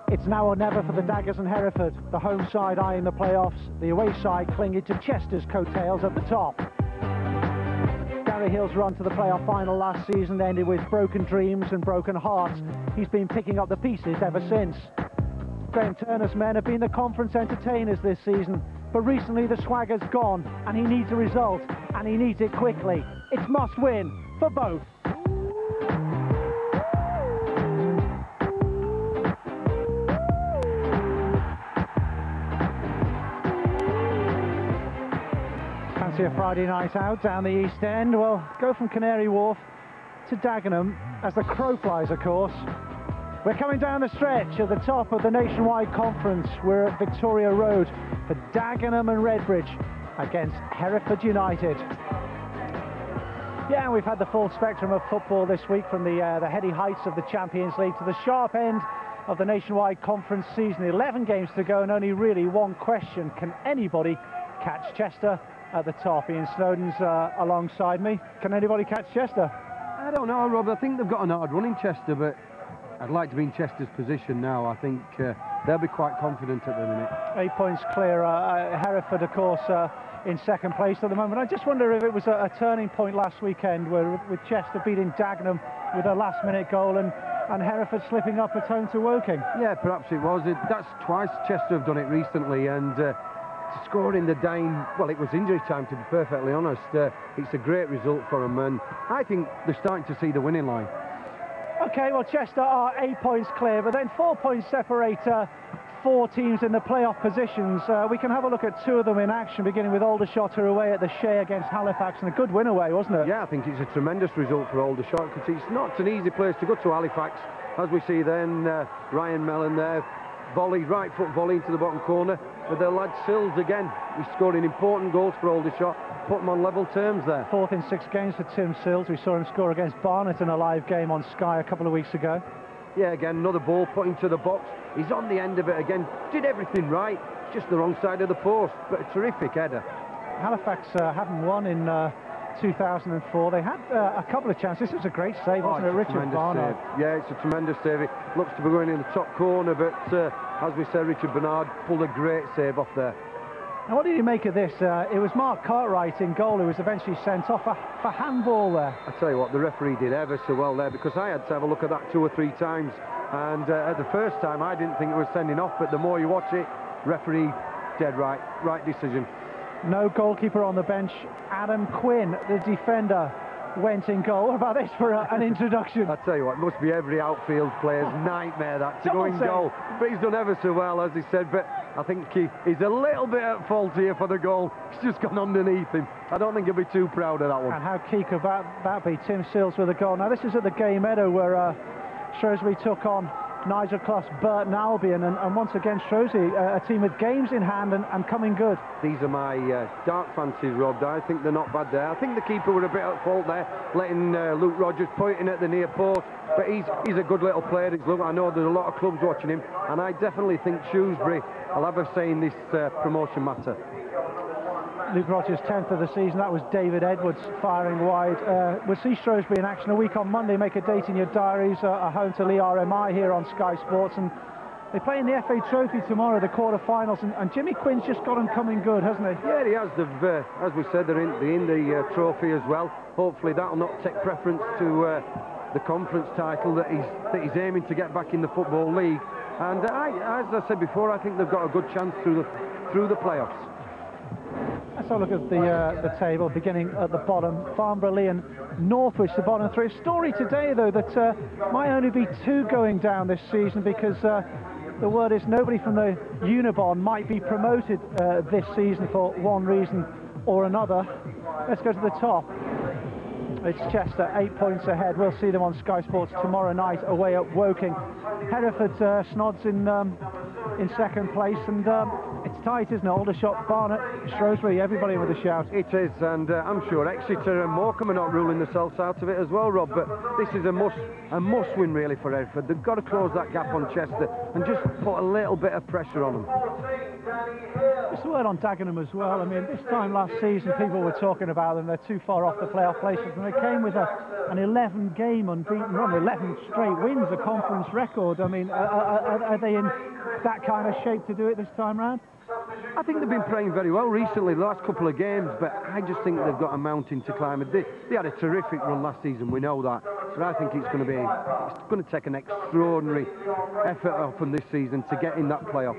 It's now or never for the Daggers and Hereford. The home side eyeing the playoffs, the away side clinging to Chester's coattails at the top. Gary Hill's run to the playoff final last season ended with broken dreams and broken hearts. He's been picking up the pieces ever since. Graham Turner's men have been the conference entertainers this season, but recently the swagger's gone and he needs a result, and he needs it quickly. It's must win for both. Fancy a Friday night out down the East End? Well, go from Canary Wharf to Dagenham as the crow flies, of course. We're coming down the stretch at the top of the nationwide conference. We're at Victoria Road for Dagenham and Redbridge against Hereford United. Yeah, we've had the full spectrum of football this week, from the heady heights of the Champions League to the sharp end of the nationwide conference season. 11 games to go and only really one question: can anybody catch Chester at the top? Ian Snowden's alongside me. Can anybody catch Chester? I don't know, Rob. I think they've got an hard run in Chester, but I'd like to be in Chester's position now. I think they'll be quite confident at the minute. 8 points clear. Hereford, of course, in second place at the moment. I just wonder if it was a turning point last weekend, where with Chester beating Dagenham with a last-minute goal and Hereford slipping up at home to Woking. Yeah, perhaps it was. That's twice Chester have done it recently, and to score in the dying, well, it was injury time, to be perfectly honest. It's a great result for them, and I think they're starting to see the winning line. OK, well, Chester are 8 points clear, but then 4 points separate four teams in the playoff positions. We can have a look at two of them in action, beginning with Aldershot, who are away at the Shea against Halifax, and a good win away, wasn't it? Yeah, I think it's a tremendous result for Aldershot, because it's not an easy place to go to, Halifax. As we see then, Ryan Mellon there, right foot volley into the bottom corner, but the lad Sills again, he's scoring important goals for Aldershot, put them on level terms there. 4th in 6 games for Tim Sills. We saw him score against Barnet in a live game on Sky a couple of weeks ago. Yeah, again, another ball put into the box. He's on the end of it again, did everything right, just the wrong side of the post, but a terrific header. Halifax haven't won in 2004. They had a couple of chances. This was a great save, wasn't it, Richard Barnard? Save. Yeah, it's a tremendous save. It looks to be going in the top corner, but as we said, Richard Bernard pulled a great save off there. Now, what did you make of this? It was Mark Cartwright in goal who was eventually sent off for handball there. I tell you what, the referee did ever so well there, because I had to have a look at that 2 or 3 times, and at the first time I didn't think it was sending off, but the more you watch it, referee dead right decision. No goalkeeper on the bench. Adam Quinn, the defender, went in goal. What about this for an introduction? I tell you what, it must be every outfield player's nightmare that, to go in goal. But he's done ever so well, as he said, but I think he's a little bit at fault here for the goal. He's just gone underneath him. I don't think he'll be too proud of that one. And how key could that be? Tim Sills with a goal. Now, this is at the Gay Meadow, where Shrewsbury took on Nigel Clough's Burton Albion, and once again Shrewsbury, a team with games in hand and coming good. These are my dark fancies, Rob. I think they're not bad there. I think the keeper were a bit at fault there, letting Luke Rogers pointing at the near post, but he's a good little player. I know there's a lot of clubs watching him, and I definitely think Shrewsbury will have a say in this promotion matter. Luke Rogers' 10th of the season. That was David Edwards firing wide. We'll see Shrewsbury in action a week on Monday. Make a date in your diaries. A home to Lee RMI here on Sky Sports, and they play in the FA Trophy tomorrow, the quarter-finals, and Jimmy Quinn's just got them coming good, hasn't he? Yeah, he has. As we said, they're in the trophy as well. Hopefully that'll not take preference to the conference title that he's aiming to get back in the Football League. And as I said before, I think they've got a good chance through the playoffs. Let's have a look at the table, beginning at the bottom. Farnborough, Lee and Northwich, the bottom 3. A story today, though, that might only be 2 going down this season, because the word is nobody from the Unibon might be promoted this season for one reason or another. Let's go to the top. It's Chester, 8 points ahead. We'll see them on Sky Sports tomorrow night away at Woking. Hereford snods in second place, and it's tight, isn't it? Aldershot, Barnet, Shrewsbury, everybody with a shout. It is, and I'm sure Exeter and Morecambe are not ruling themselves out of it as well, Rob, but this is a must win really for Hereford. They've got to close that gap on Chester and just put a little bit of pressure on them. Just a word on Dagenham as well. I mean, this time last season, people were talking about them. They're too far off the playoff places, and they came with an 11-game unbeaten run, 11 straight wins, a conference record. I mean, are they in that kind of shape to do it this time round? I think they've been playing very well recently, the last couple of games, but I just think they've got a mountain to climb. They had a terrific run last season, we know that, but I think it's going to take an extraordinary effort off them this season to get in that playoff.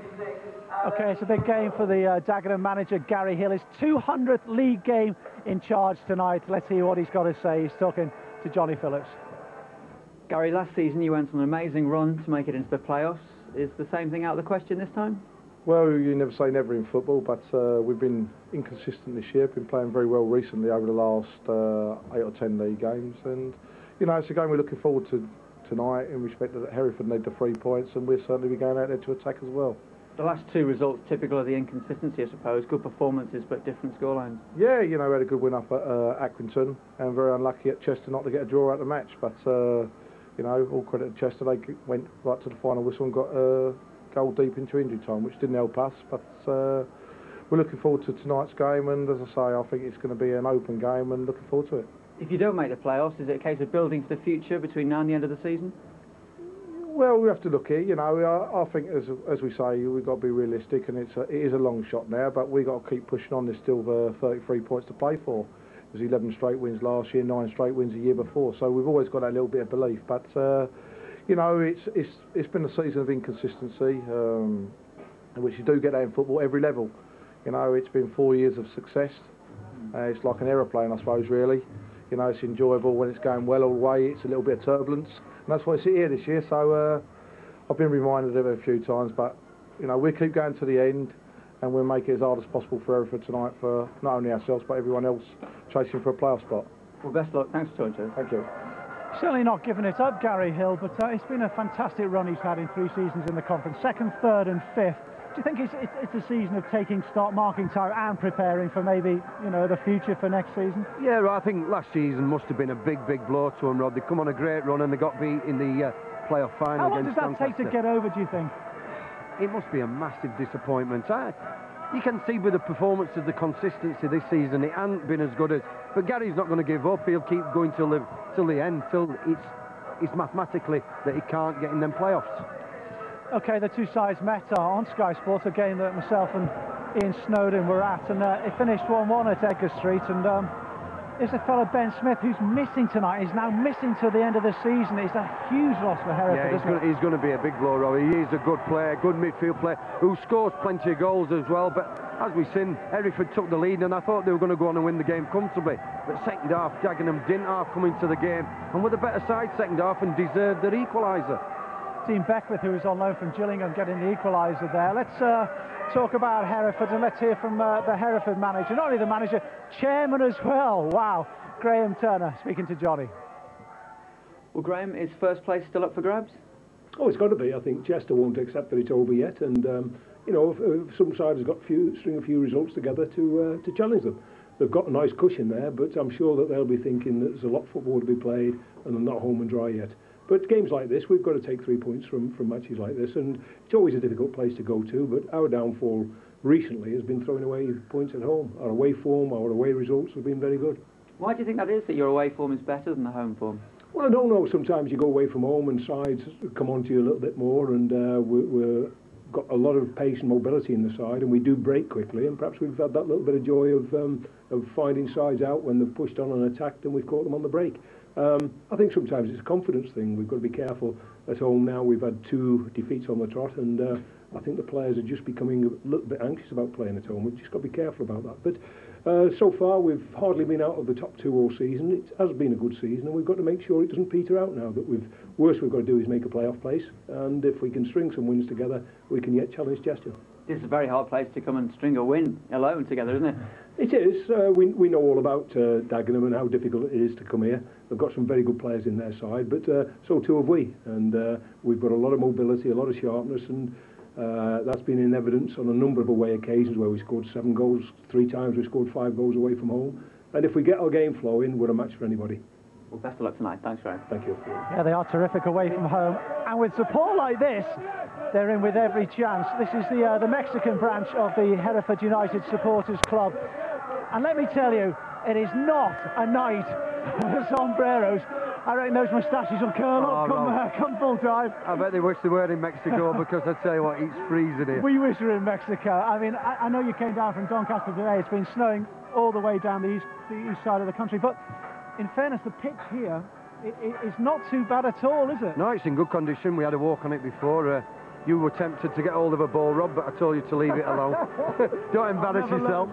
Okay, it's a big game for the Dagenham manager, Gary Hill. His 200th league game in charge tonight. Let's hear what he's got to say. He's talking to Johnny Phillips. Gary, last season you went on an amazing run to make it into the playoffs. Is the same thing out of the question this time? Well, you never say never in football, but we've been inconsistent this year. Been playing very well recently over the last 8 or 10 league games, and you know, it's a game we're looking forward to tonight in respect that Hereford need the 3 points, and we'll certainly be going out there to attack as well. The last two results typical of the inconsistency, I suppose. Good performances but different scorelines. Yeah, you know, we had a good win up at Accrington, and very unlucky at Chester not to get a draw out of the match, but you know, all credit to Chester, they went right to the final whistle and got goal deep into injury time, which didn't help us, but we're looking forward to tonight's game, and as I say, I think it's going to be an open game and looking forward to it. If you don't make the playoffs, is it a case of building for the future between now and the end of the season? Well, we have to look here, you know, I think as we say, we've got to be realistic, and it is a long shot now, but we've got to keep pushing on. There's still 33 points to play for. There's 11 straight wins last year, 9 straight wins the year before, so we've always got that little bit of belief, but you know, it's been a season of inconsistency, in which you do get that in football every level. You know, it's been 4 years of success. It's like an aeroplane, I suppose, really. You know, it's enjoyable when it's going well all the way. It's a little bit of turbulence, and that's why it's here this year. So I've been reminded of it a few times, but you know, we'll keep going to the end, and we'll make it as hard as possible for Hereford tonight, for not only ourselves but everyone else chasing for a playoff spot. Well, best of luck. Thanks for talking. Thank you. Certainly not giving it up, Gary Hill, but it's been a fantastic run he's had in 3 seasons in the conference, 2nd, 3rd and 5th. Do you think it's a season of taking stock, marking time and preparing for maybe, you know, the future for next season? Yeah, I think last season must have been a big blow to them, Rod. They come on a great run and they got beat in the playoff final. How long does that take to get over, do you think? It must be a massive disappointment. You can see with the performances, the consistency this season, it hasn't been as good as... But Gary's not going to give up. He'll keep going till the end, till it's mathematically that he can't get in them playoffs. OK, the two sides met on Sky Sports, a game that myself and Ian Snowden were at, and it finished 1-1 at Edgar Street, and there's a fellow Ben Smith who's missing tonight. He's now missing till the end of the season. It's a huge loss for Hereford, yeah, he's going to be a big blow, Robbie. He is a good player, good midfield player, who scores plenty of goals as well, but as we've seen, Hereford took the lead, and I thought they were going to go on and win the game comfortably, but second half, Dagenham didn't half come into the game, and with a better side second half, and deserved their equaliser. Dean Beckwith, who was on loan from Gillingham, getting the equaliser there. Let's talk about Hereford, and let's hear from the Hereford manager, not only the manager, chairman as well. Wow, Graham Turner speaking to Johnny. Well, Graham, is first place still up for grabs? Oh, it's got to be. I think Chester won't accept that it's over yet, and you know, if some side has got string a few results together to challenge them. They've got a nice cushion there, but I'm sure that they'll be thinking that there's a lot of football to be played, and they're not home and dry yet. But games like this, we've got to take 3 points from matches like this, and it's always a difficult place to go to, but our downfall recently has been throwing away points at home. Our away form, our away results have been very good. Why do you think that is, that your away form is better than the home form? Well, I don't know. Sometimes you go away from home and sides come onto you a little bit more, and we've got a lot of pace and mobility in the side, and we do break quickly, and perhaps we've had that little bit of joy of finding sides out when they've pushed on and attacked, and we've caught them on the break. I think sometimes it's a confidence thing. We've got to be careful at home now. We've had 2 defeats on the trot, and I think the players are just becoming a little bit anxious about playing at home. We've just got to be careful about that. But so far, we've hardly been out of the top 2 all season. It has been a good season, and we've got to make sure it doesn't peter out now. That worst we've got to do is make a playoff place, and if we can string some wins together, we can yet challenge Chester. This is a very hard place to come and string a win alone together, isn't it? It is. We know all about Dagenham and how difficult it is to come here. They've got some very good players in their side, but so too have we. And we've got a lot of mobility, a lot of sharpness, and that's been in evidence on a number of away occasions where we scored 7 goals. 3 times we scored 5 goals away from home. And if we get our game flowing, we're a match for anybody. Well, best of luck tonight. Thanks, Graham. Thank you. Yeah, they are terrific away from home, and with support like this, they're in with every chance. This is the Mexican branch of the Hereford United Supporters Club, and let me tell you, it is not a night for sombreros. I reckon those moustaches will curl up come full time. I bet they wish they were in Mexico, because I tell you what, it's freezing here. We wish we were in Mexico. I mean, I know you came down from Doncaster today. It's been snowing all the way down the east side of the country, but in fairness, the pitch here is not too bad at all, is it? No, it's in good condition. We had a walk on it before. You were tempted to get hold of a ball, Rob, but I told you to leave it alone. Don't embarrass yourself.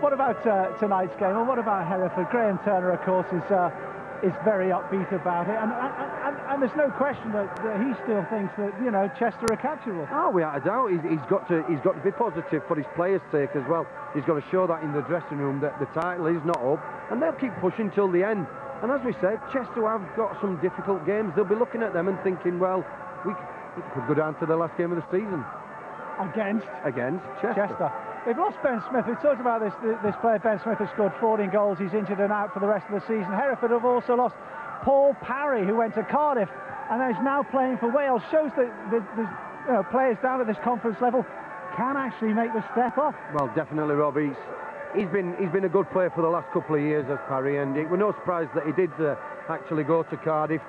What about tonight's game? Well, what about Hereford? Graham Turner, of course, is very upbeat about it, and there's no question that he still thinks that, you know, Chester are catchable. Oh, without a doubt, he's got to be positive for his players' sake as well. He's got to show that in the dressing room that the title is not up, and they'll keep pushing till the end. And as we said, Chester have got some difficult games. They'll be looking at them and thinking, well, we could go down to the last game of the season. Against Chester. They've lost Ben Smith. We've talked about this player, Ben Smith, has scored 14 goals. He's injured and out for the rest of the season. Hereford have also lost Paul Parry, who went to Cardiff and is now playing for Wales. Shows that the players down at this conference level can actually make the step up. Well, definitely, Rob. He's been a good player for the last couple of years as Parry, and it was no surprise that he did actually go to Cardiff.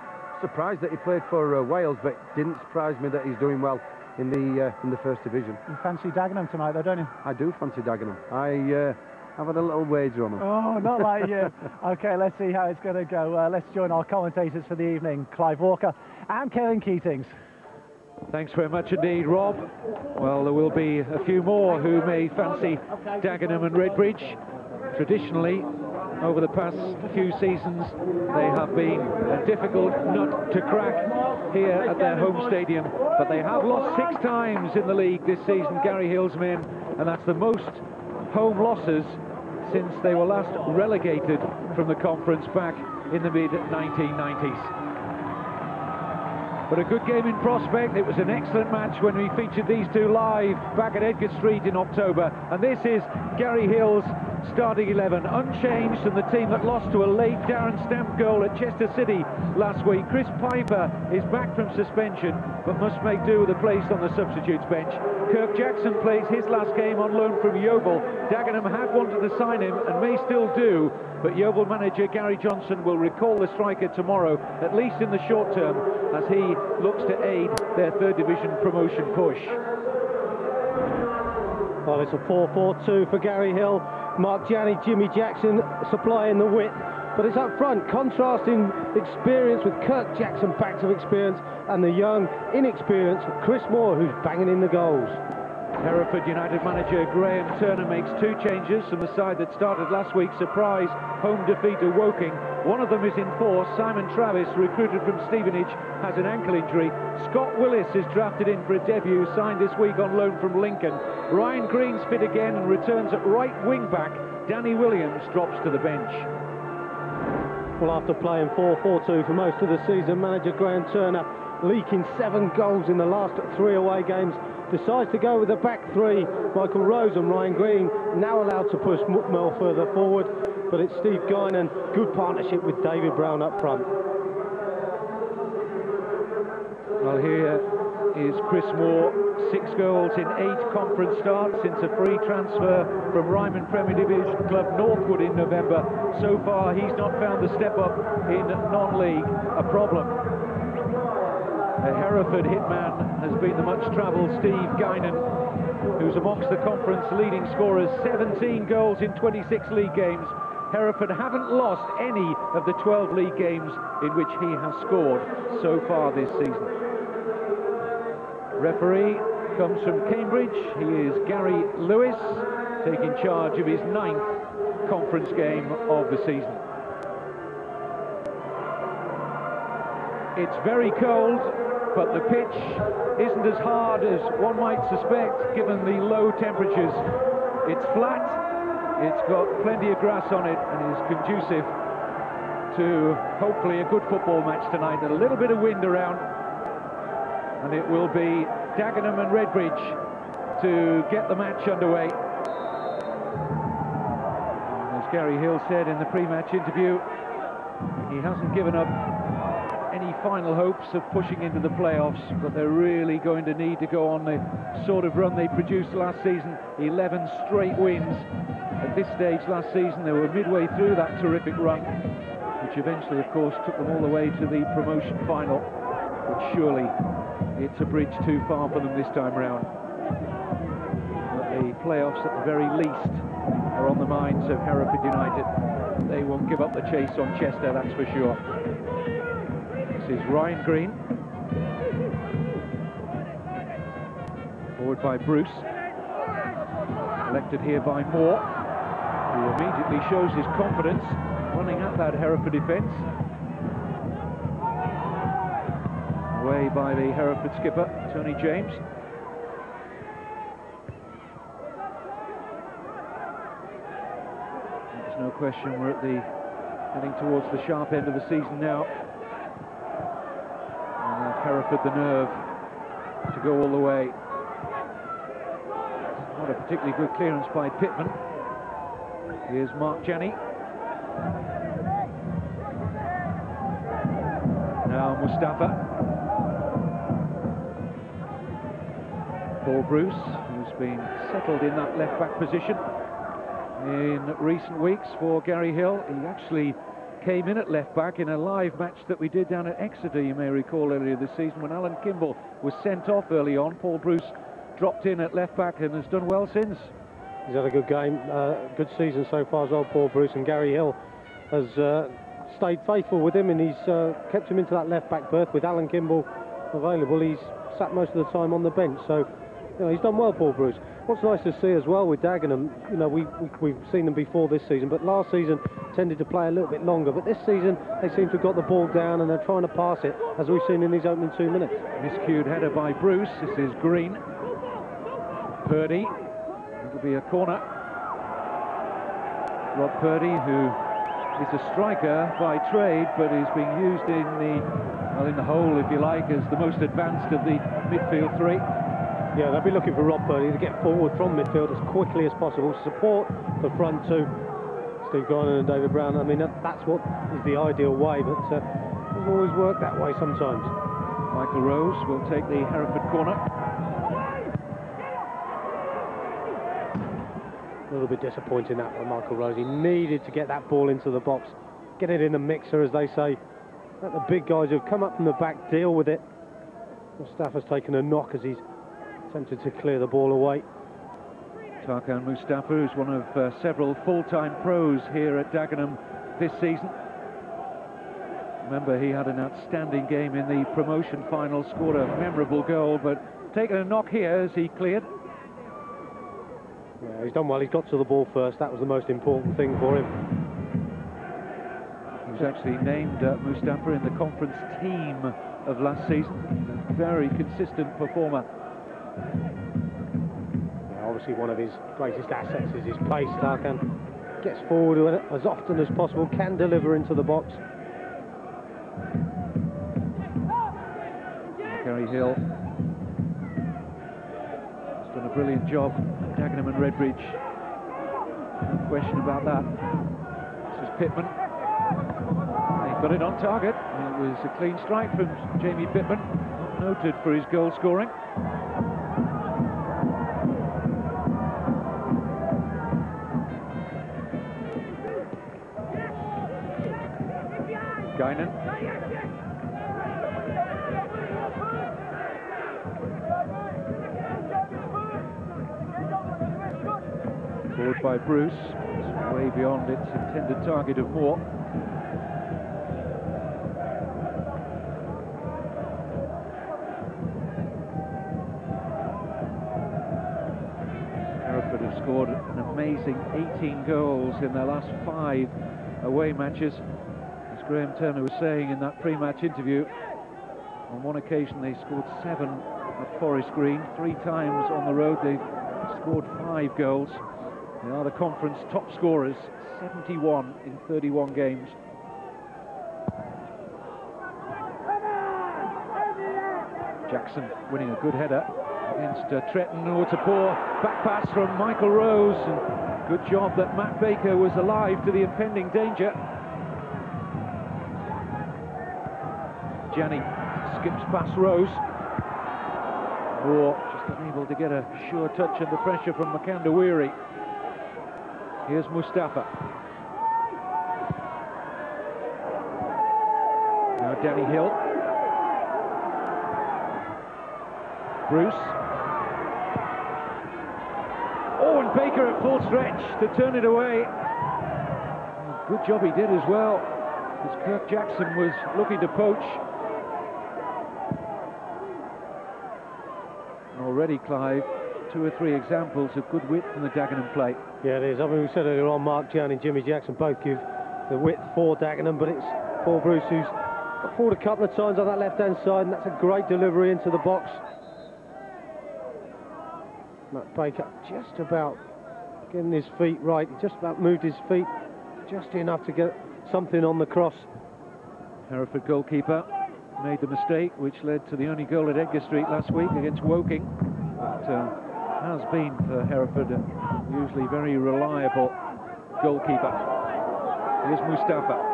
Surprised that he played for Wales, but didn't surprise me that he's doing well in the first division. You fancy Dagenham tonight, though, don't you? I do fancy Dagenham. I've had a little wager on them. Oh, not like you. OK, let's see how it's going to go. Let's join our commentators for the evening, Clive Walker and Kevin Keatings. Thanks very much indeed, Rob. Well, there will be a few more who may fancy Dagenham and Redbridge. Traditionally, over the past few seasons, they have been a difficult nut to crack here at their home stadium, but they have lost 6 times in the league this season, Gary Hill's men, and that's the most home losses since they were last relegated from the conference back in the mid-1990s. But a good game in prospect. It was an excellent match when we featured these two live back at Edgar Street in October, and this is Gary Hill's starting 11, unchanged from the team that lost to a late Darren Stamp goal at Chester City last week. Chris Piper is back from suspension, but must make do with a place on the substitutes bench. Kirk Jackson plays his last game on loan from Yeovil. Dagenham had wanted to sign him and may still do, but Yeovil manager Gary Johnson will recall the striker tomorrow, at least in the short term, as he looks to aid their third division promotion push. Well, it's a 4-4-2 for Gary Hill. Mark Janney, Jimmy Jackson supplying the width, but it's up front, contrasting experience with Kirk Jackson, facts of experience, and the young, inexperienced Chris Moore, who's banging in the goals. Hereford United manager Graham Turner makes 2 changes from the side that started last week's surprise home defeat to Woking. One of them is in force. Simon Travis, recruited from Stevenage, has an ankle injury. Scott Willis is drafted in for a debut, signed this week on loan from Lincoln. Ryan Green's fit again and returns at right wing back. Danny Williams drops to the bench. Well, after playing 4-4-2 for most of the season, manager Graham Turner, leaking 7 goals in the last 3 away games, decides to go with the back 3. Michael Rose and Ryan Green now allowed to push Muckmel further forward, but it's Steve Guinan, good partnership with David Brown up front. Well, here is Chris Moore, 6 goals in 8 conference starts since a free transfer from Ryman Premier Division club Northwood in November. So far, he's not found the step up in non-league a problem. The Hereford hitman has been the much-travelled Steve Guinan, who's amongst the conference leading scorers, 17 goals in 26 league games. Hereford haven't lost any of the 12 league games in which he has scored so far this season. Referee comes from Cambridge. He is Gary Lewis, taking charge of his 9th conference game of the season. It's very cold, but the pitch isn't as hard as one might suspect given the low temperatures. It's flat, it's got plenty of grass on it, and is conducive to hopefully a good football match tonight. A little bit of wind around, and it will be Dagenham and Redbridge to get the match underway. As as Gary Hill said in the pre-match interview, he hasn't given up any final hopes of pushing into the playoffs, but they're really going to need to go on the sort of run they produced last season. 11 straight wins. At this stage last season, they were midway through that terrific run, which eventually, of course, took them all the way to the promotion final. But surely it's a bridge too far for them this time round. But the playoffs, at the very least, are on the minds of Hereford United. They won't give up the chase on Chester, that's for sure. This is Ryan Green, forward by Bruce, collected here by Moore, who immediately shows his confidence running at that Hereford defence. Away by the Hereford skipper, Tony James. There's no question we're at the heading towards the sharp end of the season now. Hereford the nerve to go all the way. Not a particularly good clearance by Pittman. Here's Mark Janney. Now Mustafa. Paul Bruce, who's been settled in that left-back position in recent weeks for Gary Hill. He actually came in at left-back in a live match that we did down at Exeter, you may recall, earlier this season when Alan Kimball was sent off early on. Paul Bruce dropped in at left-back and has done well since. He's had a good game, good season so far as well, Paul Bruce, and Gary Hill has stayed faithful with him, and he's kept him into that left-back berth with Alan Kimball available. He's sat most of the time on the bench, so you know, he's done well, Paul Bruce. What's nice to see as well with Dagenham, you know, we've seen them before this season, but last season tended to play a little bit longer. But this season they seem to have got the ball down and they're trying to pass it, as we've seen in these opening 2 minutes. Miscued header by Bruce. This is Green. Purdy. It'll be a corner. Rob Purdy, who is a striker by trade, but is being used in the hole, if you like, as the most advanced of the midfield three. Yeah, they'll be looking for Rob Purdy to get forward from midfield as quickly as possible, support the front two, Steve Garner and David Brown. I mean, that's what is the ideal way, but it doesn't always work that way sometimes. Michael Rose will take the Hereford corner. A little bit disappointing that from Michael Rose. He needed to get that ball into the box, get it in the mixer, as they say. Let the big guys who've come up from the back deal with it. Mustafa's taken a knock as he's attempted to clear the ball away. Tarkan Mustafa, who's one of several full-time pros here at Dagenham this season. Remember, he had an outstanding game in the promotion final, scored a memorable goal, but taken a knock here as he cleared. Yeah, he's done well. He's got to the ball first. That was the most important thing for him. He was actually named Mustafa in the conference team of last season. A very consistent performer. Yeah, obviously one of his greatest assets is his pace. Tarkan gets forward with it as often as possible, can deliver into the box. Gary Hill has done a brilliant job at Dagenham and Redbridge. No question about that. This is Pittman. He got it on target. It was a clean strike from Jamie Pittman, not noted for his goal scoring. Guinan. Forward by Bruce. It's way beyond its intended target of Moore. Hereford have scored an amazing 18 goals in their last 5 away matches. Graham Turner was saying in that pre-match interview, on one occasion they scored 7 at Forest Green, 3 times on the road they've scored 5 goals. They are the conference top scorers, 71 in 31 games. Jackson winning a good header, against Tretton. Oh, it's a poor back pass from Michael Rose, and good job that Matt Baker was alive to the impending danger. Janney skips past Rose. Moore just unable to get a sure touch under pressure from Makandawiri. Here's Mustafa. Now Danny Hill. Bruce. Oh, and Baker at full stretch to turn it away. Good job he did as well, because Kirk Jackson was looking to poach. And already, Clive, 2 or 3 examples of good width in the Dagenham play. Yeah, it is. I mean, we said earlier on, Mark Jown and Jimmy Jackson both give the width for Dagenham, but it's Paul Bruce who's got forward a couple of times on that left-hand side, and that's a great delivery into the box. Matt Baker just about getting his feet right. He just about moved his feet just enough to get something on the cross. Hereford goalkeeper made the mistake which led to the only goal at Edgar Street last week against Woking. But has been for Hereford a usually very reliable goalkeeper. Here's Mustafa.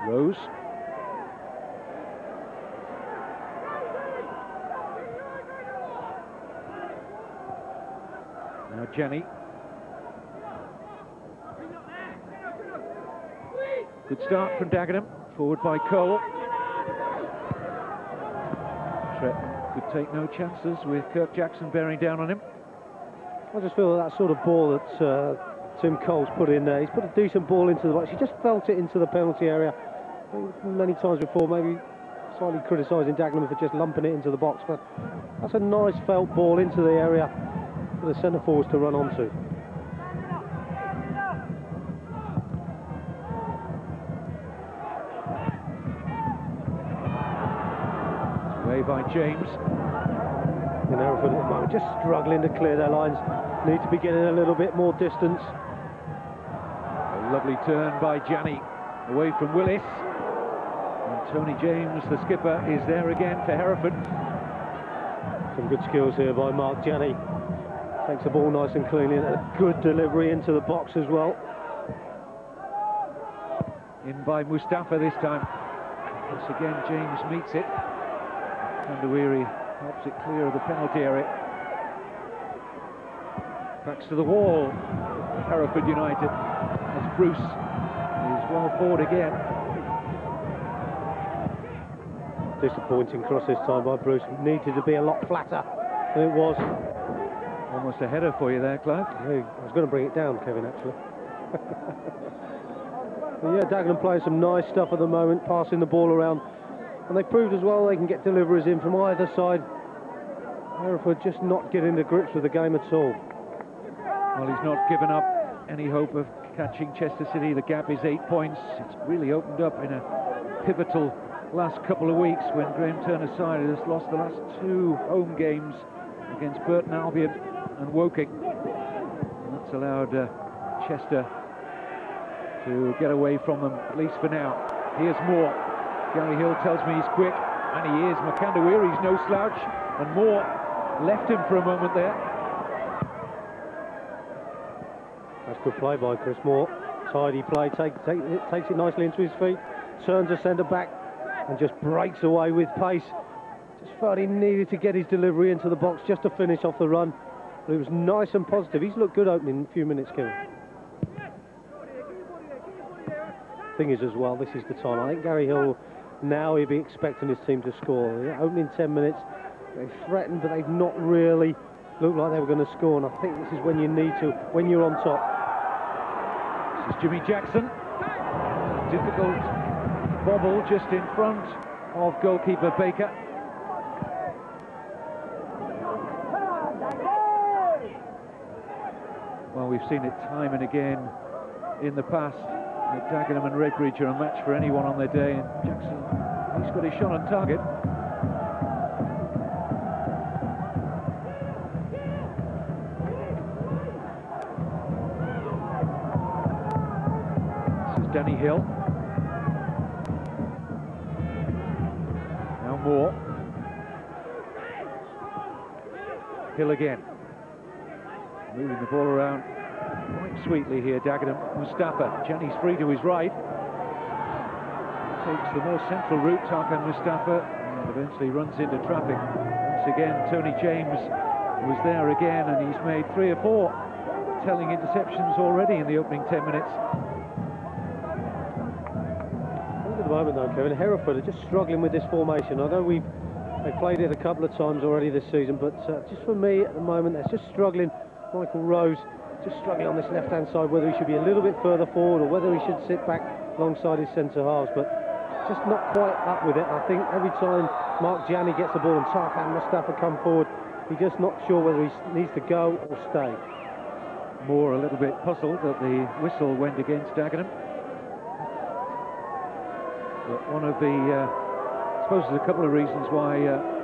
Rose. Now Jenny. Good start from Dagenham, forward by Cole. Tretton could take no chances with Kirk Jackson bearing down on him. I just feel that sort of ball that Tim Cole's put in there, he's put a decent ball into the box. He just felt it into the penalty area. Many times before, maybe slightly criticising Dagenham for just lumping it into the box, but that's a nice felt ball into the area for the centre forwards to run onto. Away by James. In Hereford at the moment, just struggling to clear their lines. Need to be getting a little bit more distance. A lovely turn by Janney, away from Willis. And Tony James, the skipper, is there again for Hereford. Some good skills here by Mark Janney. Takes the ball nice and cleanly, and a good delivery into the box as well. In by Mustafa this time. Once again, James meets it. Makandawiri helps it clear of the penalty area. Backs to the wall, Hereford United, as Bruce is well forward again. Disappointing cross this time by Bruce. Needed to be a lot flatter than it was. Almost a header for you there, Clive. I was going to bring it down, Kevin, actually. But yeah, Dagenham playing some nice stuff at the moment, passing the ball around. And they proved as well they can get deliveries in from either side. Hereford just not getting to grips with the game at all. Well, he's not given up any hope of catching Chester City. The gap is 8 points. It's really opened up in a pivotal last couple of weeks when Graham Turner's side has lost the last 2 home games against Burton Albion and Woking. And that's allowed Chester to get away from them, at least for now. Here's Moore. Gary Hill tells me he's quick, and he is. Makandawiri's no slouch, and Moore left him for a moment there. That's good play by Chris Moore. Tidy play, takes it nicely into his feet, turns a centre back, and just breaks away with pace. Just felt he needed to get his delivery into the box just to finish off the run. But it was nice and positive. He's looked good opening a few minutes, Kevin. Thing is as well, this is the time. I think Gary Hill now he'll be expecting his team to score. Opening 10 minutes, they've threatened, but they've not really looked like they were going to score. And I think this is when you need to, when you're on top. This is Jimmy Jackson. Difficult bobble just in front of goalkeeper Baker. Well, we've seen it time and again in the past that Dagenham and Redbridge are a match for anyone on their day, and Jackson, he's got his shot on target. This is Danny Hill. From Moore. Hill again. Moving the ball around quite sweetly here, Dagenham. Mustafa. Jani's free to his right. Takes the more central route, Tarkan Mustafa, and eventually runs into traffic. Once again, Tony James was there again, and he's made 3 or 4 telling interceptions already in the opening 10 minutes. At the moment though, Kevin, Hereford are just struggling with this formation. I know they've played it a couple of times already this season, but just for me at the moment, they're just struggling. Michael Rose just struggling on this left-hand side, whether he should be a little bit further forward or whether he should sit back alongside his centre halves, but just not quite up with it. I think every time Mark Gianni gets the ball and Tarkan Mustafa come forward, he's just not sure whether he needs to go or stay. Moore a little bit puzzled that the whistle went against Dagenham. But one of the, I suppose there's a couple of reasons why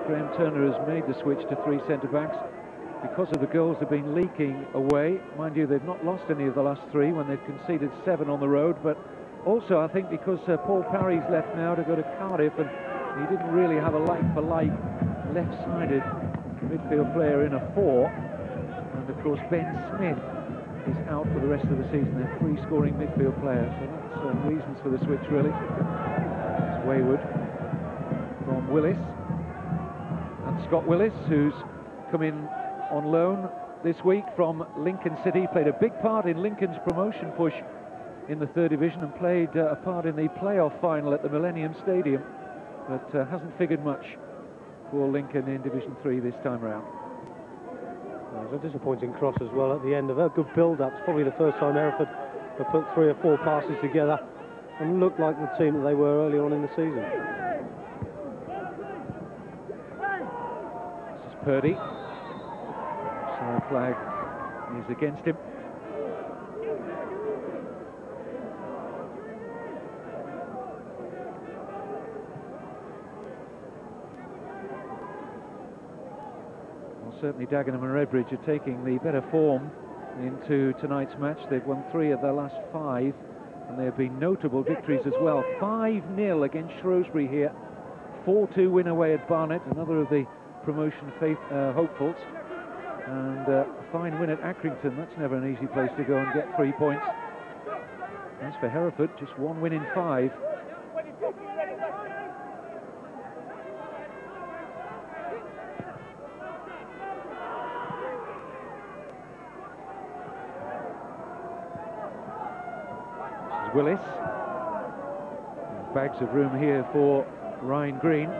Graham Turner has made the switch to 3 centre-backs. Because of the goals have been leaking away. Mind you, they've not lost any of the last 3 when they've conceded 7 on the road, but also I think because Paul Parry's left now to go to Cardiff, and he didn't really have a like-for-like left-sided midfield player in a 4. And of course Ben Smith is out for the rest of the season, their free scoring midfield player, so that's reasons for the switch really. It's Wayward from Willis, and Scott Willis, who's come in on loan this week from Lincoln City, played a big part in Lincoln's promotion push in the 3rd division and played a part in the playoff final at the Millennium Stadium, but hasn't figured much for Lincoln in Division 3 this time round. It was a disappointing cross as well at the end of a good build-up. It's probably the first time Hereford have put 3 or 4 passes together and looked like the team that they were early on in the season. This is Purdy. So flag is against him. Certainly Dagenham and Redbridge are taking the better form into tonight's match. They've won 3 of their last 5, and there have been notable victories as well. 5-0 against Shrewsbury here, 4-2 win away at Barnet, another of the promotion hopefuls, and a fine win at Accrington. That's never an easy place to go and get 3 points. As for Hereford, just 1 win in 5. Willis. Bags of room here for Ryan Green.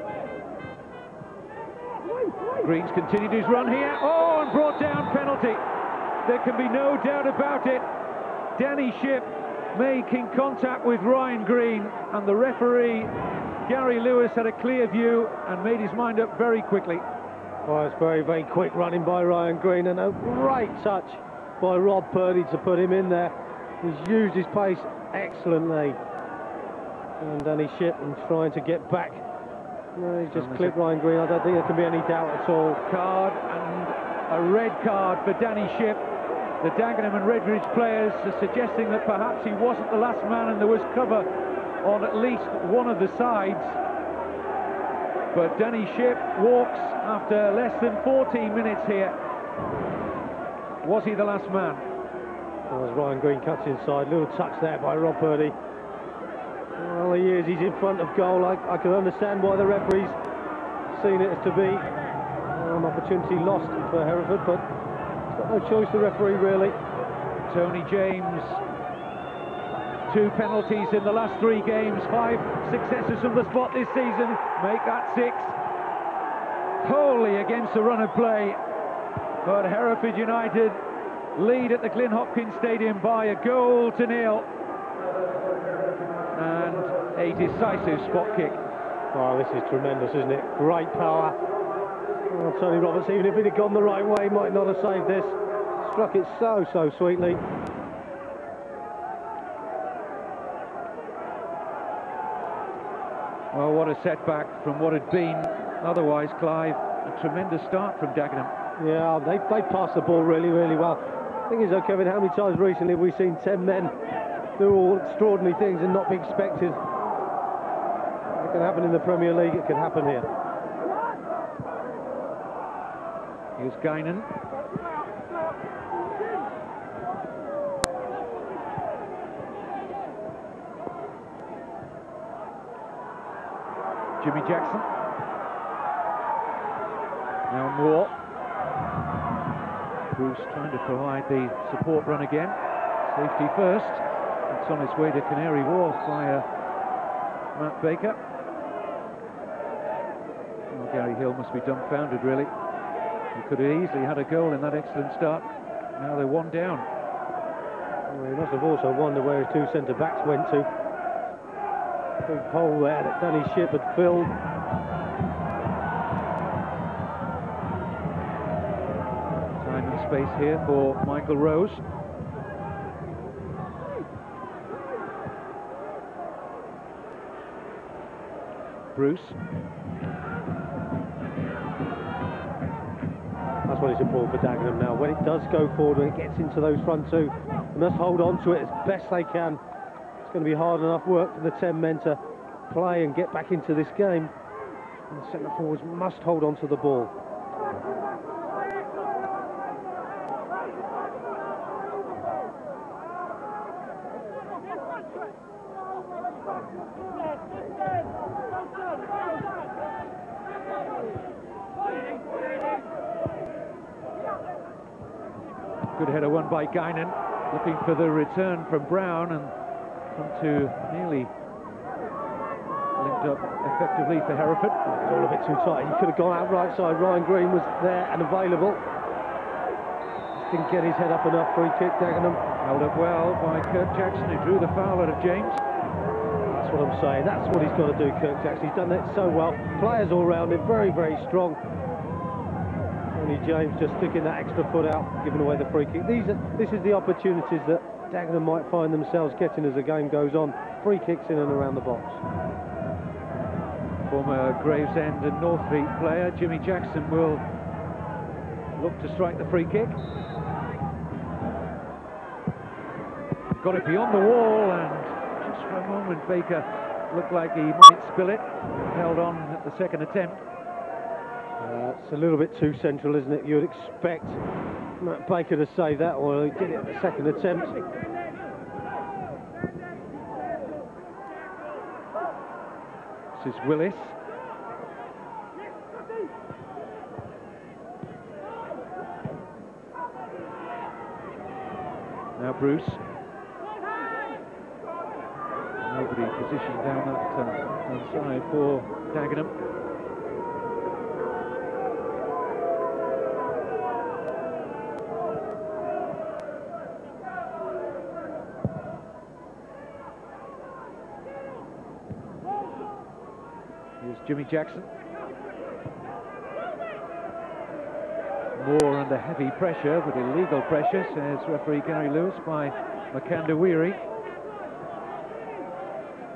Green's continued his run here. Oh, and brought down, penalty. There can be no doubt about it. Danny Shipp making contact with Ryan Green, and the referee, Gary Lewis, had a clear view and made his mind up very quickly. Oh, it's very, very quick running by Ryan Green, and a great touch by Rob Purdy to put him in there. He's used his pace excellently, and Danny Shipp trying to get back. No, he's just clipped Ryan Green. I don't think there can be any doubt at all. Card and a red card for Danny Shipp. The Dagenham and Redbridge players are suggesting that perhaps he wasn't the last man and there was cover on at least one of the sides. But Danny Shipp walks after less than 14 minutes here. Was he the last man? Well, as Ryan Green cuts inside, little touch there by Rob Purdy. Well, he is. He's in front of goal. I can understand why the referee's seen it as to be an opportunity lost for Hereford, but he's got no choice, the referee, really. Tony James, 2 penalties in the last 3 games, 5 successes from the spot this season, make that 6. Wholly against the run of play, but Hereford United lead at the Glyn Hopkins Stadium by 1-0, and a decisive spot kick. Oh, this is tremendous, isn't it? Great power. Oh, Tony Roberts, even if it had gone the right way, might not have saved this. Struck it so sweetly. Well, what a setback from what had been otherwise, Clive, a tremendous start from Dagenham. Yeah, they passed the ball really well. The thing is though, Kevin, how many times recently have we seen 10 men do all extraordinary things and not be expected? It can happen in the Premier League, it can happen here. Here's Guinan. Jimmy Jackson. Now Moore. Bruce trying to provide the support run again. Safety first. It's on its way to Canary Wharf by Matt Baker. Well, Gary Hill must be dumbfounded, really. He could have easily had a goal in that excellent start. Now they're one down. Well, he must have also wondered where his two centre-backs went to. Big hole there that Danny Shipp had filled. Time and space here for Michael Rose. Bruce. That's what it's important for Dagenham now. When it does go forward, when it gets into those front two, they must hold on to it as best they can. It's going to be hard enough work for the 10 men to play and get back into this game. And the centre forwards must hold on to the ball. Good header won by Guinan, looking for the return from Brown, and come to nearly linked up effectively for Hereford. It's all a bit too tight. He could have gone out right side. Ryan Green was there and available. Just didn't get his head up enough. Free kick, Dagenham. Held up well by Kirk Jackson, who drew the foul out of James. That's what I'm saying. That's what he's got to do, Kirk Jackson. He's done that so well. Players all round him, very, very strong. Only James just sticking that extra foot out, giving away the free kick. This is the opportunities that Dagenham might find themselves getting as the game goes on. Free kicks in and around the box. Former Gravesend and Northfleet player Jimmy Jackson will look to strike the free kick. Got it beyond the wall, and just for a moment Baker looked like he might spill it. Held on at the second attempt. It's a little bit too central, isn't it? You'd expect Matt Baker to save that, or he did it at the second attempt. This is Willis. Now Bruce. Nobody positioned down that side for Dagenham. Here's Jimmy Jackson. More under heavy pressure, but illegal pressure, says referee Gary Lewis, by Makandawiri.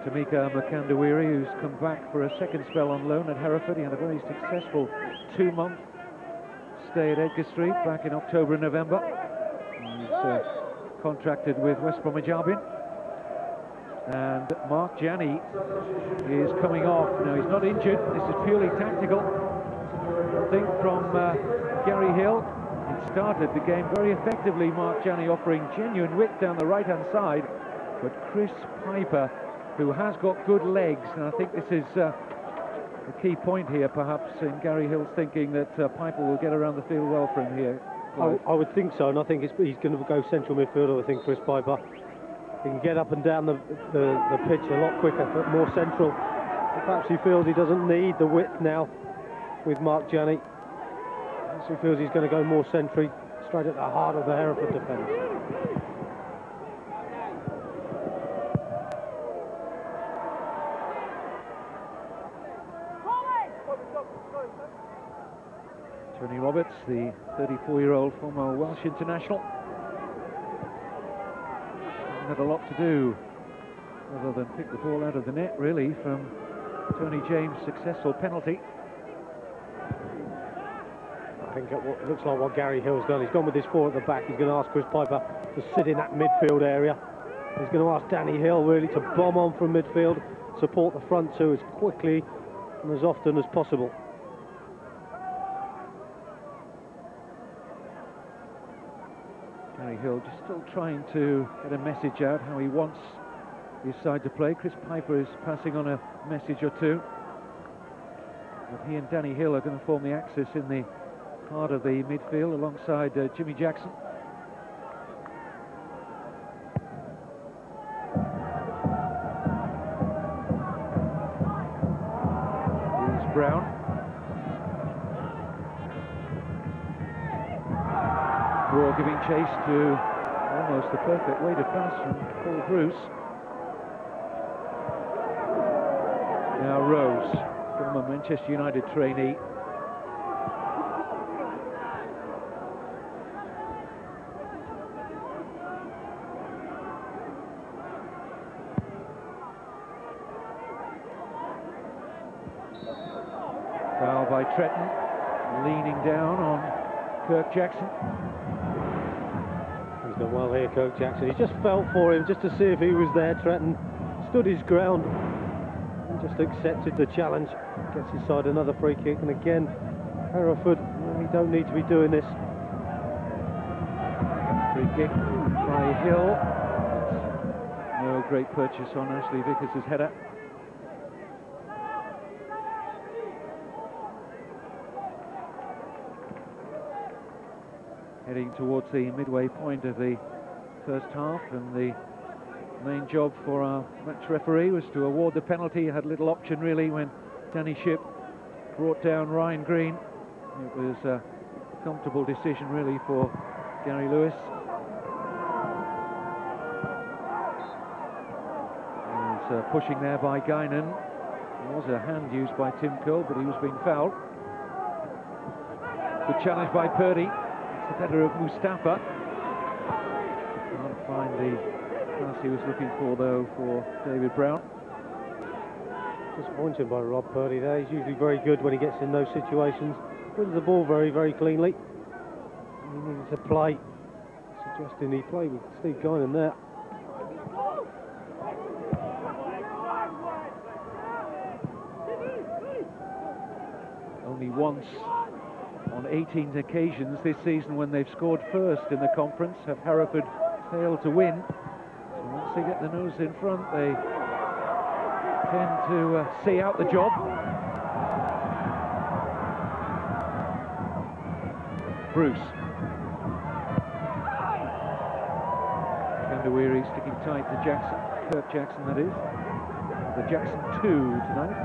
Tamika Makandawiri, who's come back for a second spell on loan at Hereford. He had a very successful 2-month stay at Edgar Street back in October and November. He's contracted with West Bromwich Albion. And Mark Janney is coming off. Now, he's not injured. This is purely tactical. I think from Gary Hill. It started the game very effectively, Mark Janney offering genuine width down the right-hand side. But Chris Piper, who has got good legs, and I think this is the key point here, perhaps, in Gary Hill's thinking, that Piper will get around the field well for him here. I would think so, and I think he's going to go central midfielder, I think, Chris Piper. He can get up and down the pitch a lot quicker, but more central. Perhaps he feels he doesn't need the width now with Mark Janney. Perhaps he feels he's going to go more centrally, straight at the heart of the Hereford defence. Tony Roberts, the 34-year-old former Welsh international, had a lot to do other than pick the ball out of the net, really, from Tony James' successful penalty. I think it looks like what Gary Hill's done. He's gone with his four at the back. He's going to ask Chris Piper to sit in that midfield area. He's going to ask Danny Hill really to bomb on from midfield, support the front two as quickly and as often as possible. Hill just still trying to get a message out how he wants his side to play. Chris Piper is passing on a message or two. But he and Danny Hill are going to form the axis in the heart of the midfield alongside Jimmy Jackson. Here's Brown. Raw giving chase to almost the perfect way to pass from Paul Bruce. Now Rose, former Manchester United trainee. Foul by Tretton, leaning down on Kirk Jackson. He's done well here, Kirk Jackson. He just felt for him just to see if he was there. Tretton stood his ground and just accepted the challenge. Gets his side another free kick, and again, Hereford really don't need to be doing this. Free kick by Hill. No great purchase on Ashley Vickers' header. Heading towards the midway point of the first half, and the main job for our match referee was to award the penalty. He had little option really when Danny Shipp brought down Ryan Green. It was a comfortable decision really for Gary Lewis. There's pushing there by Guinan. There was a hand used by Tim Cole, but he was being fouled. Good challenge by Purdy. It's the header of Mustafa. Can't find the pass he was looking for though for David Brown. Disappointed by Rob Purdy there. He's usually very good when he gets in those situations. Wins the ball very, very cleanly. He needed to play, suggesting he played with Steve Guinan there. Only once on 18 occasions this season when they've scored first in the conference have Hereford failed to win. So once they get the nose in front, they tend to see out the job. Bruce. Kandawiri sticking tight to Jackson. Kirk Jackson, that is. The Jackson 2 tonight.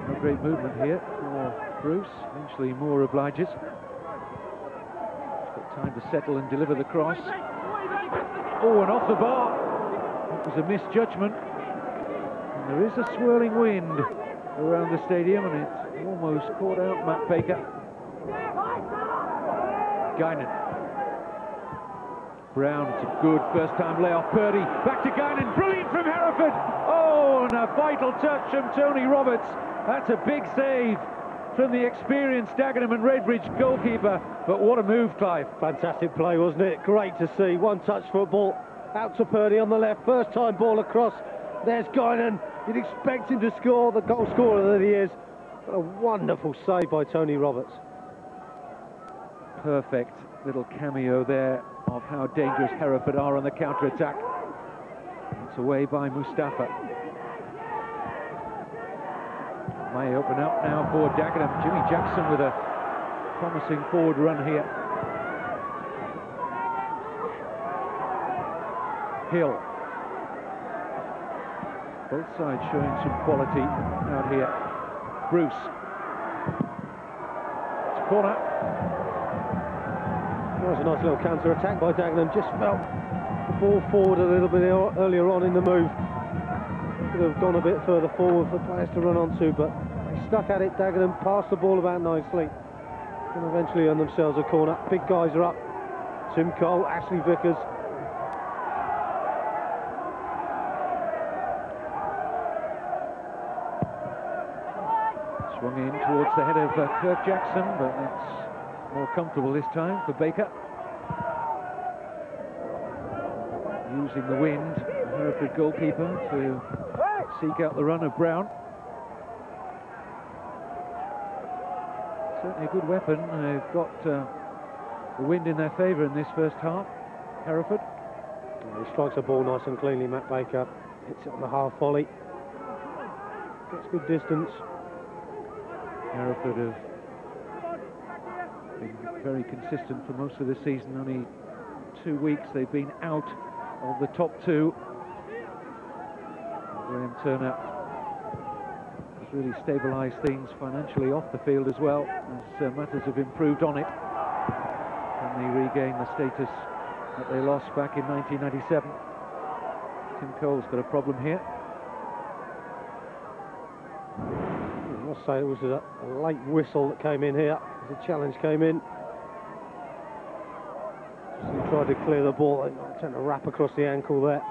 No great movement here for Bruce. Eventually Moore obliges. Time to settle and deliver the cross. Oh, and off the bar. It was a misjudgment. And there is a swirling wind around the stadium, and it almost caught out Matt Baker. Guinan. Brown, it's a good first-time layoff. Purdy, back to Guinan. Brilliant from Hereford. Oh, and a vital touch from Tony Roberts. That's a big save from the experienced Dagenham and Redbridge goalkeeper, but what a move, Clive. Fantastic play, wasn't it? Great to see. One-touch football, out to Purdy on the left, first-time ball across. There's Guinan. You'd expect him to score, the goal scorer that he is. But a wonderful save by Tony Roberts. Perfect little cameo there of how dangerous Hereford are on the counter-attack. It's away by Mustafa. May open up now for Dagenham. Jimmy Jackson with a promising forward run here. Hill. Both sides showing some quality out here. Bruce. It's a corner. That was a nice little counter-attack by Dagenham. Just felt the ball forward a little bit earlier on in the move. Could have gone a bit further forward for players to run onto, but they stuck at it. Dagenham passed the ball about nicely and eventually earned themselves a corner. Big guys are up. Tim Cole, Ashley Vickers. Swung in towards the head of Kirk Jackson, but it's more comfortable this time for Baker. Using the wind, the Hereford goalkeeper to seek out the run of Brown. certainly a good weapon. They've got the wind in their favour in this first half. Hereford. Yeah, he strikes the ball nice and cleanly, Matt Baker. Hits it on the half volley. Gets good distance. Hereford have been very consistent for most of the season. Only 2 weeks they've been out of the top two. Graham Turner has really stabilised things financially off the field as well, as matters have improved on it. And they regain the status that they lost back in 1997. Tim Cole's got a problem here. I must say it was a late whistle that came in here. The challenge came in. He tried to clear the ball and trying to wrap across the ankle there.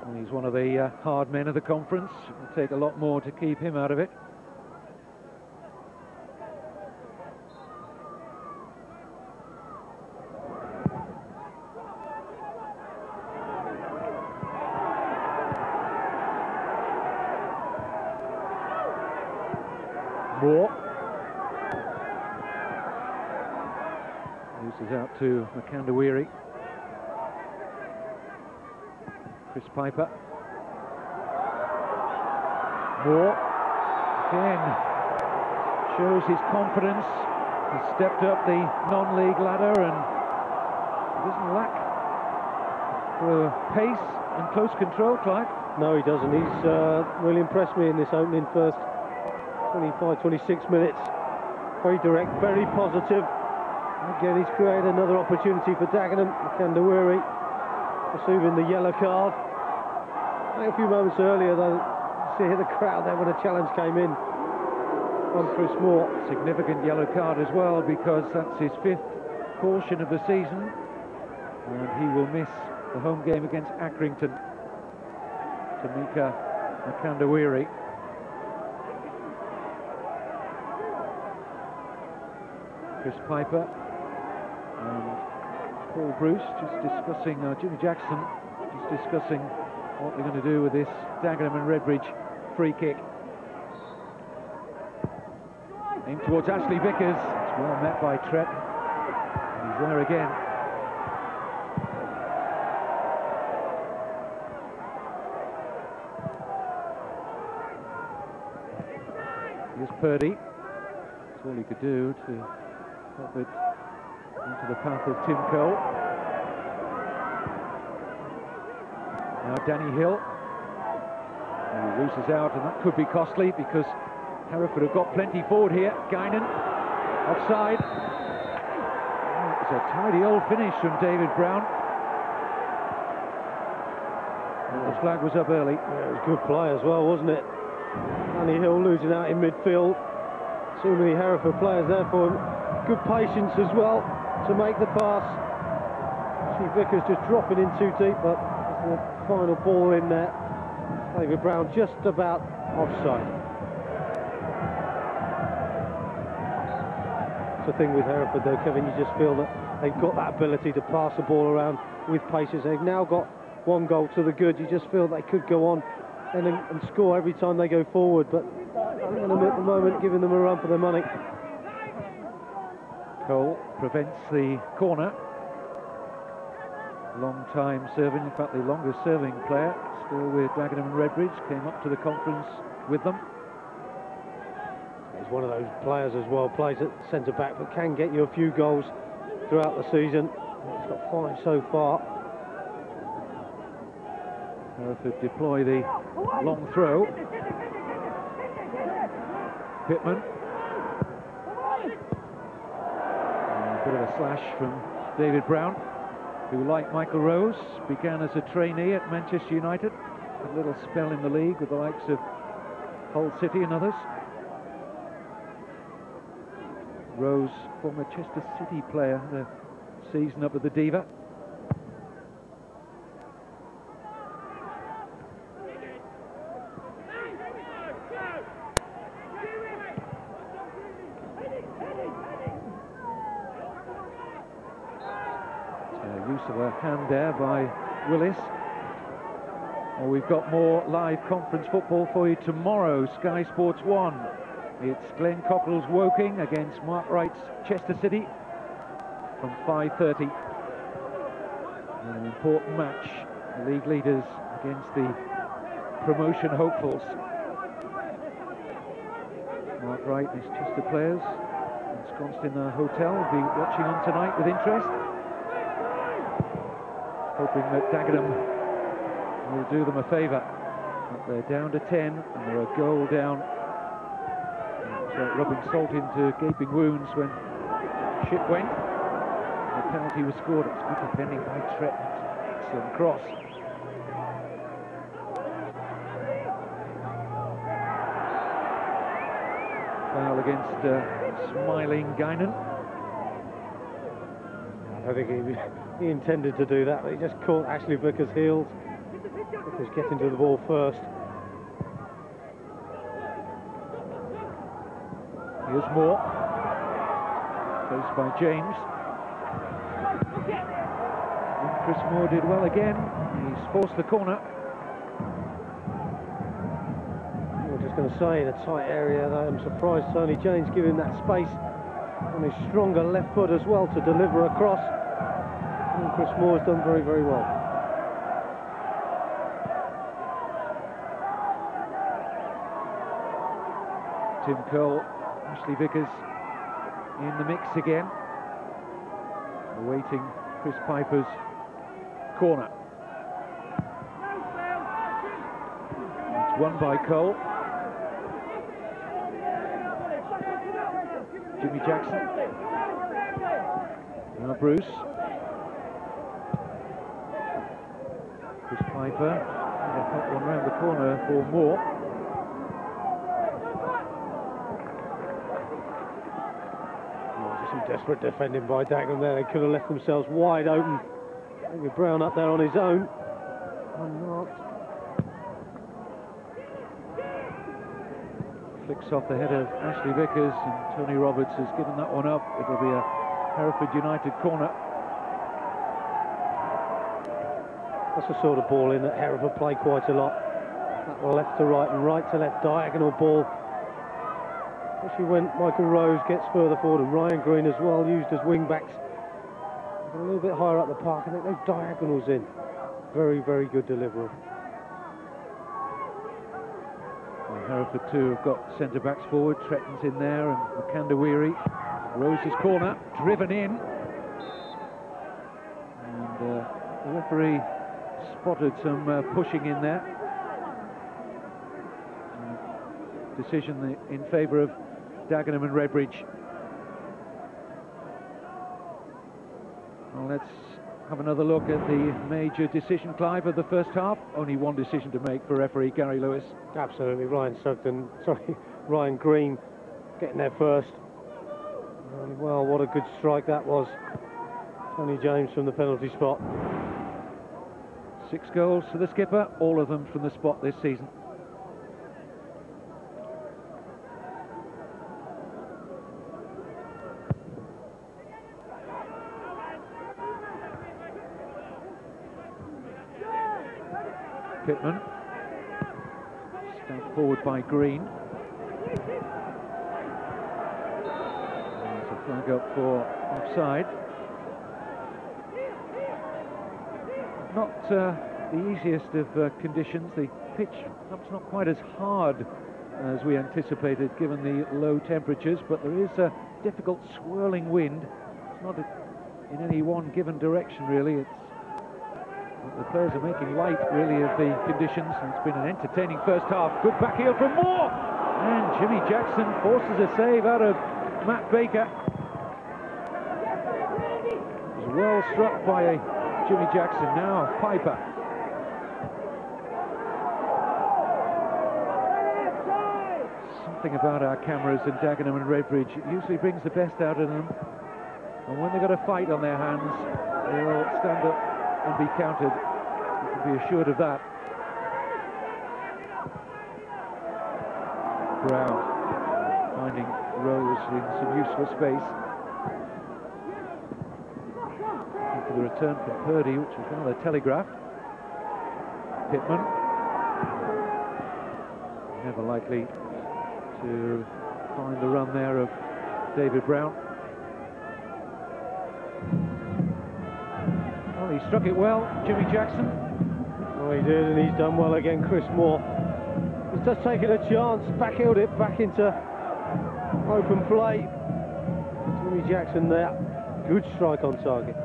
Well, he's one of the hard men of the conference. It'll take a lot more to keep him out of it. Moore. Loses out to Makandawiri. Chris Piper. Moore again shows his confidence. He's stepped up the non-league ladder and he doesn't lack for pace and close control, Clive. No, he doesn't. He's really impressed me in this opening first 25, 26 minutes. Very direct, very positive. Again, he's created another opportunity for Dagenham. Makandawiri receiving the yellow card. A few moments earlier, though, see the crowd there when a challenge came in on Chris Moore. Significant yellow card as well, because that's his 5th caution of the season, and he will miss the home game against Accrington. Tamika Makandawiri. Chris Piper and Paul Bruce just discussing, Jimmy Jackson just discussing what they're going to do with this Dagenham and Redbridge free kick. Aimed towards Ashley Vickers. It's well met by Tret. And he's there again. Here's Purdy. That's all he could do to help it into the path of Tim Cole. Now Danny Hill. He loses out, and that could be costly because Hereford have got plenty forward here. Guinan, offside. Oh, it's a tidy old finish from David Brown. And the flag was up early. Yeah, it was good play as well, wasn't it? Danny Hill losing out in midfield. Too many Hereford players there for him. Good patience as well to make the pass. See Vickers just dropping in too deep, but the final ball in there. David Brown just about offside. It's the thing with Hereford though, Kevin, you just feel that they've got that ability to pass the ball around with patience. They've now got 1 goal to the good. You just feel they could go on and score every time they go forward, but at the moment giving them a run for their money. Cole prevents the corner. Long time serving, in fact the longest serving player, still with Dagenham and Redbridge, came up to the conference with them. He's one of those players as well, plays at centre-back, but can get you a few goals throughout the season. He's got 5 so far. Hereford deploy the long throw. Pittman. A bit of a slash from David Brown, who, like Michael Rose, began as a trainee at Manchester United. A little spell in the league with the likes of Hull City and others. Rose, former Chester City player, had a season up at the Diva. Use of a hand there by Willis. Well, we've got more live conference football for you tomorrow. Sky Sports 1. It's Glenn Cockles Woking against Mark Wright's Chester City from 5:30. An important match. The league leaders against the promotion hopefuls. Mark Wright and his Chester players, ensconced in their hotel, will be watching on tonight with interest, hoping that Dagenham will do them a favour. But they're down to 10 and they're a goal down. It's like rubbing salt into gaping wounds when Ship went. The penalty was scored. It's good defending by Tretton. Excellent cross. Foul against smiling Guinan. I don't think he intended to do that, but he just caught Ashley Vickers' heels. Vickers getting to the ball first. Here's Moore. Placed by James. And Chris Moore did well again. He's forced the corner. Going to say, in a tight area, though, I'm surprised Tony James gave him that space on his stronger left foot as well to deliver across. And Chris Moore's done very, very well. Tim Cole, Ashley Vickers in the mix again, awaiting Chris Piper's corner. It's won by Cole. Jimmy Jackson. Now Bruce. Chris Piper. And a hot one round the corner for Moore. Some desperate defending by Dagenham there. They could have left themselves wide open. Maybe Brown up there on his own. Unmarked. Flicks off the head of Ashley Vickers, and Tony Roberts has given that one up. It'll be a Hereford United corner. That's the sort of ball in that Hereford play quite a lot. That left to right and right to left diagonal ball. Especially when Michael Rose gets further forward, and Ryan Green as well, used as wing backs. A little bit higher up the park, I think those diagonals in. Very, very good delivery. Hereford too have got centre-backs forward. Tretton's in there and Makandawiri. Rose's corner, driven in. And the referee spotted some pushing in there. Decision in favour of Dagenham and Redbridge. Well, let's have another look at the major decision, Clive, of the first half. Only one decision to make for referee Gary Lewis. Absolutely, Ryan Green getting there first. Well, what a good strike that was. Tony James from the penalty spot. 6 goals for the skipper, all of them from the spot this season. Pittman, stabbed forward by Green. There's a flag up for offside. Not the easiest of conditions. The pitch perhaps not quite as hard as we anticipated given the low temperatures, but there is a difficult swirling wind. It's not in any one given direction really. It's the players are making light, really, of the conditions, and it's been an entertaining first half. Good back heel from Moore! And Jimmy Jackson forces a save out of Matt Baker. It was well struck by Jimmy Jackson. Now Piper. Something about our cameras in Dagenham and Redbridge, it usually brings the best out of them. And when they've got a fight on their hands, they'll stand up and be counted. You can be assured of that. Brown finding Rose in some useful space. after the return from Purdy, which was rather telegraphed. Pittman, never likely to find the run there of David Brown. Well, he struck it well, Jimmy Jackson. Oh, he did, and he's done well again, Chris Moore. He's just taken a chance, backheld it back into open play. Jimmy Jackson there, good strike on target.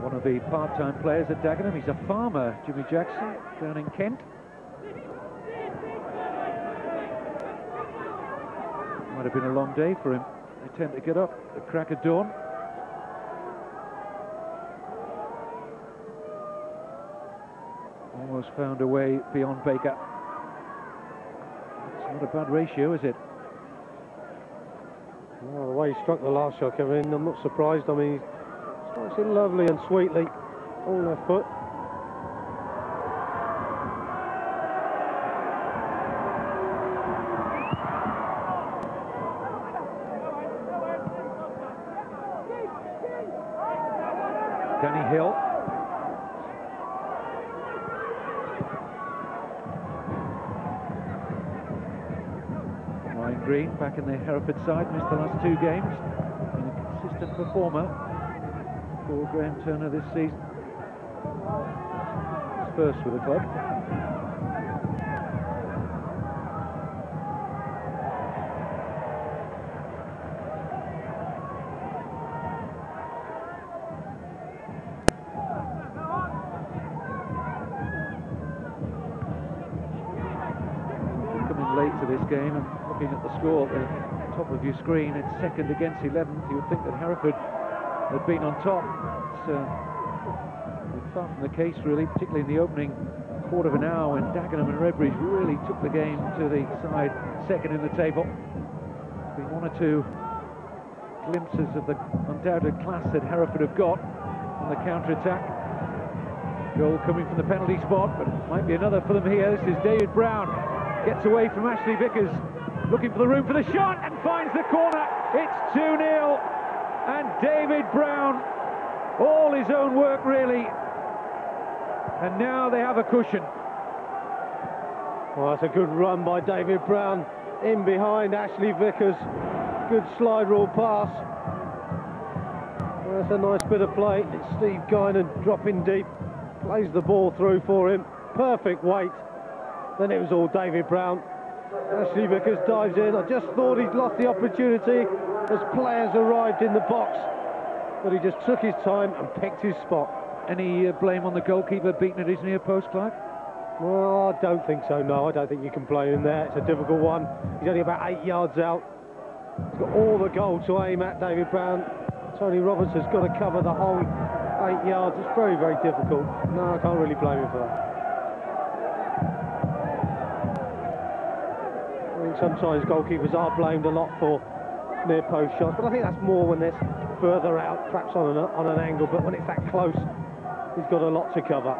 One of the part-time players at Dagenham. He's a farmer, Jimmy Jackson, down in Kent. Might have been a long day for him. They tend to get up at the crack of dawn. Almost found a way beyond Baker. It's not a bad ratio, is it? Well, the way he struck the last shot, Kevin, I'm not surprised. I mean, he strikes it lovely and sweetly, all left foot. Danny Hill. Ryan Green back in the Hereford side, missed the last 2 games. Been a consistent performer for Graham Turner this season. He's first with the club. Late to this game, and looking at the score at the top of your screen, it's 2nd against 11th. You would think that Hereford had been on top. It's far from the case, really, particularly in the opening quarter of an hour when Dagenham and Redbridge really took the game to the side 2nd in the table. There's been 1 or 2 glimpses of the undoubted class that Hereford have got on the counter-attack. Goal coming from the penalty spot, but it might be another for them here. This is David Brown. Gets away from Ashley Vickers, looking for the room for the shot, and finds the corner. It's 2-0, and David Brown, all his own work really, and now they have a cushion. Well, that's a good run by David Brown, in behind Ashley Vickers. Good slide rule pass. Well, that's a nice bit of play. It's Steve Guinan dropping deep, plays the ball through for him, perfect weight. Then it was all David Brown. Ashley Vickers dives in. I just thought he'd lost the opportunity as players arrived in the box, but he just took his time and picked his spot. Any blame on the goalkeeper beating at his near post, Clark? Well, I don't think so, no. I don't think you can blame him there. It's a difficult one. He's only about 8 yards out. He's got all the goal to aim at, David Brown. Tony Robinson's got to cover the whole 8 yards. It's very, very difficult. No, I can't really blame him for that. Sometimes goalkeepers are blamed a lot for near post shots, but I think that's more when they're further out, perhaps on an angle, but when it's that close, he's got a lot to cover.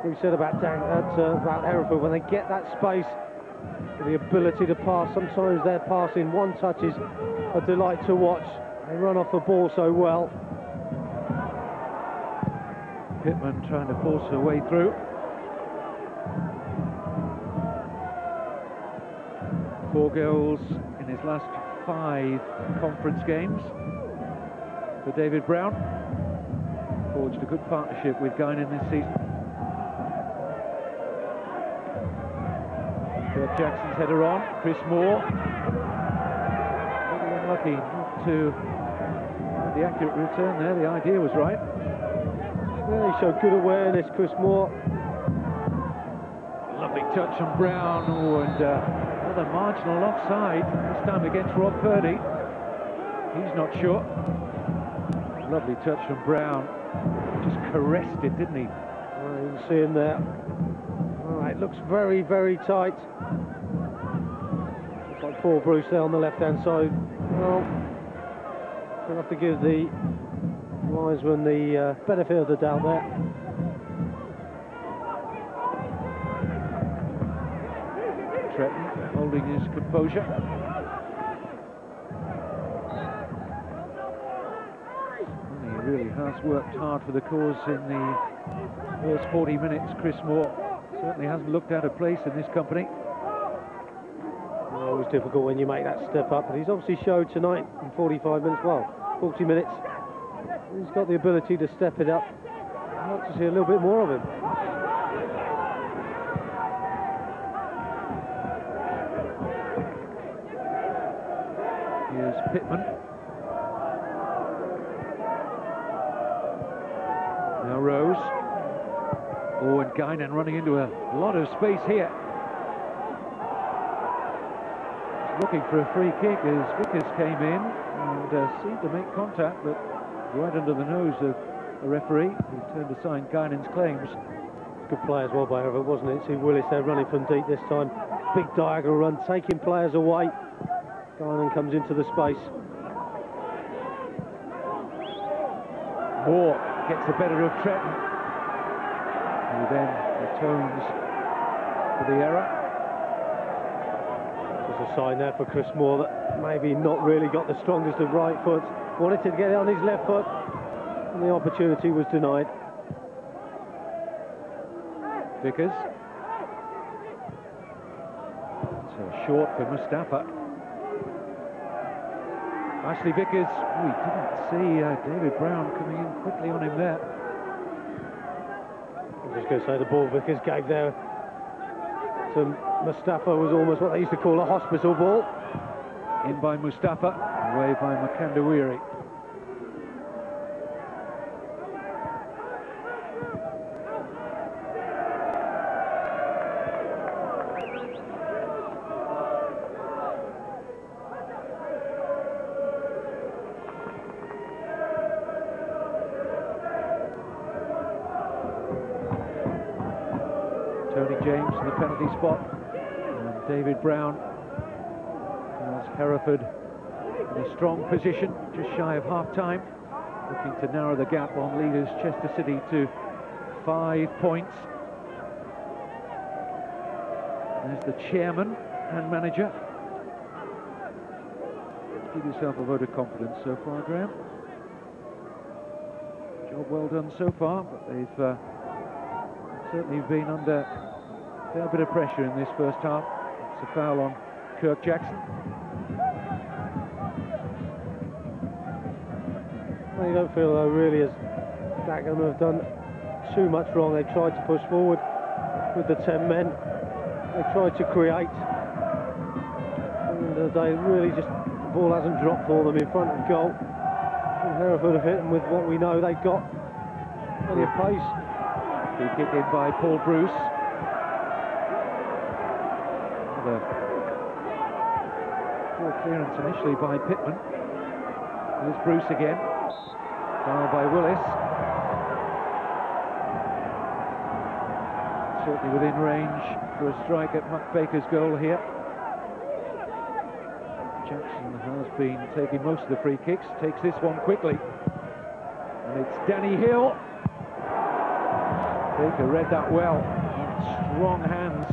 We said about Hereford, when they get that space, the ability to pass, sometimes their passing one touch is a delight to watch. They run off the ball so well. Pittman trying to force her way through. 4 goals in his last 5 conference games for David Brown. Forged a good partnership with Guinan this season. Kirk Jackson's header on. Chris Moore. A little unlucky not to have the accurate return there. The idea was right. Yeah, he showed good awareness, Chris Moore. Lovely touch on Brown. Oh, and another marginal offside, this time against Rob Purdy. He's not sure. Lovely touch from Brown. Just caressed it, didn't he? Well, you can see him there. All right, looks very, very tight. Looks like Paul Bruce there on the left-hand side. Well, we'll have to give the linesman the benefit of the doubt there. Tretton holding his composure. really has worked hard for the cause in the first 40 minutes. Chris Moore certainly hasn't looked out of place in this company. Always difficult when you make that step up, but he's obviously showed tonight in 45 minutes, well, 40 minutes. He's got the ability to step it up. I'd like to see a little bit more of him. Here's Pittman. Now Rose. Oh, and Guinan running into a lot of space here. He's looking for a free kick as Vickers came in and seemed to make contact, but right under the nose of the referee, who turned to sign Guinan's claims. Good play as well by Hereford, wasn't it? See Willis there running from deep this time. Big diagonal run, taking players away. Guinan comes into the space. Moore gets the better of Tretton, who then atones for the error. There's a sign there for Chris Moore that maybe not really got the strongest of right foot. Wanted to get it on his left foot, and the opportunity was denied. Vickers. So short for Mustafa. Ashley Vickers, we didn't see David Brown coming in quickly on him there. I was just going to say the ball Vickers gave there to Mustafa was almost what they used to call a hospital ball. In by Mustafa, away by Makandawiri. Tony James in the penalty spot, and David Brown has Hereford in a strong position, just shy of half-time, looking to narrow the gap on leaders Chester City to 5 points. There's the chairman and manager. Give yourself a vote of confidence so far, Graham. Job well done so far, but they've certainly been under a fair bit of pressure in this first half. It's a foul on Kirk Jackson. Well, you don't feel though really as Dagenham have done too much wrong. They tried to push forward with the 10 men. They tried to create, and they really just, the ball hasn't dropped for them in front of goal. And Hereford have hit them with what we know they've got, plenty of pace. Free kick in by Paul Bruce. Another poor clearance initially by Pittman. Here's Bruce again. Foul by Willis. Certainly within range for a strike at Muck Baker's goal here. Jackson has been taking most of the free kicks. Takes this one quickly. And it's Danny Hill. Baker read that well. Strong hands.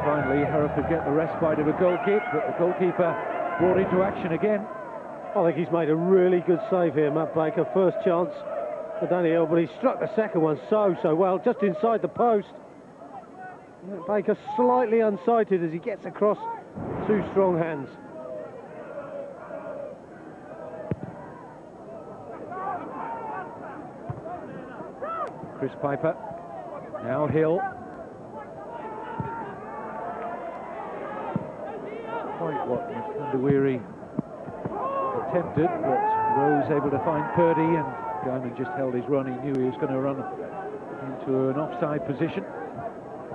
Finally, Hereford get the respite of a goal kick, but the goalkeeper brought into action again. I think he's made a really good save here, Matt Baker. First chance for Danny Hill, but he struck the second one so well, just inside the post. Matt Baker slightly unsighted as he gets across two strong hands. Chris Piper, now Hill. Quite what Makandawiri attempted, but Rose able to find Purdy, and Guinan just held his run. He knew he was going to run into an offside position.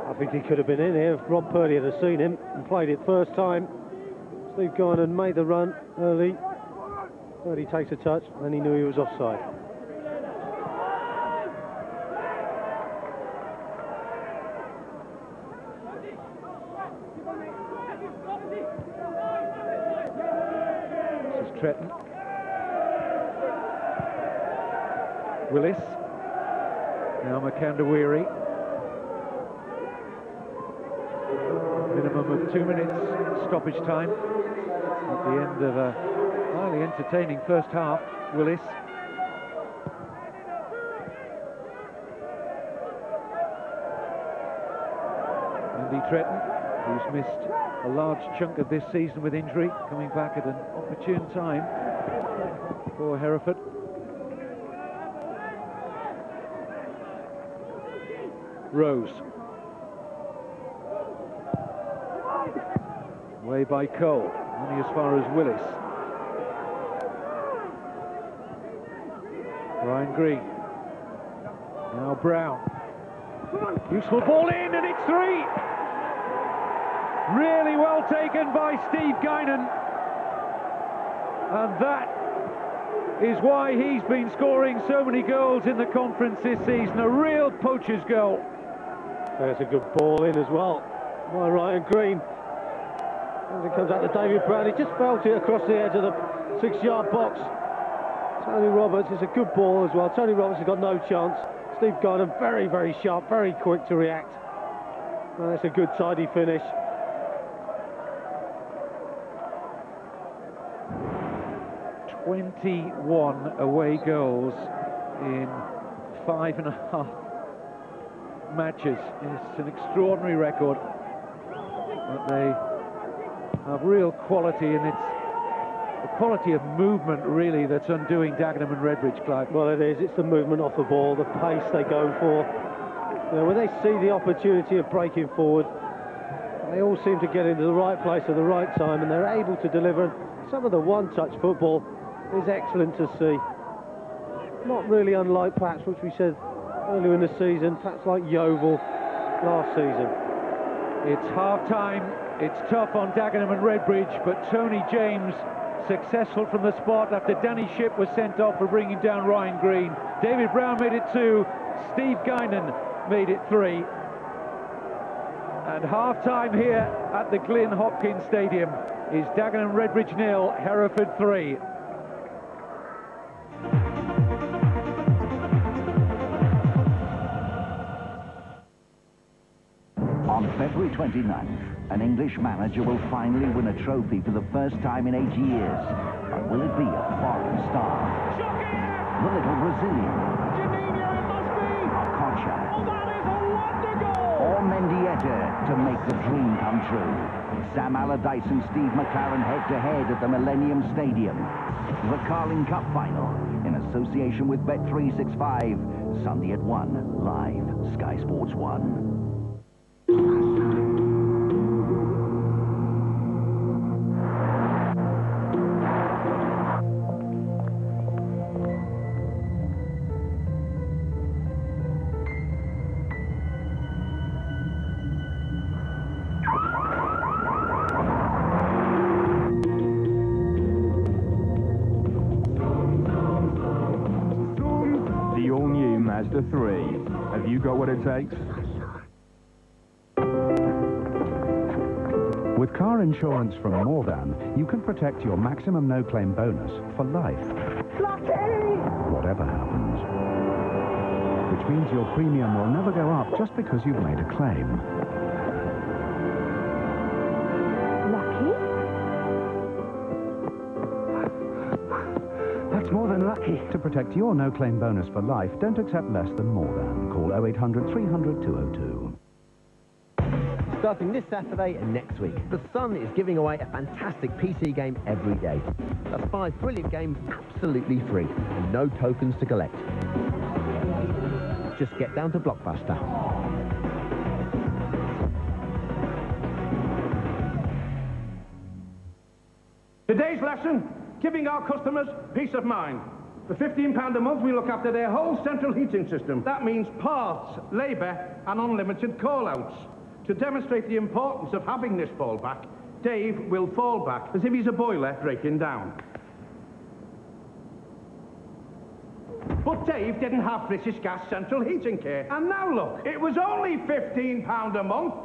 I think he could have been in here if Rob Purdy had seen him and played it first time. Steve Guinan made the run early. Purdy takes a touch, and he knew he was offside. Tretton. Willis. Now Makandawiri. Minimum of 2 minutes stoppage time. at the end of a highly entertaining first half. Willis. Andy Tretton, who's missed a large chunk of this season with injury, coming back at an opportune time for Hereford. Rose. Away by Cole, only as far as Willis. Ryan Green. Now Brown. Useful ball in, and it's 3! Really well taken by Steve Guinan. And that is why he's been scoring so many goals in the conference this season. A real poacher's goal. There's a good ball in as well by Ryan Green. As it comes out to David Brown, he just felt it across the edge of the 6-yard box. Tony Roberts, it's a good ball as well. Tony Roberts has got no chance. Steve Guinan very, very sharp, very quick to react. And that's a good tidy finish. "21 away goals in 5.5 matches. It's an extraordinary record, but they have real quality, and it's the quality of movement really that's undoing Dagenham and Redbridge, Clive. Well, it is. It's the movement off the ball, the pace they go for. You know, when they see the opportunity of breaking forward, they all seem to get into the right place at the right time, and they're able to deliver. Some of the one-touch football is excellent to see. Not really unlike perhaps which we said earlier in the season, perhaps like Yeovil last season. It's half-time. It's tough on Dagenham and Redbridge, but Tony James successful from the spot after Danny Shipp was sent off for bringing down Ryan Green. David Brown made it 2. Steve Guinan made it 3. And half-time here at the Glyn Hopkins Stadium is Dagenham Redbridge 0, Hereford 3. On February 29th, an English manager will finally win a trophy for the first time in 8 years. But will it be a foreign star? The little Brazilian? Okocha? Or Mendieta to make the dream come true? Sam Allardyce and Steve McLaren head-to-head at the Millennium Stadium. The Carling Cup Final, in association with Bet365, Sunday at 1, live, Sky Sports 1. The all-new Mazda 3. Have you got what it takes? With car insurance from Mordan, you can protect your maximum no-claim bonus for life. Whatever happens. Which means your premium will never go up just because you've made a claim. Lucky? That's more than lucky. To protect your no-claim bonus for life, don't accept less than Mordan. Call 0800 300 202. Starting this Saturday and next week, The Sun is giving away a fantastic PC game every day. That's 5 brilliant games absolutely free and no tokens to collect. Just get down to Blockbuster. Today's lesson, giving our customers peace of mind. For £15 a month, we look after their whole central heating system. That means parts, labour and unlimited call-outs. To demonstrate the importance of having this fallback, Dave will fall back as if he's a boiler breaking down. But Dave didn't have British Gas central heating care. And now look, it was only £15 a month.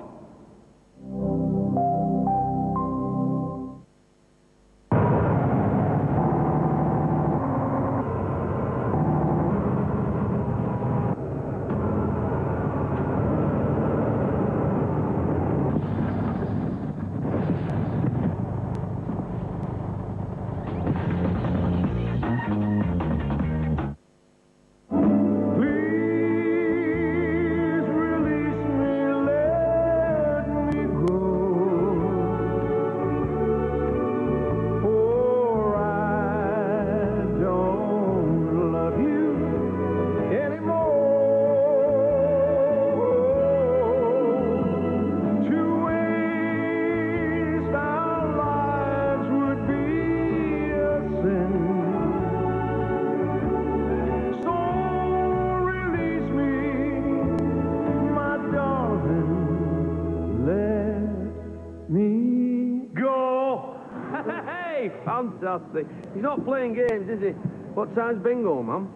fantastic. He's not playing games, is he? What time's bingo, Mum?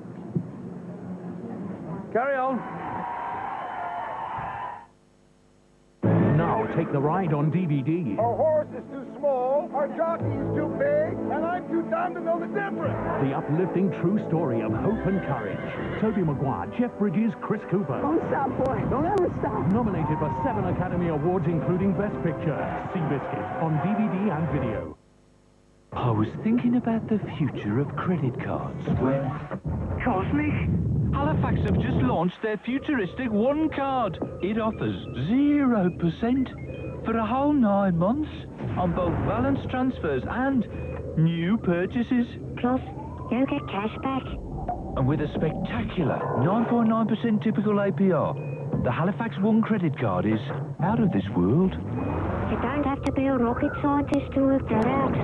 Carry on. Now take the ride on DVD. Our horse is too small, our jockey is too big, and I'm too dumb to know the difference. The uplifting true story of hope and courage. Tobey Maguire, Jeff Bridges, Chris Cooper. Don't stop, boy. Don't ever stop. Nominated for 7 Academy Awards, including Best Picture. Seabiscuit on DVD and video. I was thinking about the future of credit cards when... Cosmic? Halifax have just launched their futuristic One Card. It offers 0% for a whole 9 months on both balance transfers and new purchases. Plus, you get cash back. And with a spectacular 9.9% typical APR, the Halifax One credit card is out of this world. You don't have to be a rocket scientist to work that out.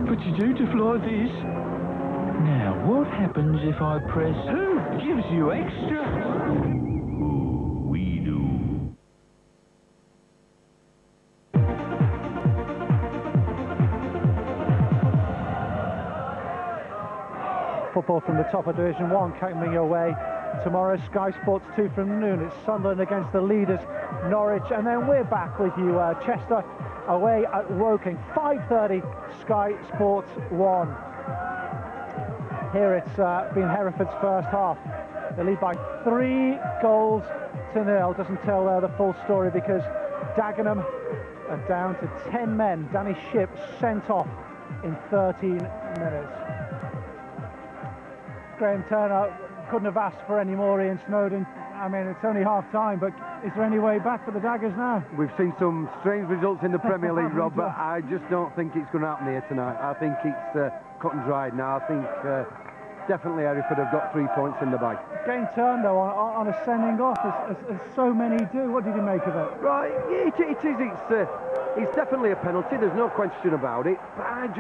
But you do to fly this. Now, what happens if I press who gives you extra? We do. Football from the top of Division 1 coming your way tomorrow. Sky Sports 2 from noon. It's Sunderland against the leaders, Norwich. And then we're back with you, Chester, away at Woking. 5:30, Sky Sports 1. Here it's been Hereford's first half. They lead by 3 goals to 0. Doesn't tell the full story because Dagenham are down to 10 men. Danny Shipp sent off in 13 minutes. Graham Turner couldn't have asked for any more. Ian Snowden, I mean, it's only half time, but is there any way back for the Daggers now? We've seen some strange results in the Premier League, Rob, but I just don't think it's going to happen here tonight. I think it's cut and dried now. I think definitely Hereford have got 3 points in the bag. Game turned though on a sending off, as so many do. What did you make of it? Right, it is. It's definitely a penalty. There's no question about it. But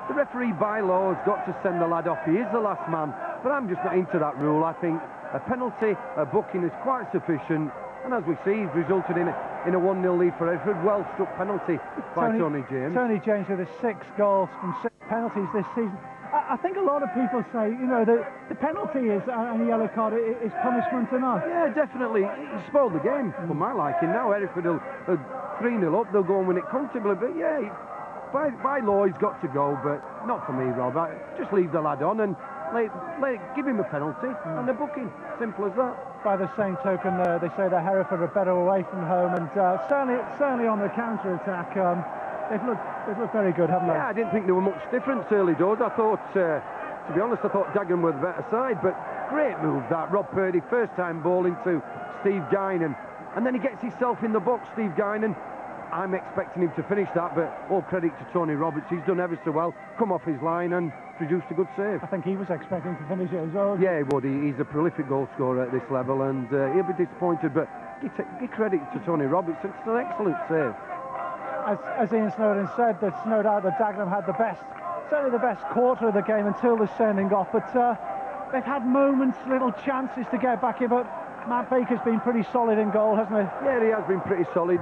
the referee by law has got to send the lad off. He is the last man. But I'm just not into that rule. I think a penalty, a booking is quite sufficient. And as we see, it's resulted in a 1-0 lead for Hereford. Well struck penalty by Tony James. Tony James with his 6 goals from 6 penalties this season. I think a lot of people say, you know, the penalty is and a yellow card is punishment enough. Yeah, definitely. He spoiled the game for my liking. Now Hereford are 3-0 up. They'll go and win it comfortably. But yeah, by law he's got to go. But not for me, Rob. Just leave the lad on and give him a penalty and a booking. Simple as that. By the same token, they say that Hereford are better away from home, and certainly on the counter-attack, they've looked very good, haven't they? Yeah, I didn't think there were much difference early doors. I thought, to be honest, I thought Dagenham were the better side, but great move that. Rob Purdy, first time ball into Steve Guinan, and then he gets himself in the box, Steve Guinan. I'm expecting him to finish that, but all credit to Tony Roberts. He's done ever so well, come off his line and produced a good save. I think he was expecting to finish it as well. Yeah, he would. He's a prolific goal scorer at this level, and he'll be disappointed, but give credit to Tony Roberts. It's an excellent save. As Ian Snowden said, there's no doubt that Dagenham had certainly the best quarter of the game until the sending off, but they've had moments, little chances to get back in, but Matt Baker's been pretty solid in goal, hasn't he? Yeah, he has been pretty solid.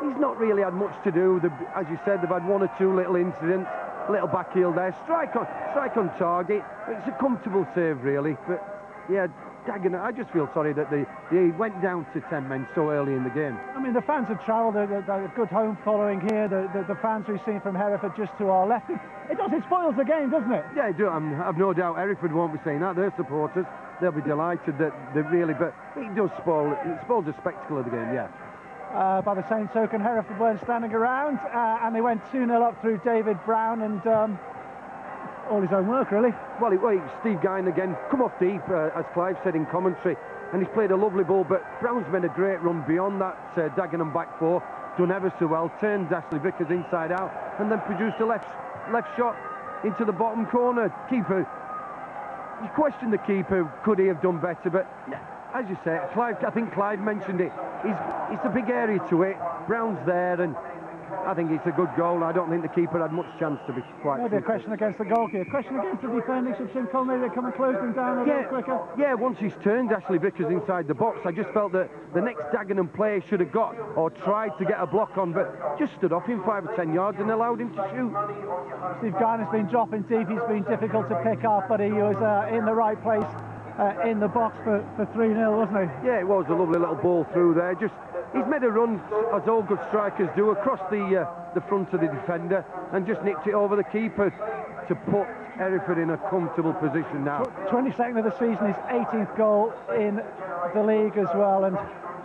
He's not really had much to do. As you said, they've had 1 or 2 little incidents, little back heel there, strike on target. It's a comfortable save, really. But yeah, Dagenham, I just feel sorry that they went down to 10 men so early in the game. I mean, the fans have travelled, a good home following here. The fans we've seen from Hereford just to our left. It spoils the game, doesn't it? Yeah, it does. I've no doubt Hereford won't be saying that. Their supporters, they'll be delighted that they really. But it does spoil the spectacle of the game. Yeah. By the same token, Hereford weren't standing around, and they went 2-0 up through David Brown, and all his own work, really. Well, Steve Guinan again, come off deep, as Clive said in commentary, and he's played a lovely ball, but Brown's made a great run beyond that Dagenham back 4, done ever so well, turned Ashley Vickers inside out, and then produced a left shot into the bottom corner. Keeper, you question the keeper, could he have done better, but as you say, I think Clive mentioned it, it's a big area to it, Brown's there, and I think it's a good goal. I don't think the keeper had much chance, to be quite Maybe a question against the goalkeeper. A question against the defending. Should Simcoe maybe come and close them down a little quicker? Yeah, once he's turned Ashley Vickers inside the box, I just felt that the next Dagenham player should have got or tried to get a block on, but just stood off him 5 or 10 yards and allowed him to shoot. Steve Garner's been dropping deep. He's been difficult to pick up, but he was in the right place in the box for 3-0, wasn't he? Yeah, it was a lovely little ball through there. He's made a run, as all good strikers do, across the front of the defender and just nicked it over the keeper to put Hereford in a comfortable position now. 22nd of the season, his 18th goal in the league as well, and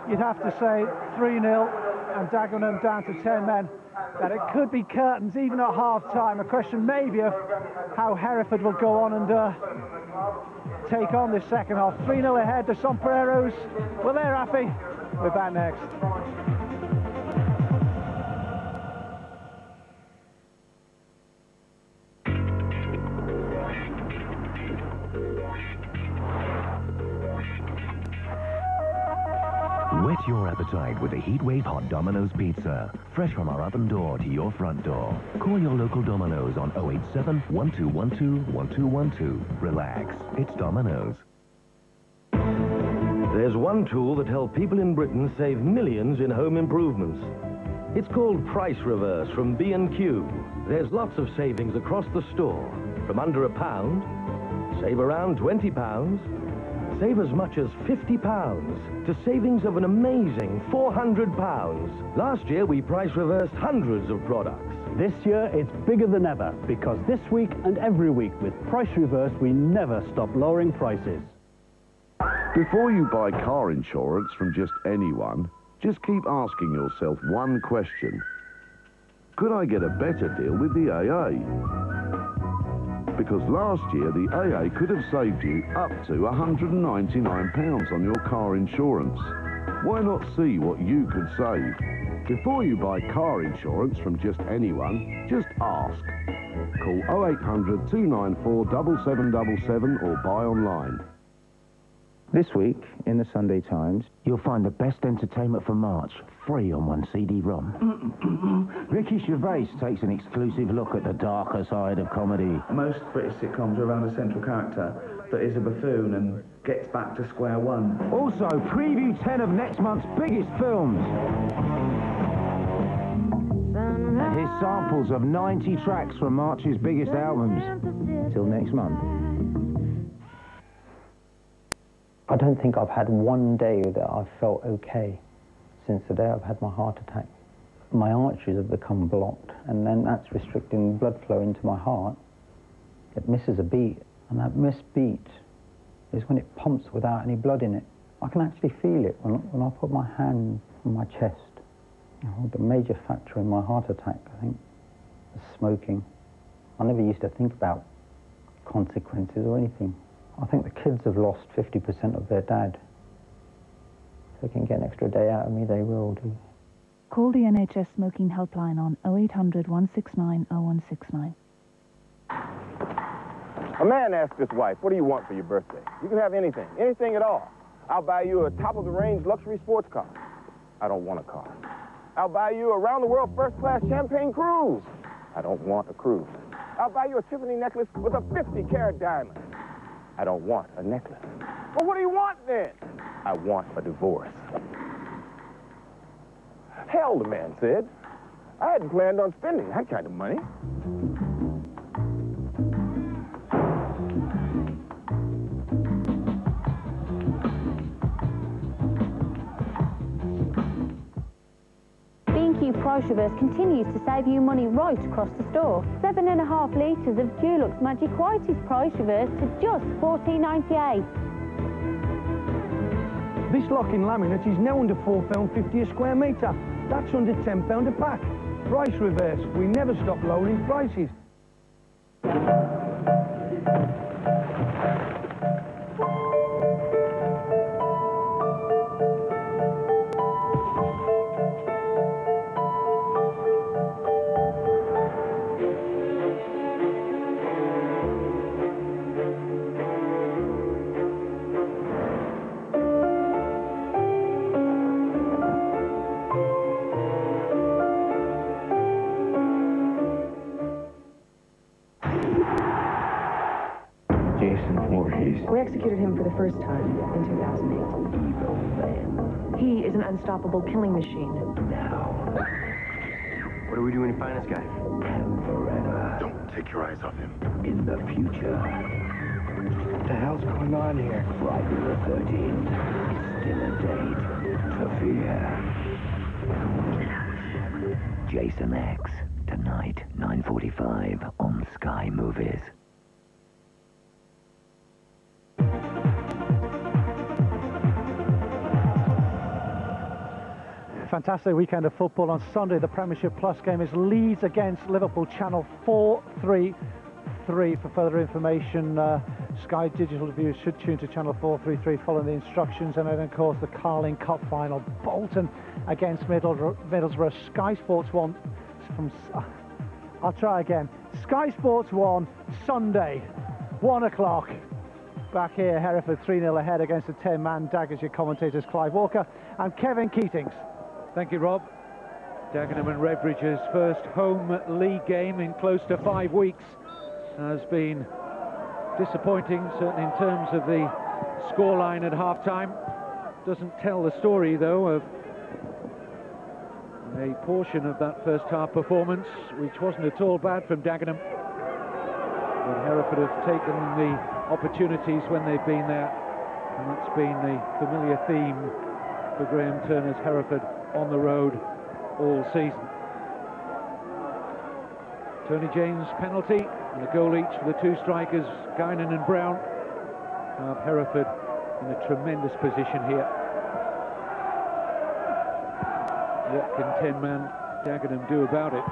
you'd have to say 3-0 and Dagenham down to 10 men. That it could be curtains even at half-time. A question maybe of how Hereford will go on and take on this second half. 3-0 ahead, the Sombreros. Well, they're happy. We're back next. Whet your appetite with a Heatwave Hot Domino's Pizza. Fresh from our oven door to your front door. Call your local Domino's on 087 1212 1212. Relax, it's Domino's. There's one tool that helps people in Britain save millions in home improvements. It's called Price Reverse from B&Q. There's lots of savings across the store. From under £1, save around £20, save as much as £50, to savings of an amazing £400. Last year we price reversed hundreds of products. This year it's bigger than ever, because this week and every week with Price Reverse we never stop lowering prices. Before you buy car insurance from just anyone, just keep asking yourself one question. Could I get a better deal with the AA? Because last year the AA could have saved you up to £199 on your car insurance. Why not see what you could save? Before you buy car insurance from just anyone, just ask. Call 0800 294 7777 or buy online. This week, in the Sunday Times, you'll find the best entertainment for March, free on one CD-ROM. Ricky Gervais takes an exclusive look at the darker side of comedy. Most British sitcoms are around a central character that is a buffoon and gets back to square one. Also, preview 10 of next month's biggest films. And here's samples of 90 tracks from March's biggest albums. Till next month. I don't think I've had one day that I've felt okay since the day I've had my heart attack. My arteries have become blocked, and then that's restricting blood flow into my heart. It misses a beat, and that missed beat is when it pumps without any blood in it. I can actually feel it when I put my hand on my chest. The major factor in my heart attack, I think, was smoking. I never used to think about consequences or anything. I think the kids have lost 50% of their dad. If they can get an extra day out of me, they will do. Call the NHS smoking helpline on 0800 169 0169. A man asked his wife, what do you want for your birthday? You can have anything, anything at all. I'll buy you a top-of-the-range luxury sports car. I don't want a car. I'll buy you a round-the-world first-class champagne cruise. I don't want a cruise. I'll buy you a Tiffany necklace with a 50-carat diamond. I don't want a necklace. Well, what do you want then? I want a divorce. Hell, the man said. I hadn't planned on spending that kind of money. B&Q Price Reverse continues to save you money right across the store. 7.5 litres of Dulux Magic White is Price Reverse to just $14.98. This locking laminate is now under £4.50 a square metre. That's under £10 a pack. Price Reverse. We never stop lowering prices. Jason Voorhees. We executed him for the first time in 2008. Evil man. He is an unstoppable killing machine. Now. What are we doing to find this guy? And forever. Don't take your eyes off him. In the future. What the hell's going on here? Friday the 13th is still a date to fear. Jason X, tonight, 9:45 on Sky Movies. Fantastic weekend of football on Sunday. The Premiership Plus game is Leeds against Liverpool, channel 433. For further information, Sky Digital viewers should tune to channel 433 following the instructions. And then, of course, the Carling Cup final, Bolton against Middlesbrough. Sky Sports 1 from... I'll try again. Sky Sports 1, Sunday, 1 o'clock. Back here, Hereford 3-0 ahead against the 10-man Daggers. Your commentators, Clive Walker and Kevin Keatings. Thank you, Rob. Dagenham and Redbridge's first home league game in close to 5 weeks has been disappointing, certainly in terms of the scoreline at half-time. Doesn't tell the story, though, of a portion of that first half performance, which wasn't at all bad from Dagenham. But Hereford have taken the opportunities when they've been there, and that's been the familiar theme for Graham Turner's Hereford on the road all season. Tony James penalty and a goal each for the two strikers, Guinan and Brown, have Hereford in a tremendous position here. What can 10-man Dagenham do about it?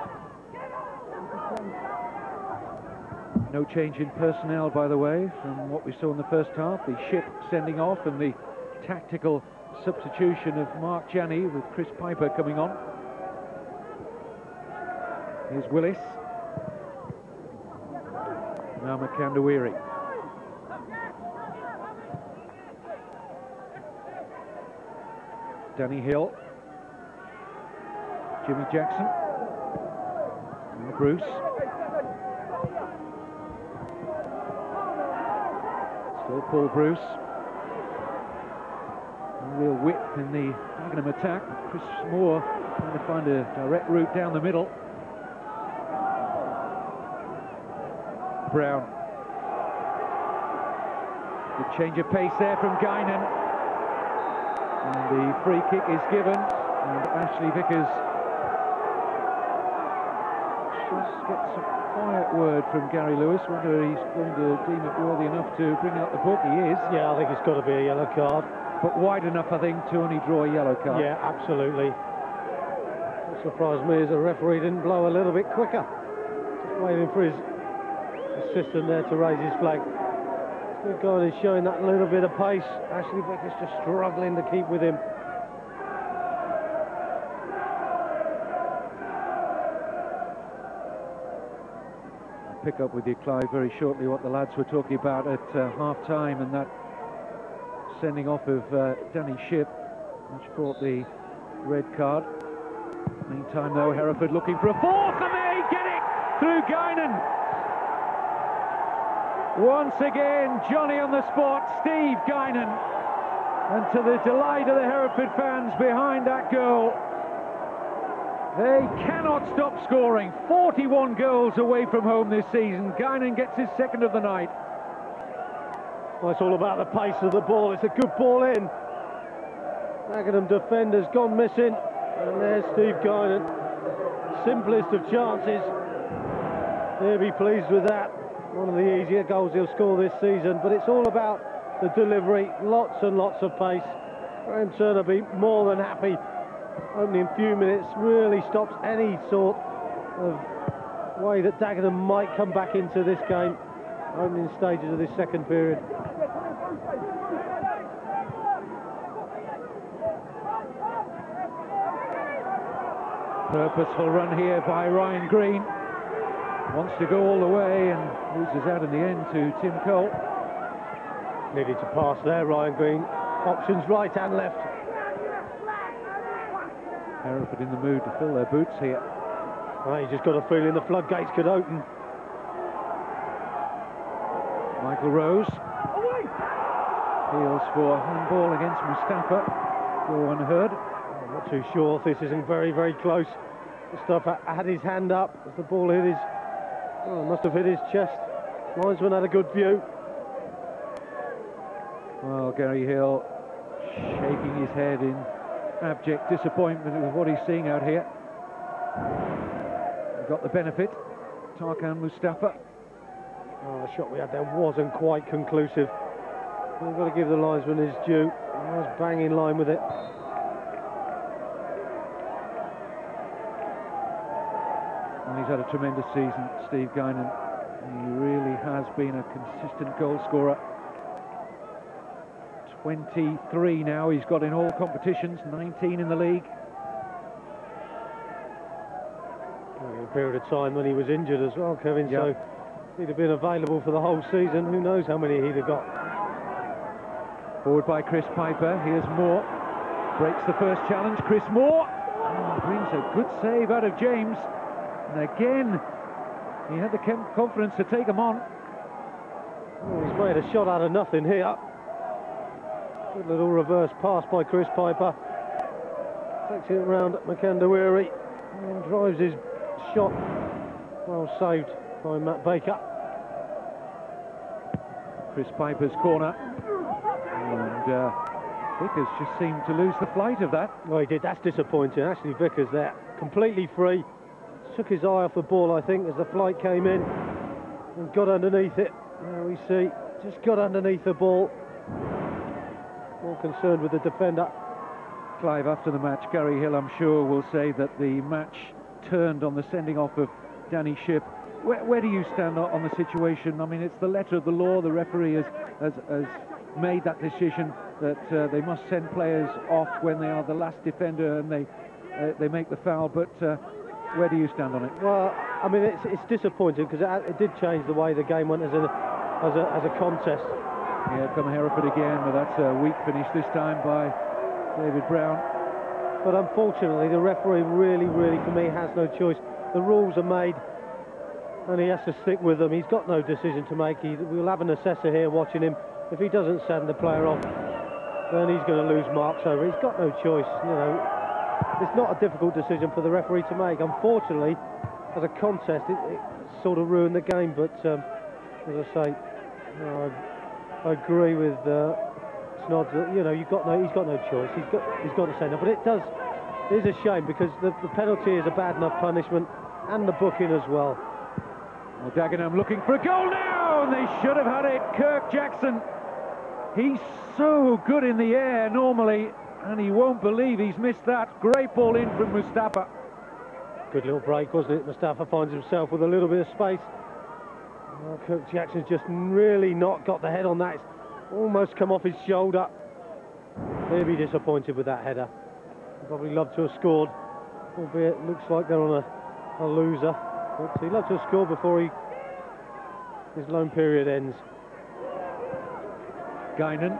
No change in personnel, by the way, from what we saw in the first half. The Ship sending off and the tactical substitution of Mark Janney with Chris Piper coming on. Here's Willis. Now Makandawiri. Danny Hill. Jimmy Jackson. And Bruce. Still Paul Bruce. Real width in the Dagenham attack. Chris Moore trying to find a direct route down the middle. Brown. Good change of pace there from Guinan. And the free kick is given. And Ashley Vickers just gets a quiet word from Gary Lewis. Whether he's going to deem it worthy enough to bring out the book. He is. Yeah, I think it's got to be a yellow card. But wide enough, I think, to only draw a yellow card. Yeah, absolutely. What surprised me is the referee didn't blow a little bit quicker. Just waiting for his assistant there to raise his flag. Good guy is showing that little bit of pace. Ashley Vickers just struggling to keep with him. I'll pick up with you, Clive, very shortly what the lads were talking about at half-time, and that sending off of Danny Ship, which brought the red card. Meantime, though, Hereford looking for a fourth, and they get it through Guinan. Once again, Johnny on the spot, Steve Guinan. And to the delight of the Hereford fans behind that goal, they cannot stop scoring. 41 goals away from home this season. Guinan gets his second of the night. Well, it's all about the pace of the ball. It's a good ball in. Dagenham defender's gone missing. And there's Steve Guinan. Simplest of chances. He'll be pleased with that. One of the easier goals he'll score this season. But it's all about the delivery. Lots and lots of pace. Graham Turner be more than happy. Opening few minutes really stops any sort of way that Dagenham might come back into this game. Opening stages of this second period. Purposeful run here by Ryan Green. Wants to go all the way and loses out in the end to Tim Cole. Needed to pass there, Ryan Green. Options right and left. Hereford in the mood to fill their boots here. Well, you just got a feeling the floodgates could open. Michael Rose appeals for handball against Mustafa. Go unheard. I'm not too sure if this isn't very, very close. Mustafa had his hand up as the ball hit his... Oh, must have hit his chest. Linesman had a good view. Well, Gary Hill shaking his head in abject disappointment with what he's seeing out here. He got the benefit. Tarkan Mustafa. Oh, the shot we had there wasn't quite conclusive. We've got to give the linesman his due. He was bang in line with it. Well, he's had a tremendous season, Steve Guinan. He really has been a consistent goal scorer. 23 now he's got in all competitions, 19 in the league. A period of time when he was injured as well, Kevin, so he'd have been available for the whole season. Who knows how many he'd have got. Forward by Chris Piper. Here's Moore. Breaks the first challenge. Chris Moore brings a good save out of James. And again, he had the confidence to take him on. Oh, he's made a shot out of nothing here. Good little reverse pass by Chris Piper. Takes it round at Makandawiri and drives his shot. Well saved by Matt Baker. Chris Piper's corner. And Vickers just seemed to lose the flight of that. Well, he did. That's disappointing. Actually, Vickers there, completely free. Took his eye off the ball, I think, as the flight came in and got underneath it. There we see, just got underneath the ball. More concerned with the defender. Clive, after the match, Gary Hill, I'm sure, will say that the match turned on the sending off of Danny Shipp. Where do you stand on the situation? I mean, it's the letter of the law. The referee has made that decision that they must send players off when they are the last defender and they make the foul. But where do you stand on it? Well, I mean, it's disappointing because it did change the way the game went as a contest. Yeah, come Hereford again, but that's a weak finish this time by David Brown. But unfortunately, the referee really, for me, has no choice. The rules are made, and he has to stick with them. He's got no decision to make. We'll have an assessor here watching him. If he doesn't send the player off, then he's going to lose marks over. He's got no choice. You know, it's not a difficult decision for the referee to make. Unfortunately, as a contest, it sort of ruined the game. But as I say, I agree with Snods that he's got no choice. He's got to send it. But it is a shame because the penalty is a bad enough punishment, and the booking as well. Well, Dagenham looking for a goal now, and they should have had it. Kirk Jackson. He's so good in the air normally, and he won't believe he's missed that. Great ball in from Mustafa. Good little break, wasn't it? Mustafa finds himself with a little bit of space. Oh, Kirk Jackson's just really not got the head on that. It's almost come off his shoulder. He'll be disappointed with that header. He'd probably love to have scored, albeit it looks like they're on a loser. But he'd love to have scored before his loan period ends. Guinan.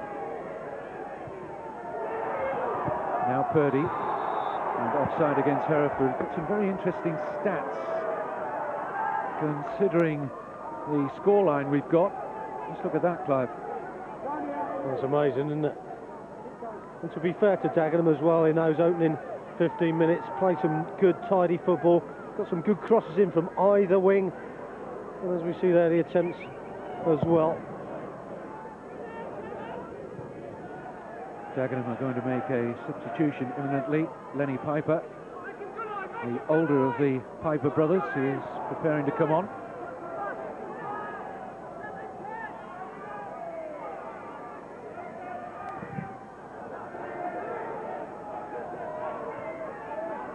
Now Purdy. And offside against Hereford. Got some very interesting stats considering the scoreline we've got. Let's look at that, Clive. That's amazing, isn't it? And to be fair to Dagenham as well, in those opening 15 minutes, played some good, tidy football. Got some good crosses in from either wing. And as we see there, the attempts as well. Dagenham are going to make a substitution imminently. Lenny Piper, the older of the Piper brothers, is preparing to come on.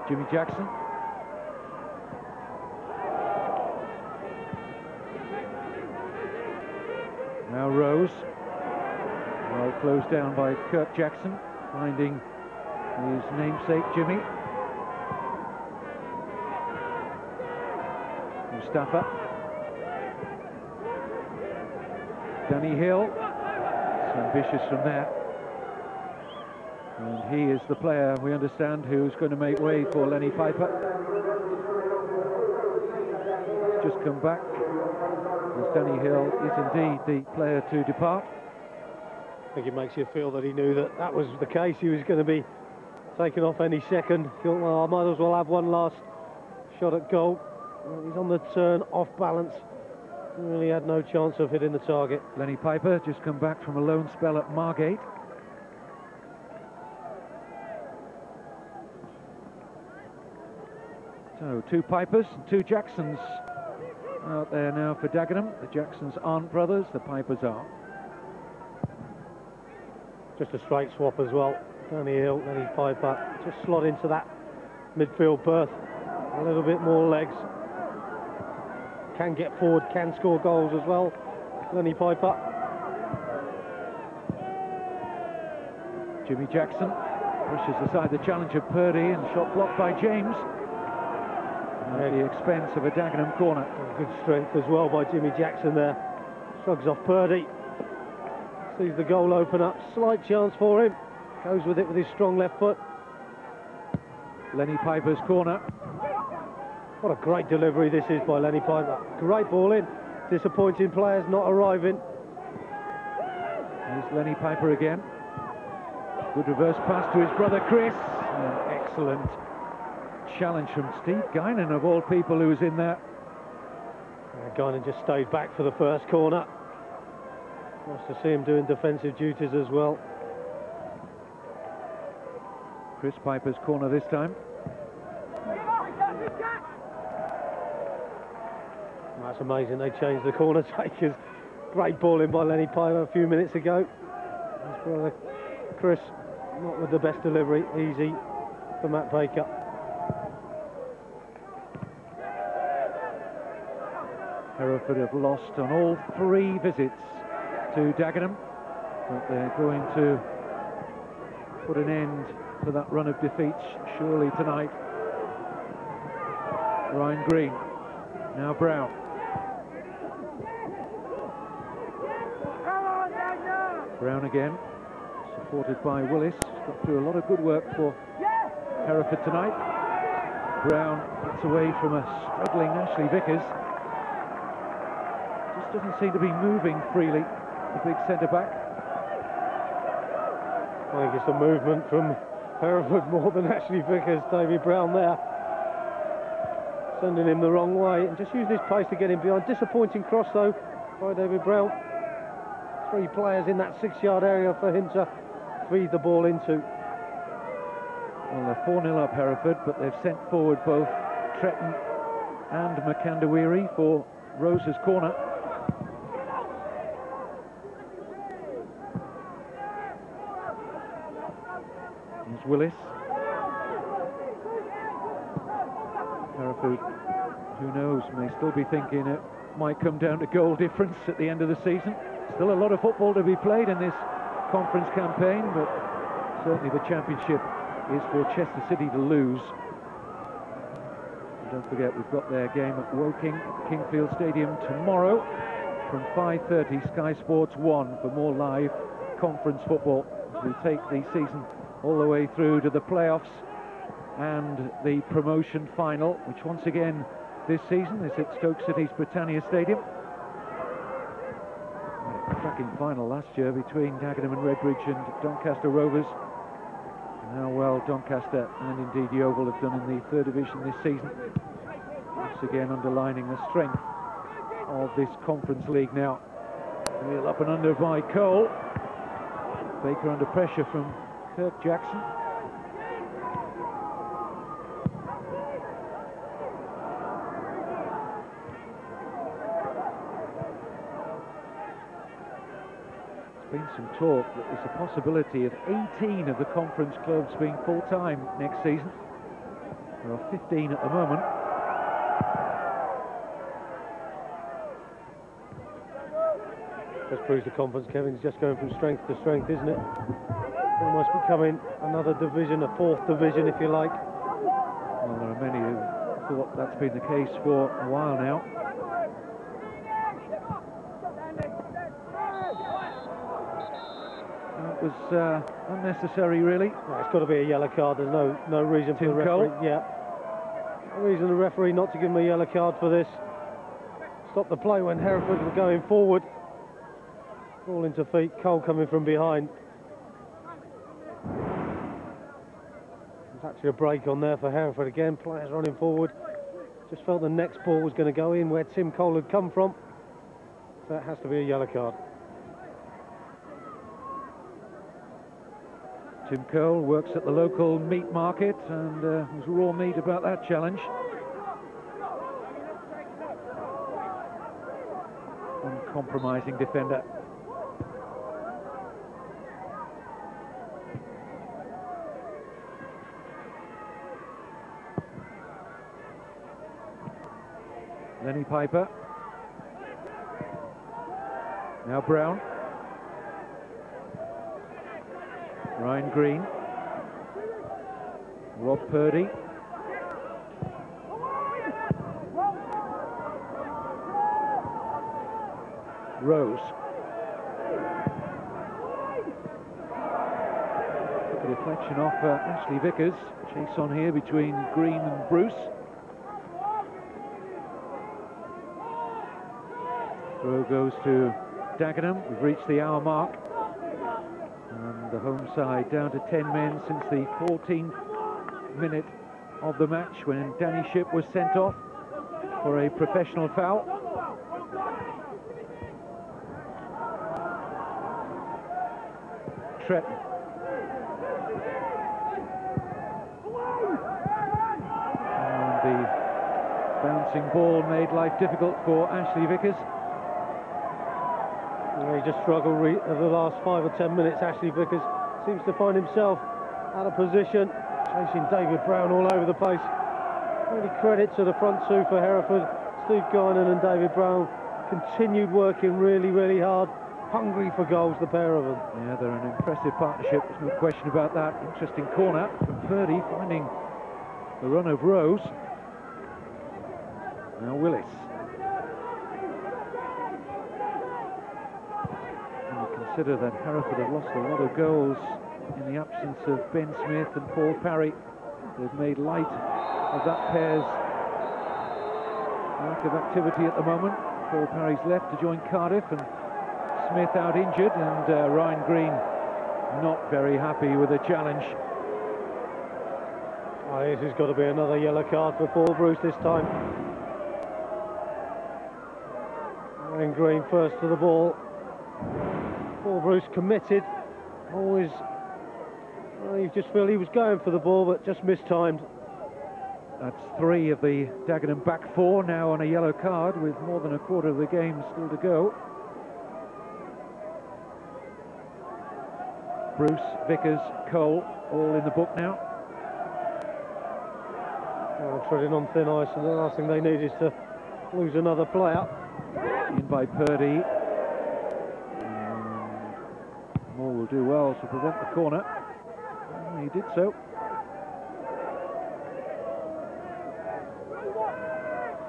Jimmy Jackson. Now Rose. Well closed down by Kirk Jackson, finding his namesake Jimmy. Mustafa. Danny Hill. It's ambitious from there. And he is the player, we understand, who's going to make way for Lenny Piper. just come back, as Danny Hill is indeed the player to depart. I think it makes you feel that he knew that that was the case. He was going to be taken off any second. Thought, well, I might as well have one last shot at goal. Well, he's on the turn, off balance. Really had no chance of hitting the target. Lenny Piper just come back from a loan spell at Margate. So 2 Pipers, 2 Jacksons out there now for Dagenham. The Jacksons aren't brothers, the Pipers are. Just a straight swap as well. Danny Hill, Lenny Piper, just slot into that midfield berth. A little bit more legs. Can get forward, can score goals as well. Lenny Piper. Jimmy Jackson pushes aside the challenge of Purdy and shot blocked by James. At the expense of a Dagenham corner. Good strength as well by Jimmy Jackson there. Shrugs off Purdy. Sees the goal open up. Slight chance for him. Goes with it with his strong left foot. Lenny Piper's corner. What a great delivery this is by Lenny Piper. Great ball in. Disappointing players not arriving. Here's Lenny Piper again. Good reverse pass to his brother Chris. An excellent challenge from Steve Guinan, of all people, who was in there. Guinan just stayed back for the first corner. Nice to see him doing defensive duties as well. Chris Piper's corner this time. That's amazing, they changed the corner takers. Great ball in by Lenny Piper a few minutes ago. His brother Chris, not with the best delivery, easy for Matt Baker. Hereford have lost on all 3 visits to Dagenham, but they're going to put an end to that run of defeats surely tonight. Ryan Green, now Brown. Brown again, supported by Willis. He's got through a lot of good work for Hereford tonight. Brown gets away from a struggling Ashley Vickers. Just doesn't seem to be moving freely, the big centre-back. I think it's a movement from Hereford more than Ashley Vickers. Davy Brown there, sending him the wrong way, and just use his pace to get him behind. Disappointing cross though by David Brown. 3 players in that 6-yard area for him to feed the ball into. Well, they're 4-0 up Hereford, but they've sent forward both Tretton and McAndawiri for Rose's corner. Here's Willis. Hereford, who knows, may still be thinking it might come down to goal difference at the end of the season. Still a lot of football to be played in this conference campaign, but certainly the championship is for Chester City to lose. And don't forget, we've got their game at Woking Kingfield Stadium tomorrow from 5:30, Sky Sports 1 for more live conference football as we take the season all the way through to the playoffs and the promotion final, which once again this season is at Stoke City's Britannia Stadium. A cracking final last year between Dagenham and Redbridge and Doncaster Rovers. And how well Doncaster and indeed Yeovil have done in the 3rd Division this season. Once again underlining the strength of this Conference League now. Wheel up and under by Cole. Baker under pressure from Kirk Jackson. There's been some talk that there's a possibility of 18 of the conference clubs being full-time next season. There are 15 at the moment. Just proves the conference, Kevin's just going from strength to strength, isn't it? Almost becoming another division, a 4th division, if you like. Well, there are many who thought that's been the case for a while now. That was unnecessary, really. No, it's got to be a yellow card. There's no reason for the referee. Cole. Yeah, no reason the referee not to give him a yellow card for this. stopped the play when Hereford were going forward. Ball into feet, Cole coming from behind. There's actually a break on there for Hereford again, players running forward. Just felt the next ball was going to go in where Tim Cole had come from. So it has to be a yellow card. Tim Cole works at the local meat market and was raw meat about that challenge. Uncompromising defender. Lenny Piper. Now Brown. Ryan Green. Rob Purdy. Rose. A deflection off Ashley Vickers. Chase on here between Green and Bruce. Throw goes to Dagenham. We've reached the hour mark. And the home side down to 10 men since the 14th minute of the match when Danny Shipp was sent off for a professional foul. Tretton. And the bouncing ball made life difficult for Ashley Vickers. He just struggled over the last 5 or 10 minutes. Ashley Vickers seems to find himself out of position, chasing David Brown all over the place. Really credit to the front two for Hereford. Steve Guinan and David Brown continued working really, really hard. Hungry for goals, the pair of them. Yeah, they're an impressive partnership, there's no question about that. Interesting corner from Purdy, finding the run of Rose. Now Willis. And you consider that Hereford have lost a lot of goals in the absence of Ben Smith and Paul Parry. They've made light of that pair's lack of activity at the moment. Paul Parry's left to join Cardiff, and Smith out injured, and Ryan Green not very happy with the challenge. Oh, this has got to be another yellow card for Paul Bruce this time. Ryan Green first to the ball. Paul Bruce committed. Always, you just feel he was going for the ball, but just mistimed. That's 3 of the Dagenham back 4 now on a yellow card with more than a quarter of the game still to go. Bruce, Vickers, Cole, all in the book now. Treading on thin ice, and the last thing they need is to lose another player. In by Purdy. Moore will do well to prevent the corner. And he did so.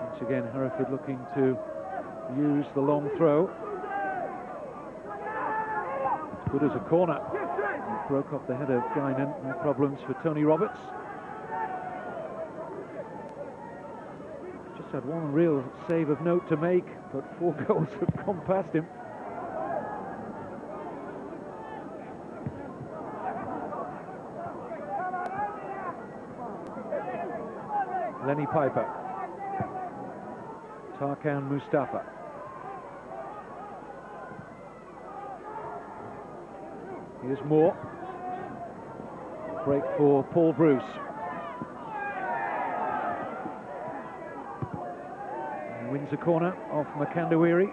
Once again, Hereford looking to use the long throw. Good as a corner. It broke off the head of Guinan. No problems for Tony Roberts. Just had one real save of note to make, but 4 goals have gone past him. Lenny Piper. Tarkan Mustafa. Here's Moore. Break for Paul Bruce. He wins a corner off Makandawiri.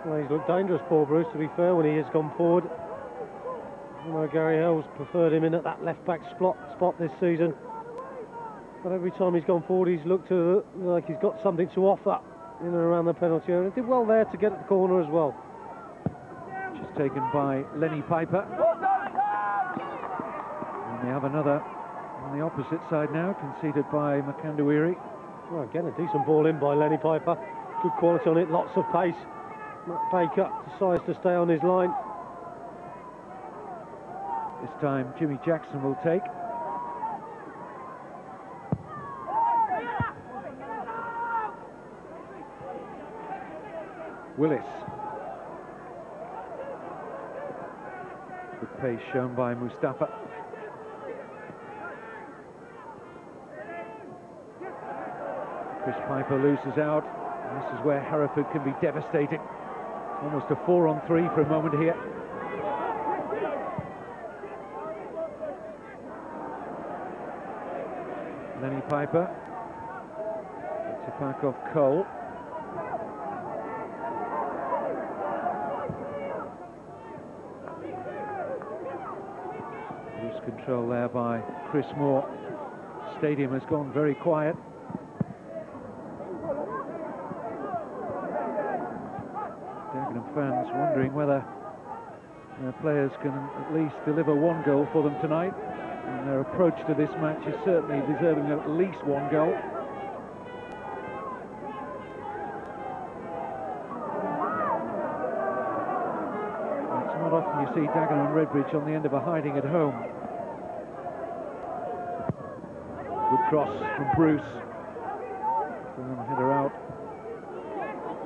Well, he's looked dangerous, Paul Bruce, to be fair, when he has gone forward. I know Gary Hell's preferred him in at that left-back spot this season. But every time he's gone forward, he's looked like he's got something to offer in and around the penalty area. Did well there to get at the corner as well. Just taken by Lenny Piper. And they have another on the opposite side now, conceded by Makandawiri. Well, again, a decent ball in by Lenny Piper. Good quality on it, lots of pace. Matt Baker decides to stay on his line. This time Jimmy Jackson will take. Willis. Good pace shown by Mustafa. Chris Piper loses out. And this is where Hereford can be devastating. Almost a 4-on-3 for a moment here. Lenny Piper gets it back off Cole. Loose control there by Chris Moore. Stadium has gone very quiet. Dagenham fans wondering whether their players can at least deliver one goal for them tonight. And their approach to this match is certainly deserving of at least one goal. It's not often you see Dagenham and Redbridge on the end of a hiding at home. Good cross from Bruce. Header out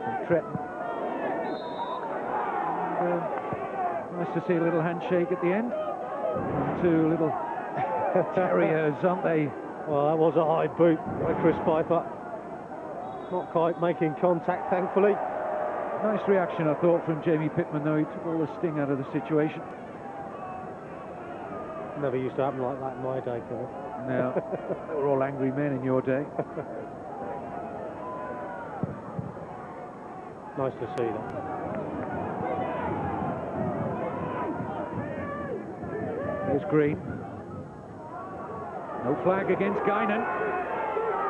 from Tretton. Nice to see a little handshake at the end. And two little terriers, aren't they? Well, that was a high boot by Chris Piper. Not quite making contact, thankfully. Nice reaction, I thought, from Jamie Pittman, though. He took all the sting out of the situation. Never used to happen like that in my day, Kevin. No, they were all angry men in your day. Nice to see that. Here's Green. No flag against Guinan.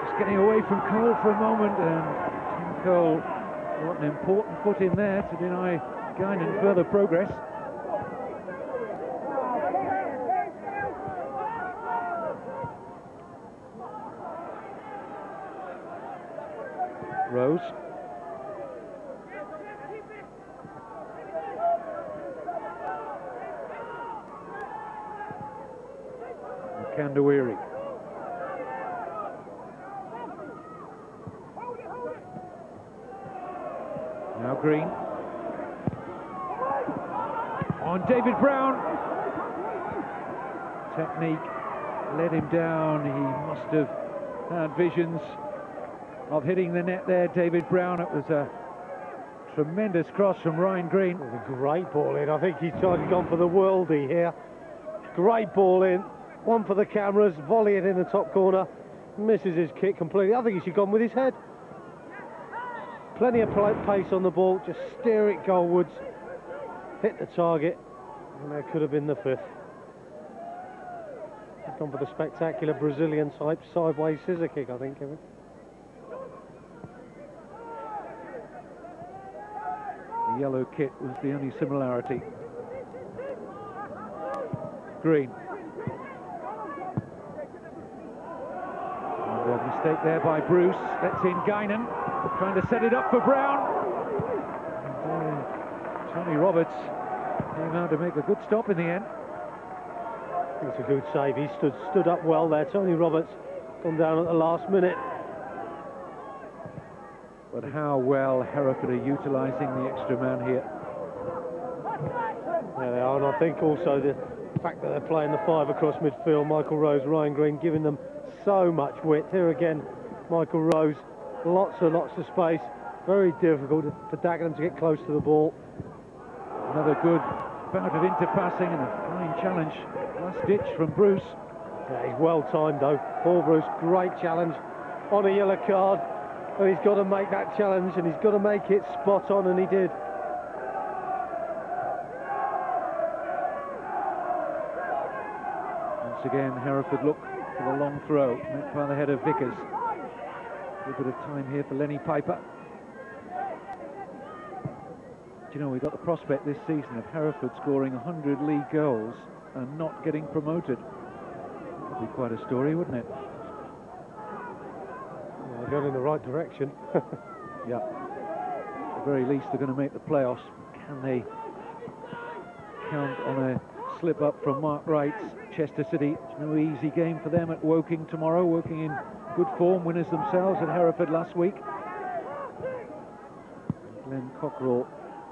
Just getting away from Cole for a moment, and Tim Cole, what an important foot in there to deny Guinan further progress. Rose. Kandawiri. Now Green. On David Brown. Technique let him down. He must have had visions of hitting the net there, David Brown. It was a tremendous cross from Ryan Green. It was a great ball in. I think he's gone for the worldie here. Great ball in. One for the cameras, volley it in the top corner, misses his kick completely. I think he should have gone with his head. Plenty of pace on the ball, just steer it goalwards, hit the target, and there could have been the fifth. He's gone for the spectacular Brazilian type sideways scissor kick, I think, Kevin. The yellow kit was the only similarity. Green. Mistake there by Bruce, lets in Guinan, trying to set it up for Brown. And, Tony Roberts came out to make a good stop in the end. It's a good save. He stood up well there. Tony Roberts gone down at the last minute. But how well Hereford are utilising the extra man here. There they are, and I think also the fact that they're playing the five across midfield, Michael Rose, Ryan Green, giving them so much width. Here again, Michael Rose, lots of space. Very difficult for Dagenham to get close to the ball. Another good bout of interpassing and a fine challenge. Last ditch from Bruce. Yeah, he's well timed though. Paul Bruce, great challenge on a yellow card. And he's got to make that challenge, and he's got to make it spot on, and he did. Once again, Hereford look for the long throw, met by the head of Vickers. A bit of time here for Lenny Piper. Do you know, we've got the prospect this season of Hereford scoring 100 league goals and not getting promoted. That would be quite a story, wouldn't it? Well, they're going in the right direction. Yeah. At the very least, they're going to make the playoffs. Can they count on a slip up from Mark Wright's Chester City? It's no easy game for them at Woking tomorrow. Woking in good form, winners themselves at Hereford last week. Glenn Cockerell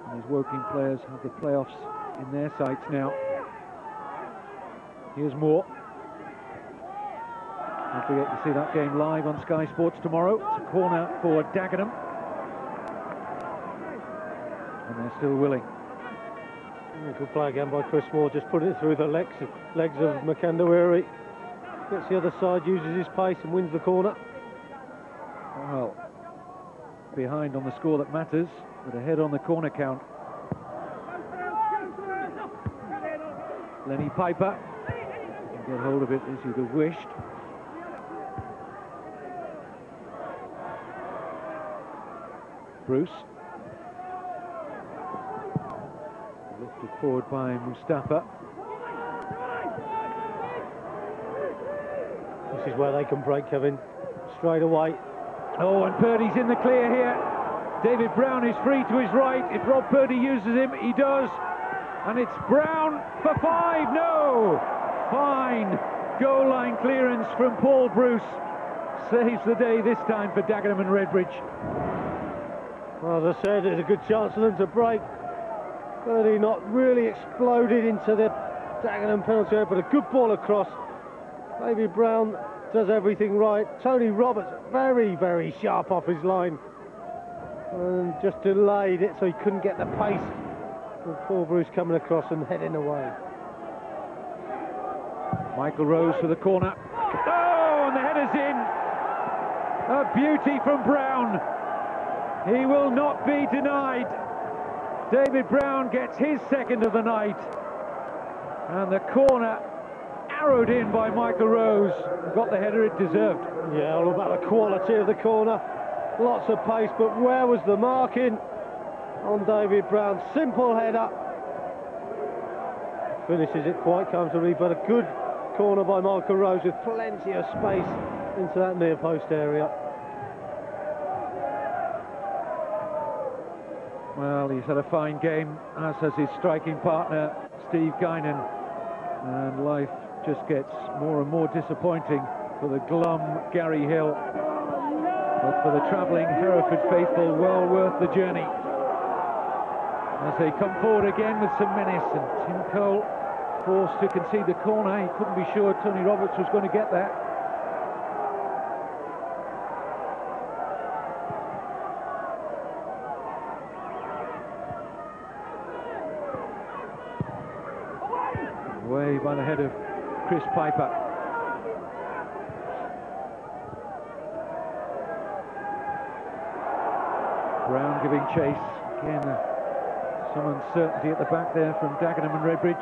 and his Woking players have the playoffs in their sights now. Here's Moore. Don't forget to see that game live on Sky Sports tomorrow. It's a corner for Dagenham. And they're still willing. Good play again by Chris Moore, just put it through the legs of Makandawiri. Gets the other side, uses his pace and wins the corner. Well, behind on the score that matters, but ahead on the corner count. Lenny Piper can get hold of it as he'd have wished. Bruce. Lifted forward by Mustafa. This is where they can break, Kevin, straight away. Oh, and Purdy's in the clear here. David Brown is free to his right. If Rob Purdy uses him, he does. And it's Brown for 5. No! Fine goal line clearance from Paul Bruce. Saves the day this time for Dagenham and Redbridge. Well, as I said, there's a good chance for them to break. Purdy not really exploded into the Dagenham penalty area, but a good ball across. David Brown does everything right. Tony Roberts very, very sharp off his line. And just delayed it so he couldn't get the pace of Paul Bruce coming across and heading away. Michael Rose for the corner. Oh, and the header's in. A beauty from Brown. He will not be denied. David Brown gets his second of the night. And the corner arrowed in by Michael Rose. Got the header it deserved. Yeah, all about the quality of the corner. Lots of pace, but where was the marking on David Brown? Simple header. Finishes it quite comfortably, but a good corner by Michael Rose with plenty of space into that near post area. Well, he's had a fine game, as has his striking partner, Steve Guinan. And life just gets more and more disappointing for the glum Gary Hill. But for the travelling Hereford faithful, well worth the journey. As they come forward again with some menace, and Tim Cole forced to concede the corner. He couldn't be sure Tony Roberts was going to get that. Away by the head of Chris Piper. Brown giving chase. Again, some uncertainty at the back there from Dagenham and Redbridge.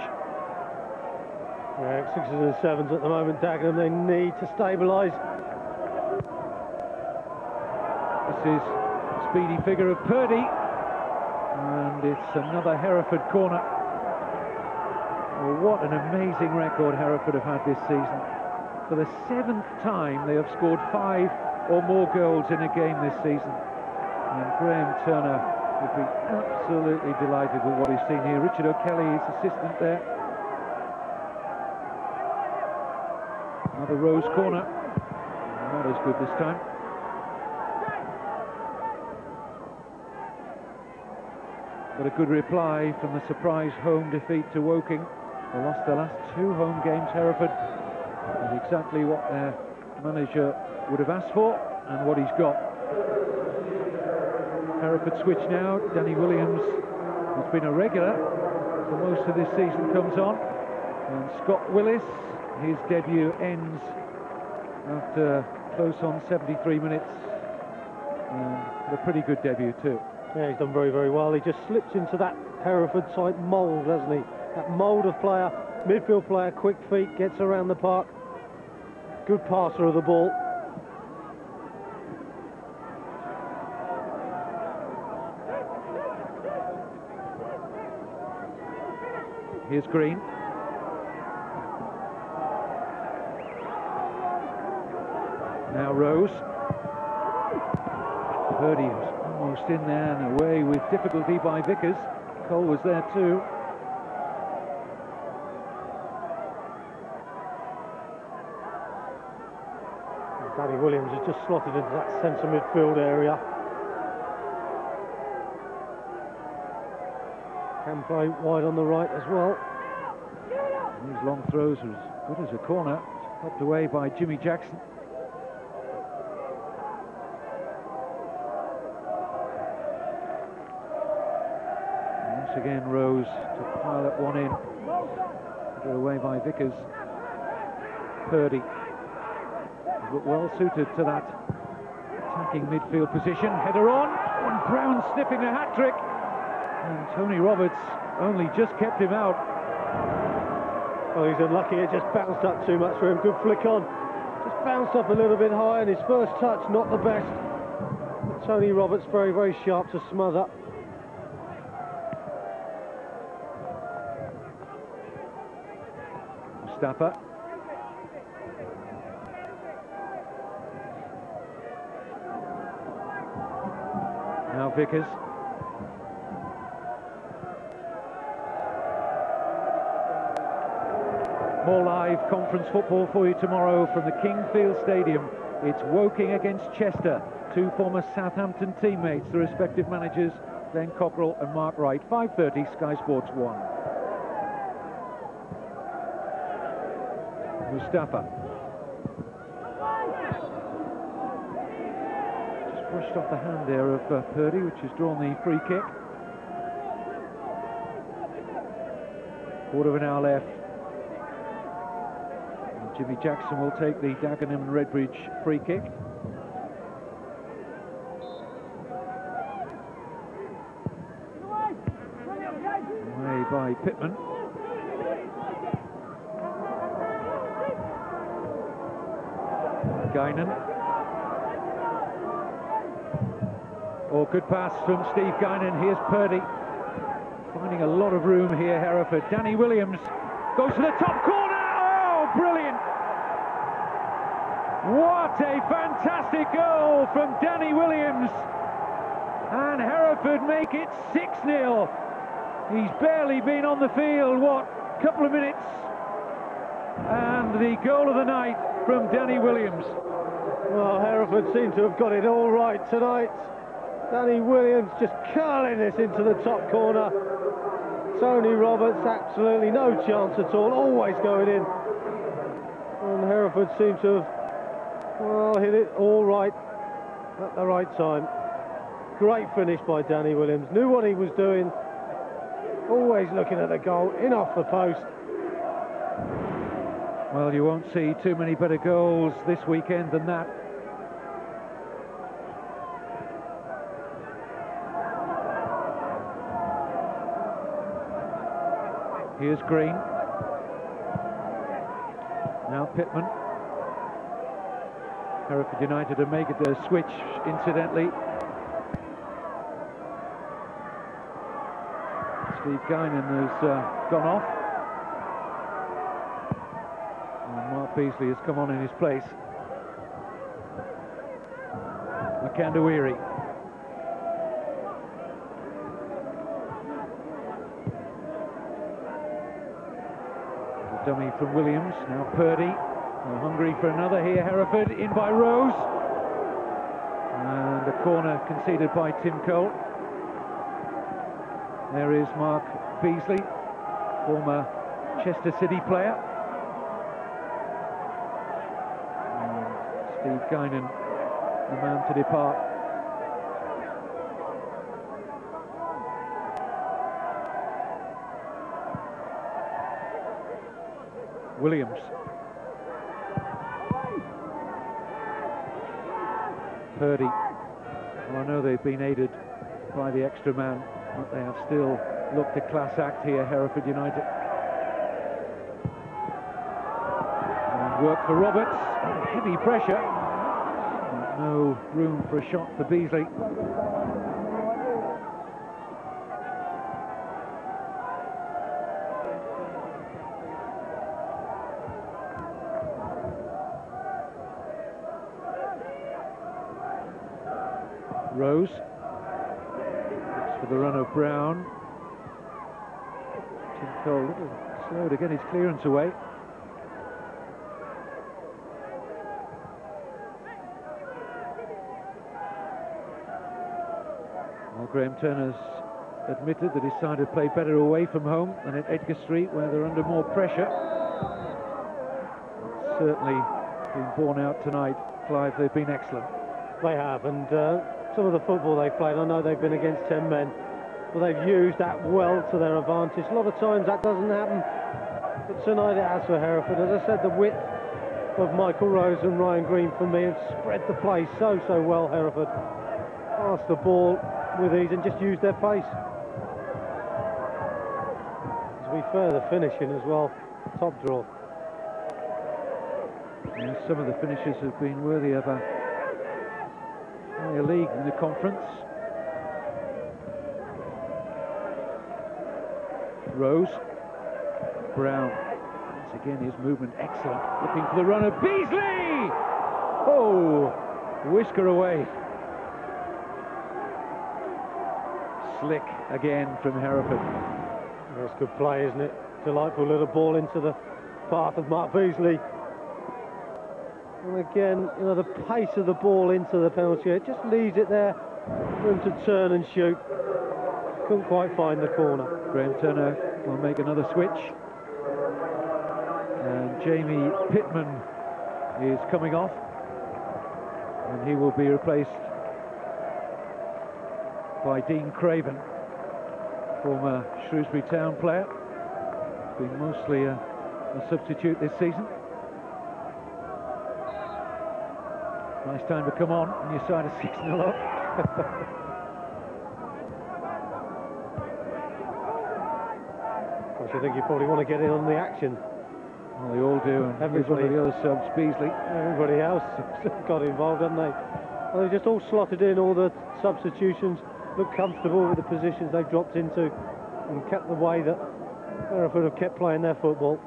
Yeah, 6s and 7s at the moment, Dagenham. They need to stabilise. This is a speedy figure of Purdy. And it's another Hereford corner. Well, what an amazing record Hereford have had this season. For the 7th time, they have scored 5 or more goals in a game this season. And Graham Turner would be absolutely delighted with what he's seen here. Richard O'Kelly, his assistant there. Another Rose corner. Not as good this time. But a good reply from the surprise home defeat to Woking. They lost their last 2 home games, Hereford. And exactly what their manager would have asked for and what he's got. Hereford switch now. Danny Williams, who's been a regular for most of this season, comes on. And Scott Willis, his debut ends after close on 73 minutes. And a pretty good debut too. Yeah, he's done very, very well. He just slips into that Hereford side mould, hasn't he? That mould of player, midfield player, quick feet, gets around the park. Good passer of the ball. Here's Green. Now Rose. Purdy was almost in there and away with difficulty by Vickers. Cole was there too. Danny Williams has just slotted into that centre midfield area. Can play wide on the right as well. These long throws are as good as a corner. Popped away by Jimmy Jackson. Once again, Rose to pile up one in. Put away by Vickers. Purdy. He's looked well suited to that attacking midfield position. Header on, and Brown sniffing a hat-trick. And Tony Roberts only just kept him out. Oh, he's unlucky, it just bounced up too much for him. Good flick on. Just bounced up a little bit high, and his first touch, not the best. But Tony Roberts very, very sharp to smother. Mustafa. Now Vickers. More live conference football for you tomorrow from the Kingfield Stadium. It's Woking against Chester. Two former Southampton teammates, the respective managers, Glenn Cockrell and Mark Wright. 5:30, Sky Sports 1. Mustafa. Just brushed off the hand there of Purdy, which has drawn the free kick. Quarter of an hour left. And Jimmy Jackson will take the Dagenham and Redbridge free kick. Away by Pittman. Guinan. Oh, good pass from Steve Guinan. Here's Purdy. Finding a lot of room here, Hereford. Danny Williams goes to the top corner. Oh, brilliant. What a fantastic goal from Danny Williams. And Hereford make it 6-0. He's barely been on the field, what, couple of minutes. And the goal of the night from Danny Williams. Well, Hereford seem to have got it all right tonight. Danny Williams just curling this into the top corner. Tony Roberts, absolutely no chance at all, always going in. And Hereford seem to have, well, hit it all right at the right time. Great finish by Danny Williams. Knew what he was doing. Always looking at the goal, in off the post. Well, you won't see too many better goals this weekend than that. Here's Green. Now Pittman. Hereford United are making the switch, incidentally. Steve Guinan has gone off. And Mark Beasley has come on in his place. Makandawiri. Dummy from Williams, now Purdy. They're hungry for another here, Hereford, in by Rose. And a corner conceded by Tim Cole. There is Mark Beasley, former Chester City player. And Steve Guinan, the man to depart. Williams. Purdy. Well, I know they've been aided by the extra man, but they have still looked a class act here, Hereford United. And work for Roberts. Heavy pressure. No room for a shot for Beasley. Rose. Looks for the run of Brown. Tim Cole a little slow to get his clearance away. Well, Graham Turner's admitted that his side had played better away from home than at Edgar Street, where they're under more pressure. It's certainly been borne out tonight. Clive, they've been excellent. They have, and some of the football they've played, I know they've been against 10 men, but they've used that well to their advantage. A lot of times that doesn't happen, but tonight it has for Hereford. As I said, the width of Michael Rose and Ryan Green for me have spread the play so well. Hereford passed the ball with ease and just used their pace. To be fair, the finishing as well, top draw. Yeah, some of the finishes have been worthy of a higher league in the conference. Rose, Brown, once again his movement excellent, looking for the runner, Beasley! Oh, whisker away. Slick again from Hereford. That's good play, isn't it? Delightful little ball into the path of Mark Beasley. And again, you know, the pace of the ball into the penalty area, it just leaves it there for him to turn and shoot. Couldn't quite find the corner. Graham Turner will make another switch. And Jamie Pittman is coming off. And he will be replaced by Dean Craven, former Shrewsbury Town player. Been mostly a substitute this season. Nice time to come on when your side is 6-0 up. I think you probably want to get in on the action. Well, they all do, and everybody, one of the other subs, Beasley. Everybody else got involved, haven't they? Well, they've just all slotted in, all the substitutions, look comfortable with the positions they've dropped into, and kept the way that Hereford have kept playing their football.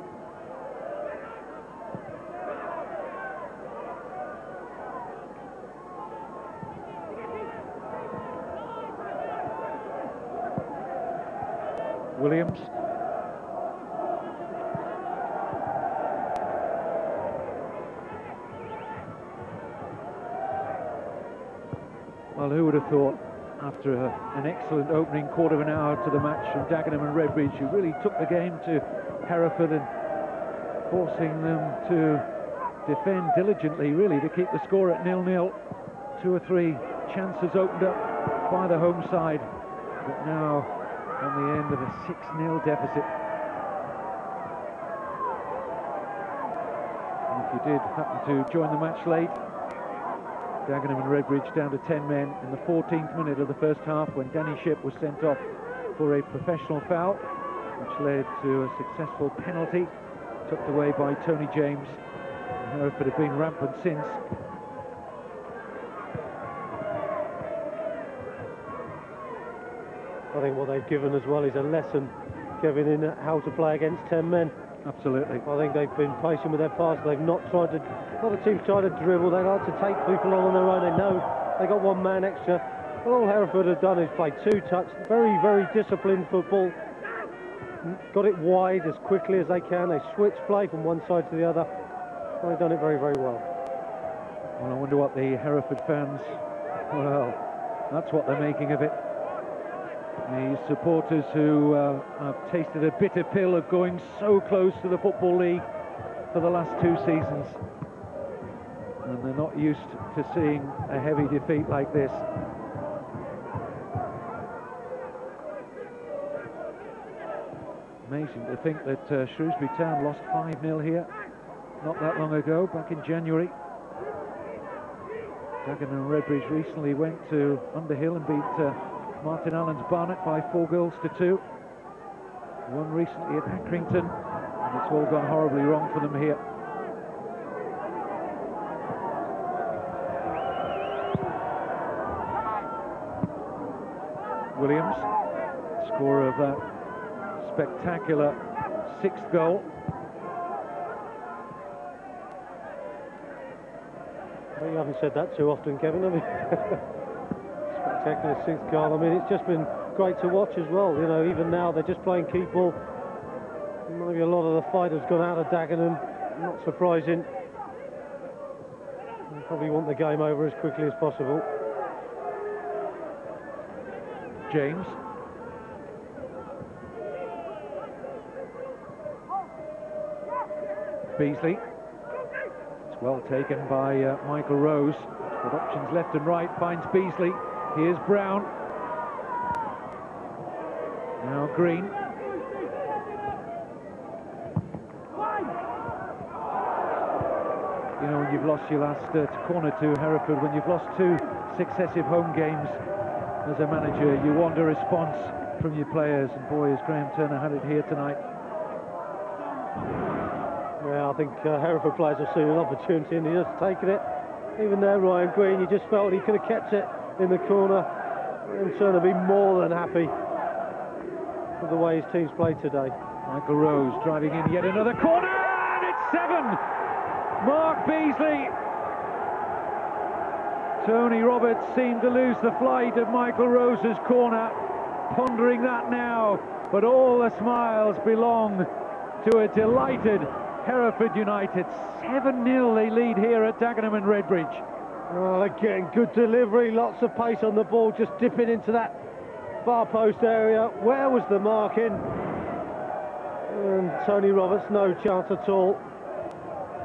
Williams. Well, who would have thought, after an excellent opening quarter of an hour to the match from Dagenham and Redbridge, who really took the game to Hereford and forcing them to defend diligently, really, to keep the score at 0-0. 2 or 3 chances opened up by the home side, but now on the end of a 6-0 deficit. And if you did happen to join the match late, Dagenham and Redbridge down to 10 men in the 14th minute of the first half, when Danny Shipp was sent off for a professional foul, which led to a successful penalty tucked away by Tony James. And Hereford have been rampant since. I think what they've given as well is a lesson, Kevin, in how to play against 10 men. Absolutely. I think they've been patient with their pass. They've not tried to, a lot of teams try to dribble. They like to take people on their own. They know they got one man extra. Well, all Hereford have done is play 2 touch, very disciplined football. Got it wide as quickly as they can. They switch play from one side to the other. And they've done it very well. Well, I wonder what the Hereford fans, well, that's what they're making of it. The supporters who have tasted a bitter pill of going so close to the Football League for the last 2 seasons. And they're not used to seeing a heavy defeat like this. Amazing to think that Shrewsbury Town lost 5-0 here not that long ago, back in January. Dagenham and Redbridge recently went to Underhill and beat Martin Allen's Barnet by 4-2. One recently at Accrington, and it's all gone horribly wrong for them here. Williams, scorer of that spectacular 6th goal. Well, you haven't said that too often, Kevin, have you? Spectacular 6th goal. I mean, it's just been great to watch as well. You know, even now they're just playing keep ball. Maybe a lot of the fight has gone out of Dagenham. Not surprising. They probably want the game over as quickly as possible. James. Beasley. It's well taken by Michael Rose. With options left and right, finds Beasley. Here's Brown. Now Green. You know, when you've lost your last corner to Hereford, when you've lost 2 successive home games as a manager, you want a response from your players, and boy, has Graham Turner had it here tonight. Yeah, I think Hereford players have seen an opportunity and he's just taken it. Even there, Ryan Green, you just felt he could have kept it in the corner, and Turner be more than happy with the way his team's played today. Michael Rose driving in yet another corner, and it's 7! Mark Beasley. Tony Roberts seemed to lose the flight of Michael Rose's corner, pondering that now, but all the smiles belong to a delighted Hereford United. 7-0 they lead here at Dagenham and Redbridge. Well, again, good delivery, lots of pace on the ball, just dipping into that far post area. Where was the marking? And Tony Roberts, no chance at all.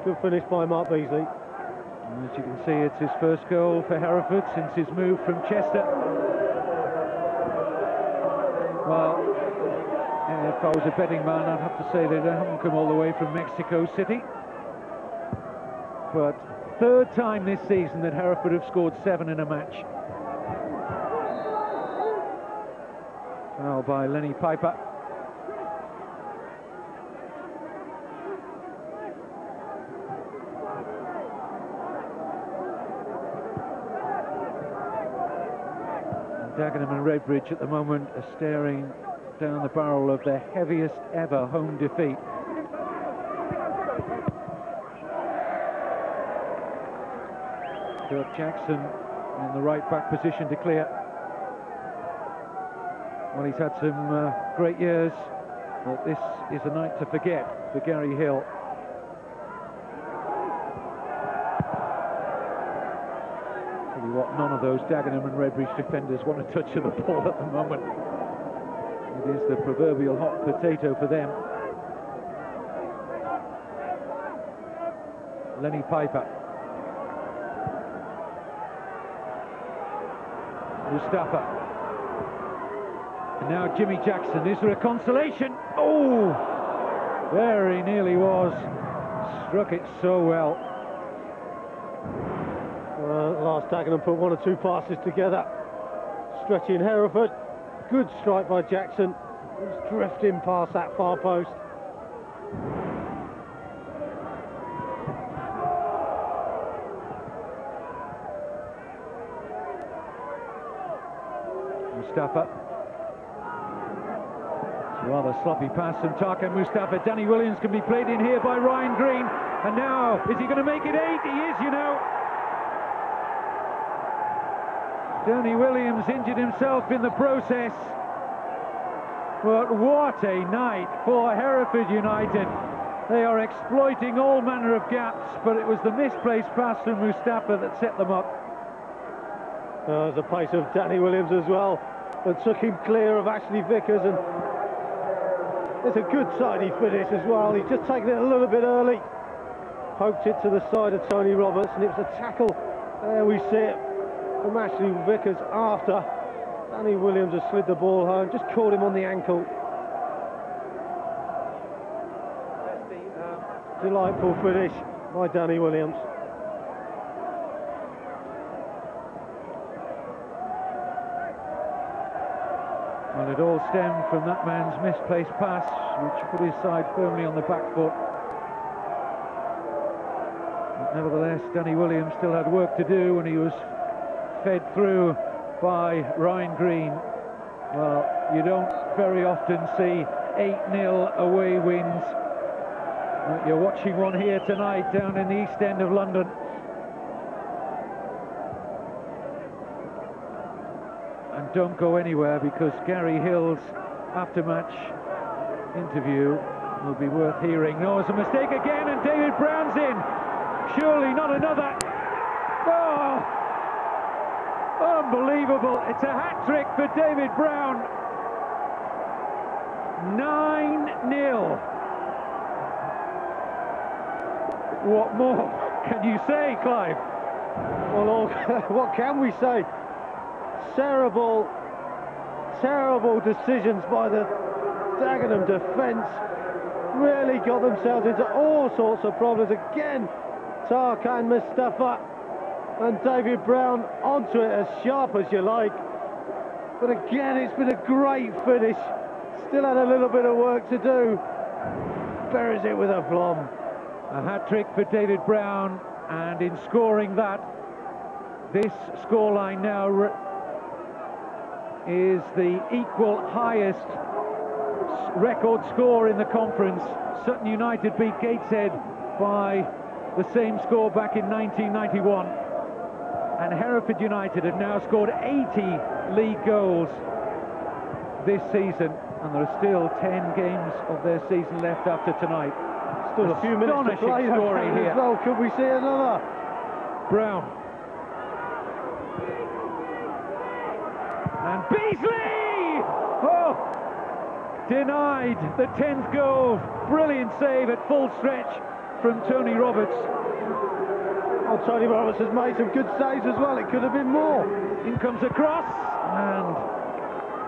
Good finish by Mark Beasley. As you can see, it's his first goal for Hereford since his move from Chester. Well, if I was a betting man, I'd have to say they haven't come all the way from Mexico City. But 3rd time this season that Hereford have scored 7 in a match. Foul by Lenny Piper. Dagenham and Redbridge at the moment are staring down the barrel of their heaviest ever home defeat. Kurt Jackson in the right back position to clear. Well, he's had some great years, but this is a night to forget for Gary Hill. Tell you what, none of those Dagenham and Redbridge defenders want a touch of the ball at the moment. It is the proverbial hot potato for them. Lenny Piper. Mustafa. And now Jimmy Jackson. Is there a consolation? Oh! Very nearly was. Struck it so well. Last Dagenham put 1 or 2 passes together. Stretching Hereford. Good strike by Jackson. He's drifting past that far post. Mustafa. It's a rather sloppy pass from Tarkan Mustafa. Danny Williams can be played in here by Ryan Green. And now, is he going to make it 8? He is, you know. Danny Williams injured himself in the process. But what a night for Hereford United. They are exploiting all manner of gaps, but it was the misplaced pass from Mustafa that set them up. There's the pace of Danny Williams as well, that took him clear of Ashley Vickers, and it's a good sidey finish as well. He's just taken it a little bit early, poked it to the side of Tony Roberts, and it was a tackle. There we see it from Ashley Vickers after Danny Williams has slid the ball home, just caught him on the ankle. Delightful finish by Danny Williams. Well, it all stemmed from that man's misplaced pass, which put his side firmly on the back foot. But nevertheless, Danny Williams still had work to do when he was fed through by Ryan Green. Well, you don't very often see 8-0 away wins. But you're watching one here tonight down in the East End of London. And don't go anywhere, because Gary Hill's after-match interview will be worth hearing. No, it's a mistake again, and David Brown's in. Surely not another. Oh! Unbelievable. It's a hat-trick for David Brown. 9-0. What more can you say, Clive? Well, what can we say? Terrible decisions by the Dagenham defence. Really got themselves into all sorts of problems. Again, Tarkan Mustafa and David Brown onto it as sharp as you like. But again, it's been a great finish. Still had a little bit of work to do. Buries it with a plum. A hat-trick for David Brown, and in scoring that, this scoreline now is the equal highest record score in the conference. Sutton United beat Gateshead by the same score back in 1991. And Hereford United have now scored 80 league goals this season, and there are still 10 games of their season left after tonight. Still a few minutes to play scoring here. As well. Could we see another? Brown. And Beasley! Oh! Denied the 10th goal. Brilliant save at full stretch from Tony Roberts. Oh, Tony Roberts has made some good saves as well. It could have been more. In comes a cross, and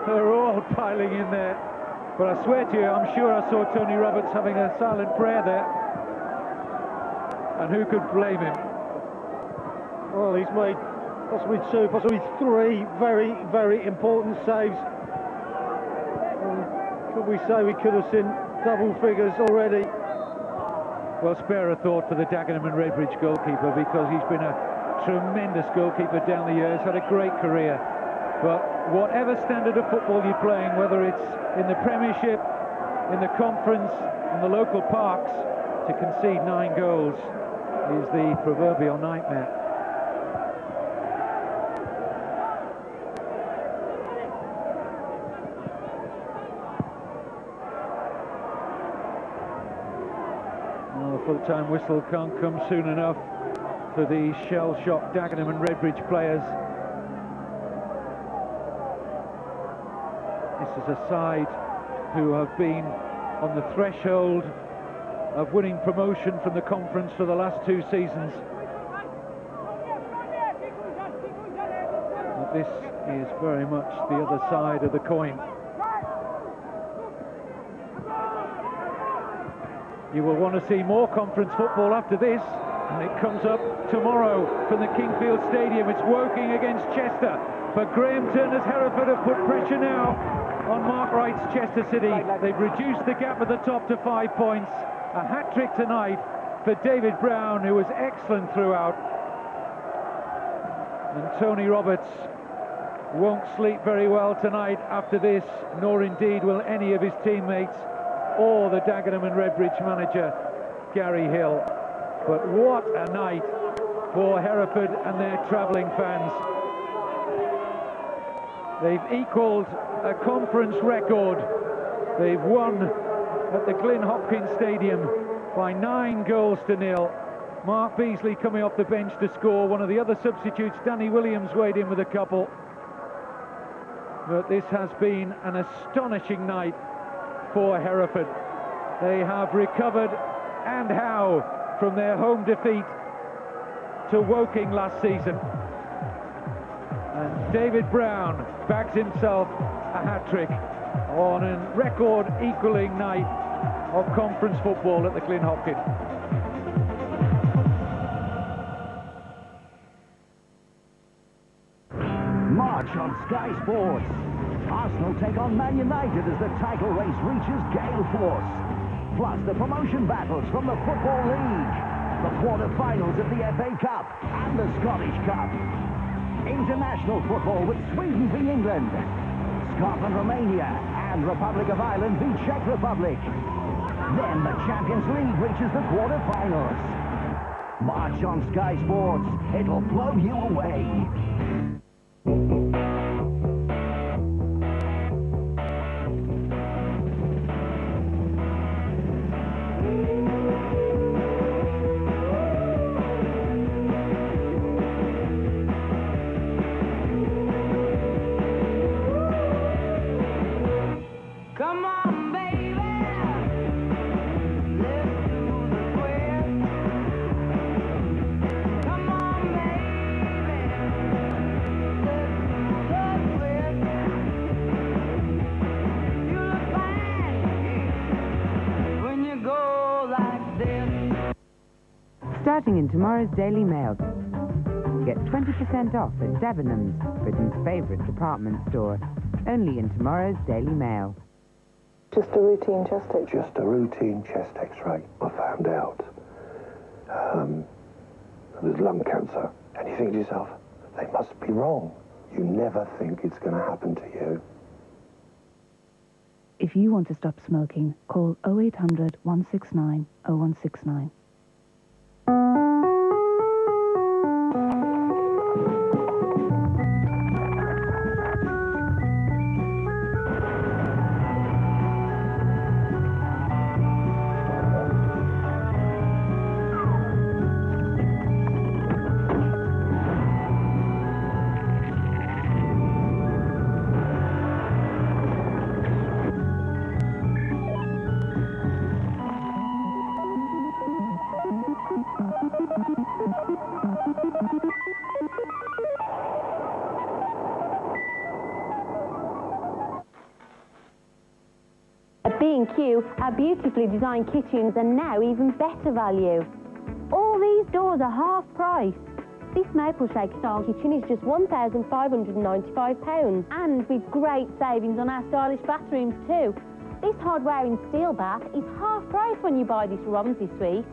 they're all piling in there. But I swear to you, I'm sure I saw Tony Roberts having a silent prayer there. And who could blame him? Well, he's made possibly two, possibly three very, very important saves. Could we say we could have seen double figures already? Well, spare a thought for the Dagenham and Redbridge goalkeeper, because he's been a tremendous goalkeeper down the years, had a great career. But whatever standard of football you're playing, whether it's in the Premiership, in the Conference, in the local parks, to concede 9 goals is the proverbial nightmare. Well, the full-time whistle can't come soon enough for the shell-shocked Dagenham and Redbridge players. This is a side who have been on the threshold of winning promotion from the conference for the last 2 seasons. But this is very much the other side of the coin. You will want to see more conference football after this, and it comes up tomorrow from the Kingfield Stadium. It's Woking against Chester, but Graham Turner's Hereford have put pressure now on Mark Wright's Chester City. They've reduced the gap at the top to 5 points. A hat-trick tonight for David Brown, who was excellent throughout. And Tony Roberts won't sleep very well tonight after this, nor indeed will any of his teammates or the Dagenham and Redbridge manager, Gary Hill. But what a night for Hereford and their travelling fans. They've equalled a conference record. They've won at the Glyn Hopkins Stadium by 9 goals to 0. Mark Beasley coming off the bench to score. One of the other substitutes, Danny Williams, weighed in with a couple. But this has been an astonishing night for Hereford. They have recovered, and how, from their home defeat to Woking last season. And David Brown backs himself a hat-trick on a record-equalling night of conference football at the Glyn Hopkins. March on Sky Sports. Arsenal take on Man United as the title race reaches gale force. Plus the promotion battles from the Football League, the quarter-finals of the FA Cup and the Scottish Cup. International football with Sweden v England, Scotland, Romania and Republic of Ireland v Czech Republic. Then the Champions League reaches the quarter-finals. March on Sky Sports. It'll blow you away. Come on, baby. Let's do the quest. Starting in tomorrow's Daily Mail. Get 20% off at Dagenham's, Britain's favourite department store. Only in tomorrow's Daily Mail. Just a routine chest x-ray? Just a routine chest x-ray. I found out there's lung cancer. And you think to yourself, they must be wrong. You never think it's going to happen to you. If you want to stop smoking, call 0800 169 0169. At B&Q, our beautifully designed kitchens are now even better value. All these doors are half price. This maple shake style kitchen is just £1,595, and with great savings on our stylish bathrooms too. This hard wearing steel bath is half price when you buy this Romsey suite.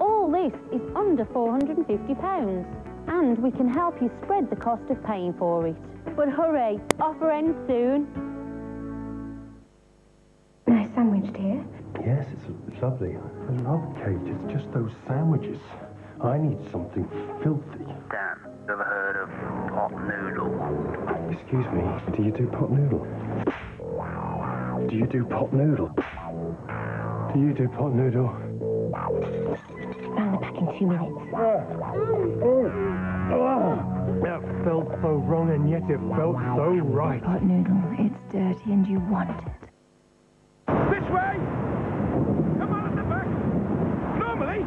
All this is under £450, and we can help you spread the cost of paying for it. But hurry, offer ends soon. Nice sandwich, dear. Yes, it's lovely. I love cake. It's just those sandwiches. I need something filthy. Dan, ever heard of pot noodle? Excuse me, do you do pot noodle? Do you do pot noodle? Do you do pot noodle? Round the back in 2 minutes. That felt so wrong and yet it felt so right. Pot noodle, it's dirty and you want it. This way! Come on at the back! Normally,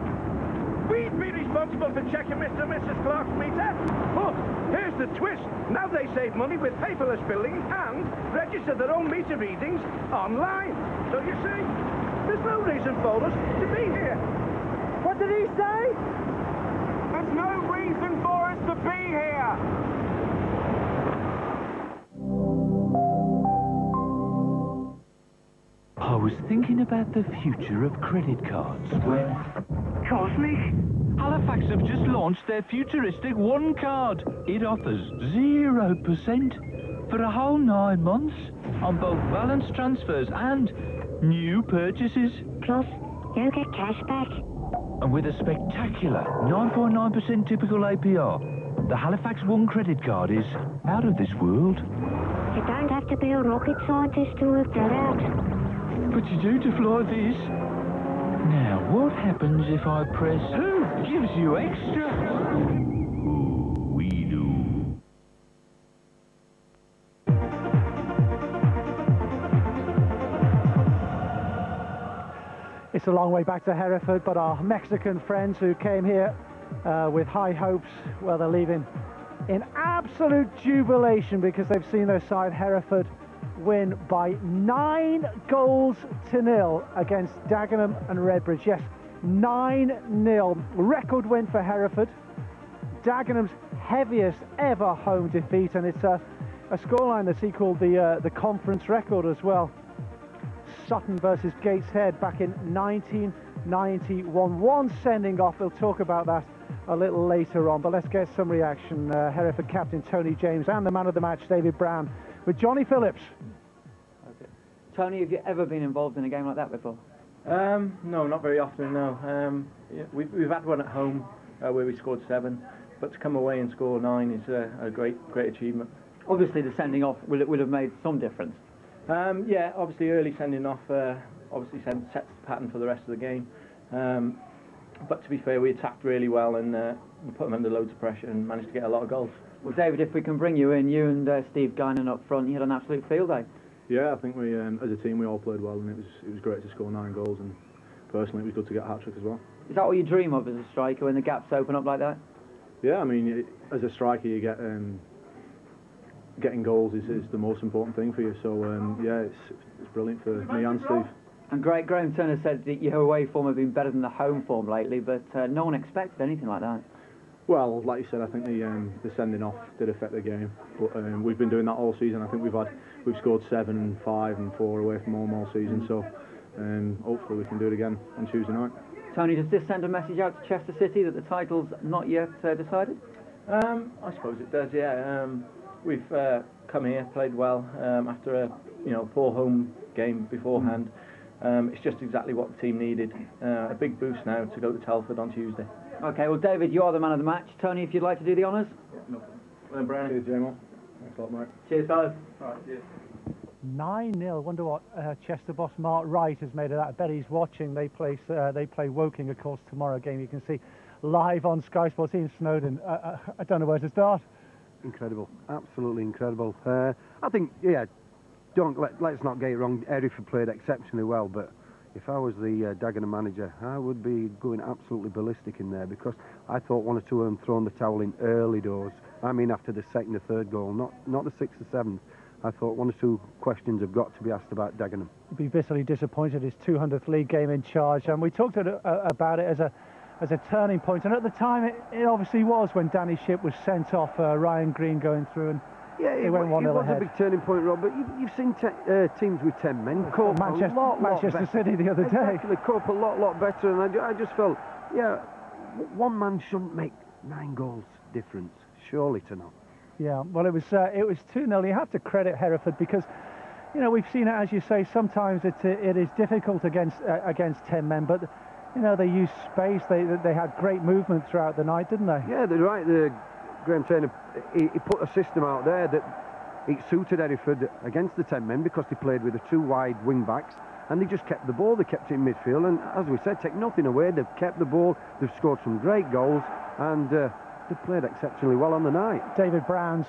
we'd be responsible for checking Mr. and Mrs. Clark's meter. But here's the twist. Now they save money with paperless billing and register their own meter readings online. So you see, there's no reason for us to be here. What did he say? There's no reason for us to be here. I was thinking about the future of credit cards when... Cosmic? Halifax have just launched their futuristic One Card. It offers 0% for a whole 9 months on both balance transfers and new purchases. Plus, you'll get cash back. And with a spectacular 9.9% typical APR, the Halifax One credit card is out of this world. You don't have to be a rocket scientist to work that out. But you do to fly this. Now, what happens if I press... Who gives you extra? We do. It's a long way back to Hereford, but our Mexican friends who came here with high hopes, well, they're leaving in absolute jubilation because they've seen their side, Hereford, win by 9-0 against Dagenham and Redbridge. Yes, 9-0. Record win for Hereford. Dagenham's heaviest ever home defeat, and it's a scoreline that's equalled the conference record as well. Sutton versus Gateshead back in 1991. One sending off. We'll talk about that a little later on, but let's get some reaction. Hereford captain Tony James and the man of the match David Brown with Johnny Phillips. Okay. Tony, have you ever been involved in a game like that before? No, not very often, no. Yeah, we've had one at home where we scored 7, but to come away and score 9 is a great achievement. Obviously the sending off would have made some difference. Yeah, obviously early sending off obviously sets the pattern for the rest of the game. But to be fair, we attacked really well and put them under loads of pressure and managed to get a lot of goals. Well, David, if we can bring you in, you and Steve Guinan up front, you had an absolute field day. Yeah, I think we, as a team, we all played well, and it was great to score 9 goals. And personally, it was good to get a hat-trick as well. Is that what you dream of as a striker, when the gaps open up like that? Yeah, I mean, as a striker, you get getting goals is the most important thing for you. So yeah, it's brilliant for me and Steve. And Graham Turner said that your away form had been better than the home form lately, but no one expected anything like that. Well, like you said, I think the sending off did affect the game, but we've been doing that all season. I think we've scored 7, 5 and 4 away from home all season, so hopefully we can do it again on Tuesday night. Tony, does this send a message out to Chester City that the title's not yet decided? I suppose it does, yeah. We've come here, played well after a poor home game beforehand. It's just exactly what the team needed. A big boost now to go to Telford on Tuesday. Okay, well, David, you are the man of the match. Tony, if you'd like to do the honours. Yeah, no problem. Well, Brian. Cheers, J-Mo. Thanks a lot, mate. Cheers, fellas. All right, cheers. 9-0. Wonder what Chester boss Mark Wright has made of that. I bet he's watching. They play Woking, of course, tomorrow. Game you can see live on Sky Sports. Ian Snowden. I don't know where to start. Incredible, absolutely incredible. I think, yeah, let's not get it wrong. Hereford played exceptionally well, but if I was the Dagenham manager, I would be going absolutely ballistic in there, because I thought 1 or 2 of them thrown the towel in early doors. I mean, after the 2nd or 3rd goal, not the 6th or 7th. I thought 1 or 2 questions have got to be asked about Dagenham. He'd be bitterly disappointed. His 200th league game in charge, and we talked about it as a turning point. And at the time, it obviously was when Danny Shipp was sent off. Ryan Green going through, and yeah, it went 1-0 was ahead. a big turning point, Rob. But you've seen teams with 10 men cope Manchester City the other day. Exactly, cope a lot better. And I just felt, yeah, one man shouldn't make 9 goals difference. Surely to not. Yeah, well, it was 2-0. You have to credit Hereford, because, you know, we've seen it, as you say, sometimes it is difficult against 10 men, but, you know, they used space. They had great movement throughout the night, didn't they? Yeah, they're right. Graham Turner, he put a system out there that it suited Hereford against the 10 men, because they played with the 2 wide wing backs, and they just kept the ball. They kept it in midfield, and as we said, take nothing away. They've kept the ball. They've scored some great goals, and they played exceptionally well on the night. David Brown's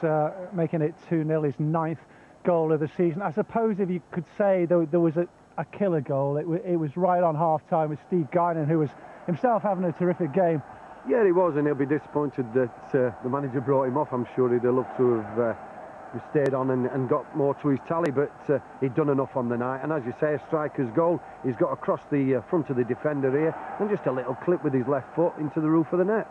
making it 2-0, his 9th goal of the season. I suppose if you could say there was a killer goal, it was right on half-time with Steve Guinan, who was himself having a terrific game. Yeah, he was, and he'll be disappointed that the manager brought him off. I'm sure he'd have loved to have stayed on and got more to his tally, but he'd done enough on the night. And as you say, a striker's goal. He's got across the front of the defender here, and just a little clip with his left foot into the roof of the net.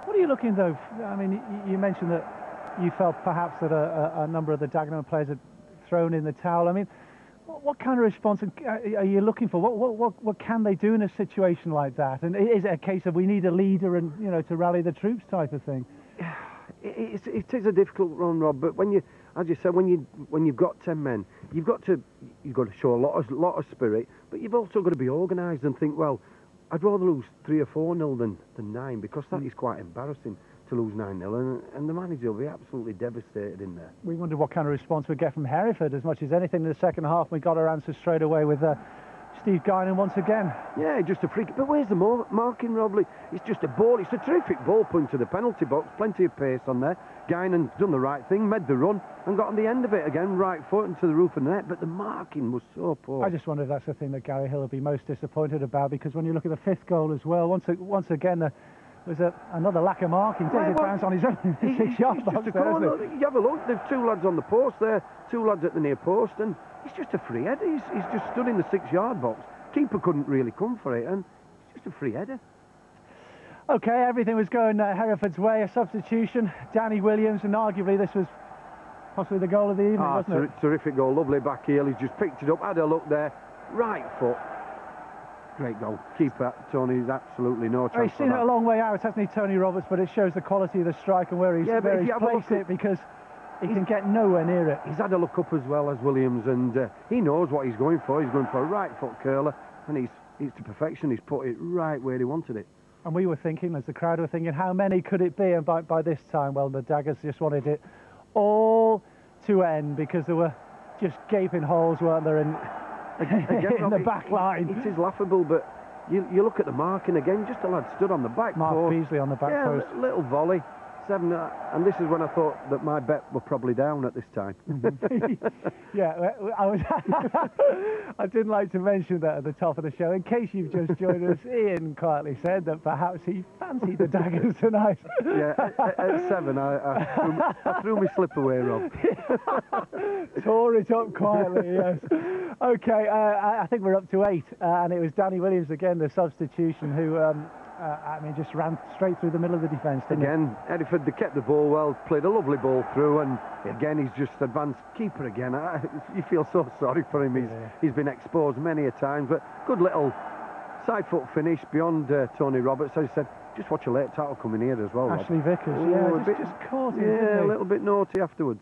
What are you looking, though? I mean, you mentioned that you felt perhaps that a number of the Dagenham players had thrown in the towel. I mean, what kind of response are you looking for? What can they do in a situation like that? And is it a case of we need a leader and, you know, to rally the troops type of thing? It is a difficult one, Rob. But when you, as you said, when you've got 10 men, you've got to show a lot of spirit, but you've also got to be organised and think, well, I'd rather lose 3 or 4-0 than 9, because that is quite embarrassing to lose 9-0, and the manager will be absolutely devastated in there. We wondered what kind of response we'd get from Hereford as much as anything in the second half. We got our answer straight away with Steve Guinan once again. Yeah, just a freak. But where's the marking, Rob? It's just a ball. It's a terrific ball put into the penalty box. Plenty of pace on there. Guinan's done the right thing, made the run, and got on the end of it again, right foot into the roof of the net. But the marking was so poor. I just wonder if that's the thing that Gary Hill will be most disappointed about, because when you look at the 5th goal as well, once again there's another lack of marking. David Brown's on his own 6-yard box. You have a look. There's 2 lads on the post there, 2 lads at the near post, and it's just a free header. He's just stood in the 6-yard box. Keeper couldn't really come for it, and it's just a free header. Okay, everything was going Hereford's way. A substitution, Danny Williams, and arguably this was possibly the goal of the evening, wasn't it? Terrific goal, lovely back heel. He's just picked it up, had a look there, right foot. Great goal. Keeper Tony's absolutely no chance. He's seen it a long way out, hasn't he, Tony Roberts? But it shows the quality of the strike and where he's placed it, because he can get nowhere near it. He's had a look up as well as Williams, and he knows what he's going for. He's going for a right foot curler, and he's to perfection. He's put it right where he wanted it. And we were thinking, as the crowd were thinking, how many could it be? And by this time, well, the Daggers just wanted it all to end, because there were just gaping holes, weren't there, in the back line. It is laughable, but you look at the marking again, just a lad stood on the back Mark post. Beasley on the back post. Little volley. 7, and this is when I thought that my bet were probably down at this time. Yeah, I didn't like to mention that at the top of the show. In case you've just joined us, Ian quietly said that perhaps he fancied the Daggers tonight. Yeah, at 7, I threw my slip away, Rob. Tore it up quietly, yes. Okay, I think we're up to 8, and it was Danny Williams again, the substitution, who I mean, just ran straight through the middle of the defence. Again, Hereford, they kept the ball well, played a lovely ball through, and again he's just advanced keeper again. You feel so sorry for him. He's been exposed many a time, but good little side foot finish beyond Tony Roberts. As I said, just watch a late tackle coming here as well. Ashley Rob. Vickers, just caught him. Yeah, a little bit naughty afterwards.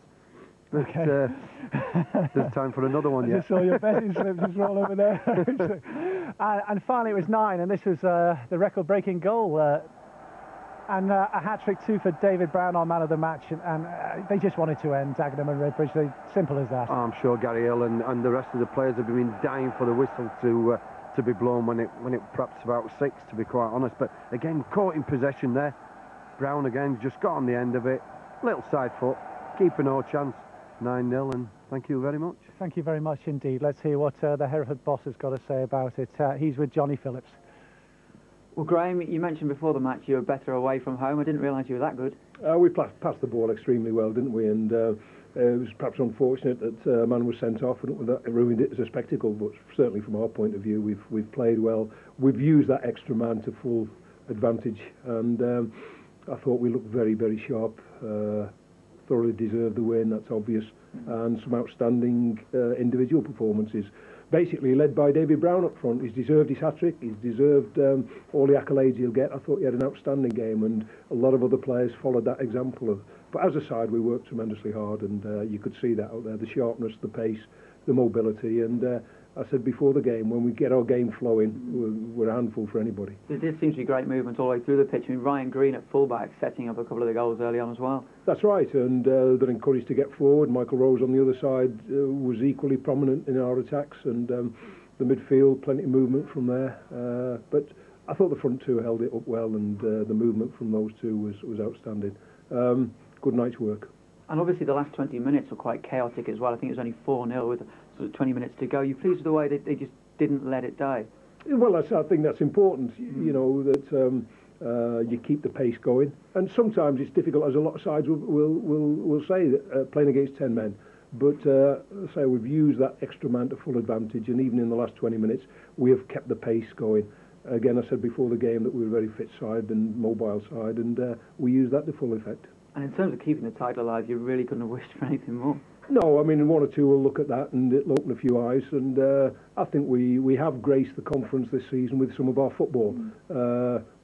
But okay. There's time for another one. I just saw your betting slip just roll over there. And finally it was 9, and this was the record-breaking goal. And a hat-trick too for David Brown, our man of the match. And they just wanted to end Dagenham and Redbridge. Simple as that. Oh, I'm sure Gary Hill and the rest of the players have been dying for the whistle to be blown when it perhaps about 6, to be quite honest. But again, caught in possession there. Brown again just got on the end of it. Little side foot. Keeper no chance. 9-0, and thank you very much. Thank you very much indeed. Let's hear what the Hereford boss has got to say about it. He's with Johnny Phillips. Well, Graham, you mentioned before the match you were better away from home. I didn't realise you were that good. We passed the ball extremely well, didn't we? And it was perhaps unfortunate that a man was sent off, and that ruined it as a spectacle. But certainly from our point of view, we've played well. We've used that extra man to full advantage, and I thought we looked very, very sharp. Thoroughly deserved the win, that's obvious, and some outstanding individual performances. Basically led by David Brown up front. He's deserved his hat-trick, he's deserved all the accolades he'll get. I thought he had an outstanding game, and a lot of other players followed that example. But as a side, we worked tremendously hard, and you could see that out there, the sharpness, the pace, the mobility, and I said before the game, when we get our game flowing, we're a handful for anybody. There did seem to be great movement all the way through the pitch. I mean, Ryan Green at fullback setting up a couple of the goals early on as well. That's right, and they're encouraged to get forward. Michael Rose on the other side was equally prominent in our attacks, and the midfield, plenty of movement from there. But I thought the front two held it up well, and the movement from those two was outstanding. Good night's work. And obviously the last 20 minutes were quite chaotic as well. I think it was only 4-0 with sort of 20 minutes to go. You pleased with the way they just didn't let it die? Well, I think that's important, you know, that you keep the pace going. And sometimes it's difficult, as a lot of sides will say, that, playing against 10 men. But say we've used that extra man to full advantage, and even in the last 20 minutes, we have kept the pace going. Again, I said before the game that we were a very fit side and mobile side, and we used that to full effect. And in terms of keeping the title alive, you really couldn't have wished for anything more. No, I mean, one or two will look at that and it'll open a few eyes, and I think we have graced the conference this season with some of our football.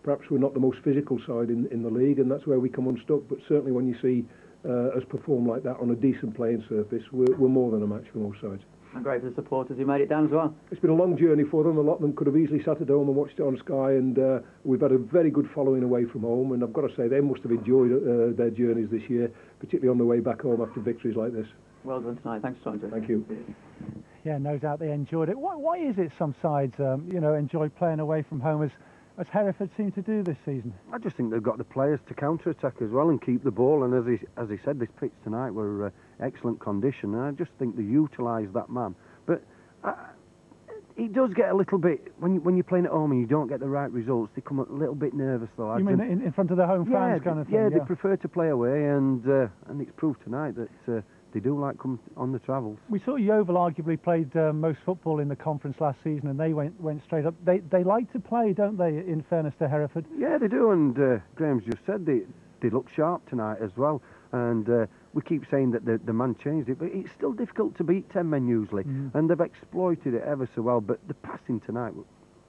Perhaps we're not the most physical side in the league, and that's where we come unstuck, but certainly when you see us perform like that on a decent playing surface, we're more than a match for most sides. And great for the supporters who made it down as well. It's been a long journey for them. A lot of them could have easily sat at home and watched it on Sky, and we've had a very good following away from home, and I've got to say they must have enjoyed their journeys this year, particularly on the way back home after victories like this. Well done tonight. Thanks for talking to us. Thank you. Yeah, no doubt they enjoyed it. Why is it some sides, you know, enjoy playing away from home as Hereford seem to do this season? I just think they've got the players to counter-attack as well and keep the ball. And as he said, this pitch tonight were excellent condition, and I just think they utilised that man. But it does get a little bit, when you're playing at home and you don't get the right results, they come a little bit nervous, though. You mean in front of the home fans kind of thing? Yeah, they prefer to play away, and it's proved tonight that they do like come on the travels. We saw Yeovil arguably played most football in the conference last season, and they went straight up. They like to play, don't they, in fairness to Hereford? Yeah, they do, and Graham's just said they look sharp tonight as well. And we keep saying that the man changed it, but it's still difficult to beat 10 men usually, and they've exploited it ever so well. But the passing tonight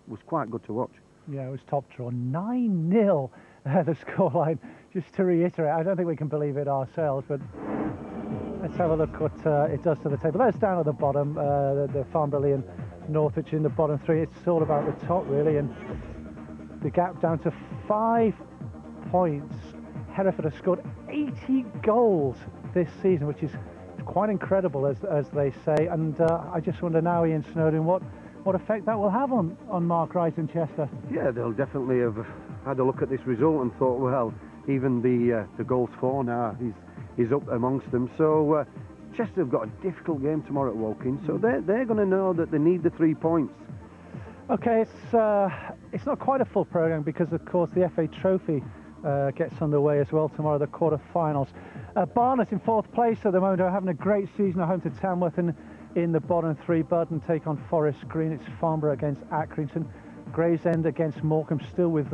was quite good to watch. Yeah, it was top draw. 9-0, the scoreline. Just to reiterate, I don't think we can believe it ourselves, but let's have a look what it does to the table. That's down at the bottom, the Farnborough and Northwich in the bottom 3. It's all about the top, really, and the gap down to 5 points. Hereford has scored 80 goals this season, which is quite incredible, as they say. And I just wonder now, Ian Snowden, what effect that will have on Mark Wright and Chester. Yeah, they'll definitely have had a look at this result and thought, well, even the goals for now, he's up amongst them. So Chester have got a difficult game tomorrow at Woking, so they're going to know that they need the 3 points. Okay, it's not quite a full programme because, of course, the FA Trophy gets underway as well tomorrow, the quarter-finals. Barnet in 4th place at the moment, are having a great season at home to Tamworth, and in the bottom three. Burton take on Forest Green. It's Farnborough against Accrington. Gravesend against Morecambe, still with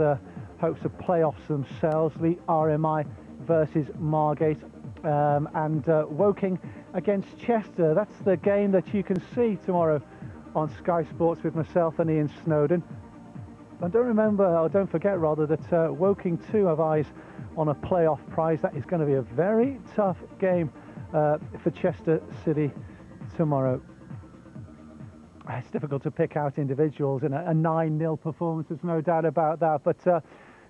hopes of playoffs themselves. Lee RMI versus Margate. And Woking against Chester. That's the game that you can see tomorrow on Sky Sports with myself and Ian Snowden. And don't forget rather, that Woking too have eyes on a playoff prize. That is going to be a very tough game for Chester City tomorrow. It's difficult to pick out individuals in a 9-0 performance, there's no doubt about that. But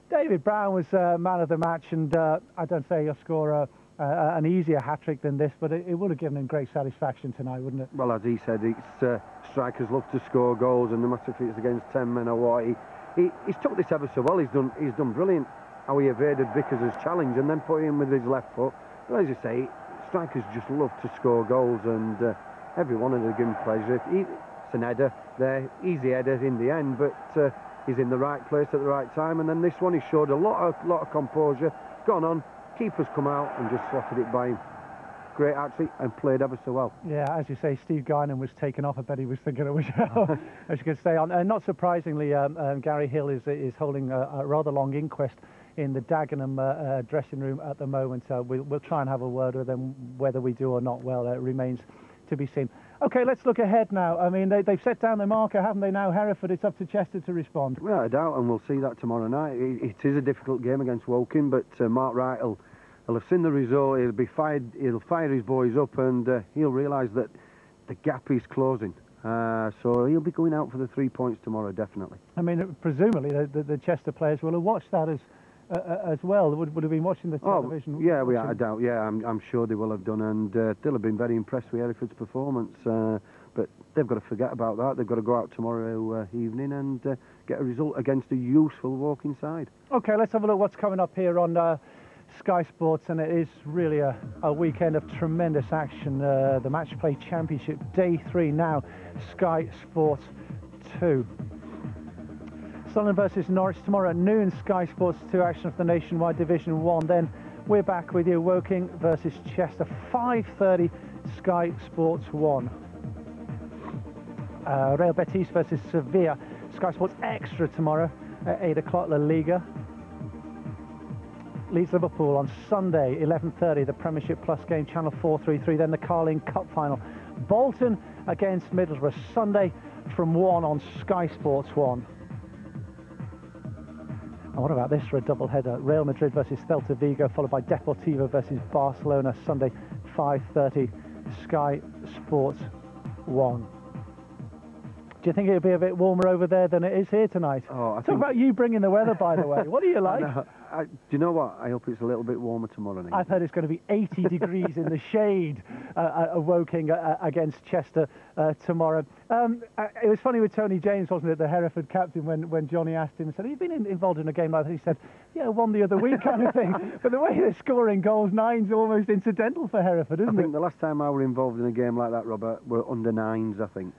David Brown was man of the match, and I don't say he'll score an easier hat-trick than this, but it would have given him great satisfaction tonight, wouldn't it? Well, as he said, it's strikers love to score goals, and no matter if it's against 10 men or what, he's took this ever so well. He's done brilliant how he evaded Vickers' challenge and then put him with his left foot. But as you say, strikers just love to score goals, and every one of them give him pleasure. It's an header there, easy header in the end, but he's in the right place at the right time. And then this one, he showed a lot of composure, gone on, keeper's come out and just slotted it by him. Great actually, and played ever so well. Yeah, as you say, Steve Guinan was taken off. I bet he was thinking it was as you can stay on. And not surprisingly, Gary Hill is holding a rather long inquest in the Dagenham dressing room at the moment. We'll try and have a word with them. Whether we do or not, well, it remains to be seen. Okay, let's look ahead now. I mean, they've set down the marker, haven't they now, Hereford? It's up to Chester to respond. Without a doubt, and we'll see that tomorrow night. It is a difficult game against Woking, but Mark Wright will have seen the result. He'll fire his boys up, and he'll realise that the gap is closing. So he'll be going out for the 3 points tomorrow, definitely. I mean, presumably the Chester players will have watched that as well. Would have been watching the television. Yeah, without a doubt. Yeah, I'm sure they will have done, and they'll have been very impressed with Hereford's performance. But they've got to forget about that. They've got to go out tomorrow evening and get a result against a useful Woking side. Okay, let's have a look what's coming up here on Sky Sports, and it is really a weekend of tremendous action. The Match Play Championship, Day 3 now, Sky Sports 2. Sunderland versus Norwich tomorrow at noon, Sky Sports 2 action of the Nationwide Division 1. Then we're back with you, Woking versus Chester, 5:30, Sky Sports 1. Real Betis versus Sevilla, Sky Sports Extra tomorrow at 8 o'clock, La Liga. Leeds Liverpool on Sunday, 11:30, the Premiership Plus game, Channel 433. Then the Carling Cup final, Bolton against Middlesbrough, Sunday from 1 on Sky Sports 1. And what about this for a double header? Real Madrid versus Celta Vigo, followed by Deportivo versus Barcelona, Sunday 5:30, Sky Sports 1. Do you think it'll be a bit warmer over there than it is here tonight? Talk about you bringing the weather, by the way. What do you like? Do you know what? I hope it's a little bit warmer tomorrow night. I've heard it's going to be 80 degrees in the shade at Woking against Chester tomorrow. It was funny with Tony James, wasn't it, the Hereford captain, when Johnny asked him, said, have you been involved in a game like that? He said, yeah, won the other week kind of thing. But the way they're scoring goals, 9's almost incidental for Hereford, isn't it? I think the last time I were involved in a game like that, Robert, were under 9s, I think.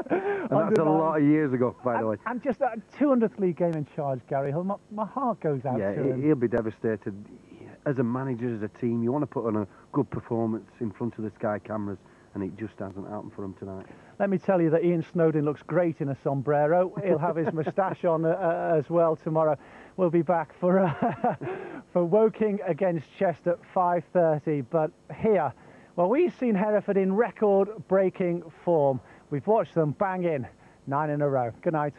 And that's a lot of years ago, by the way. And just that 200th league game in charge, Gary Hill, my heart goes out to him. He'll be devastated. As a manager, as a team, you want to put on a good performance in front of the Sky cameras, and it just hasn't happened for him tonight. Let me tell you that Ian Snowden looks great in a sombrero. He'll have his moustache on as well tomorrow. We'll be back for Woking against Chester, 5:30. But here, well, we've seen Hereford in record-breaking form. We've watched them bang in 9 in a row. Good night.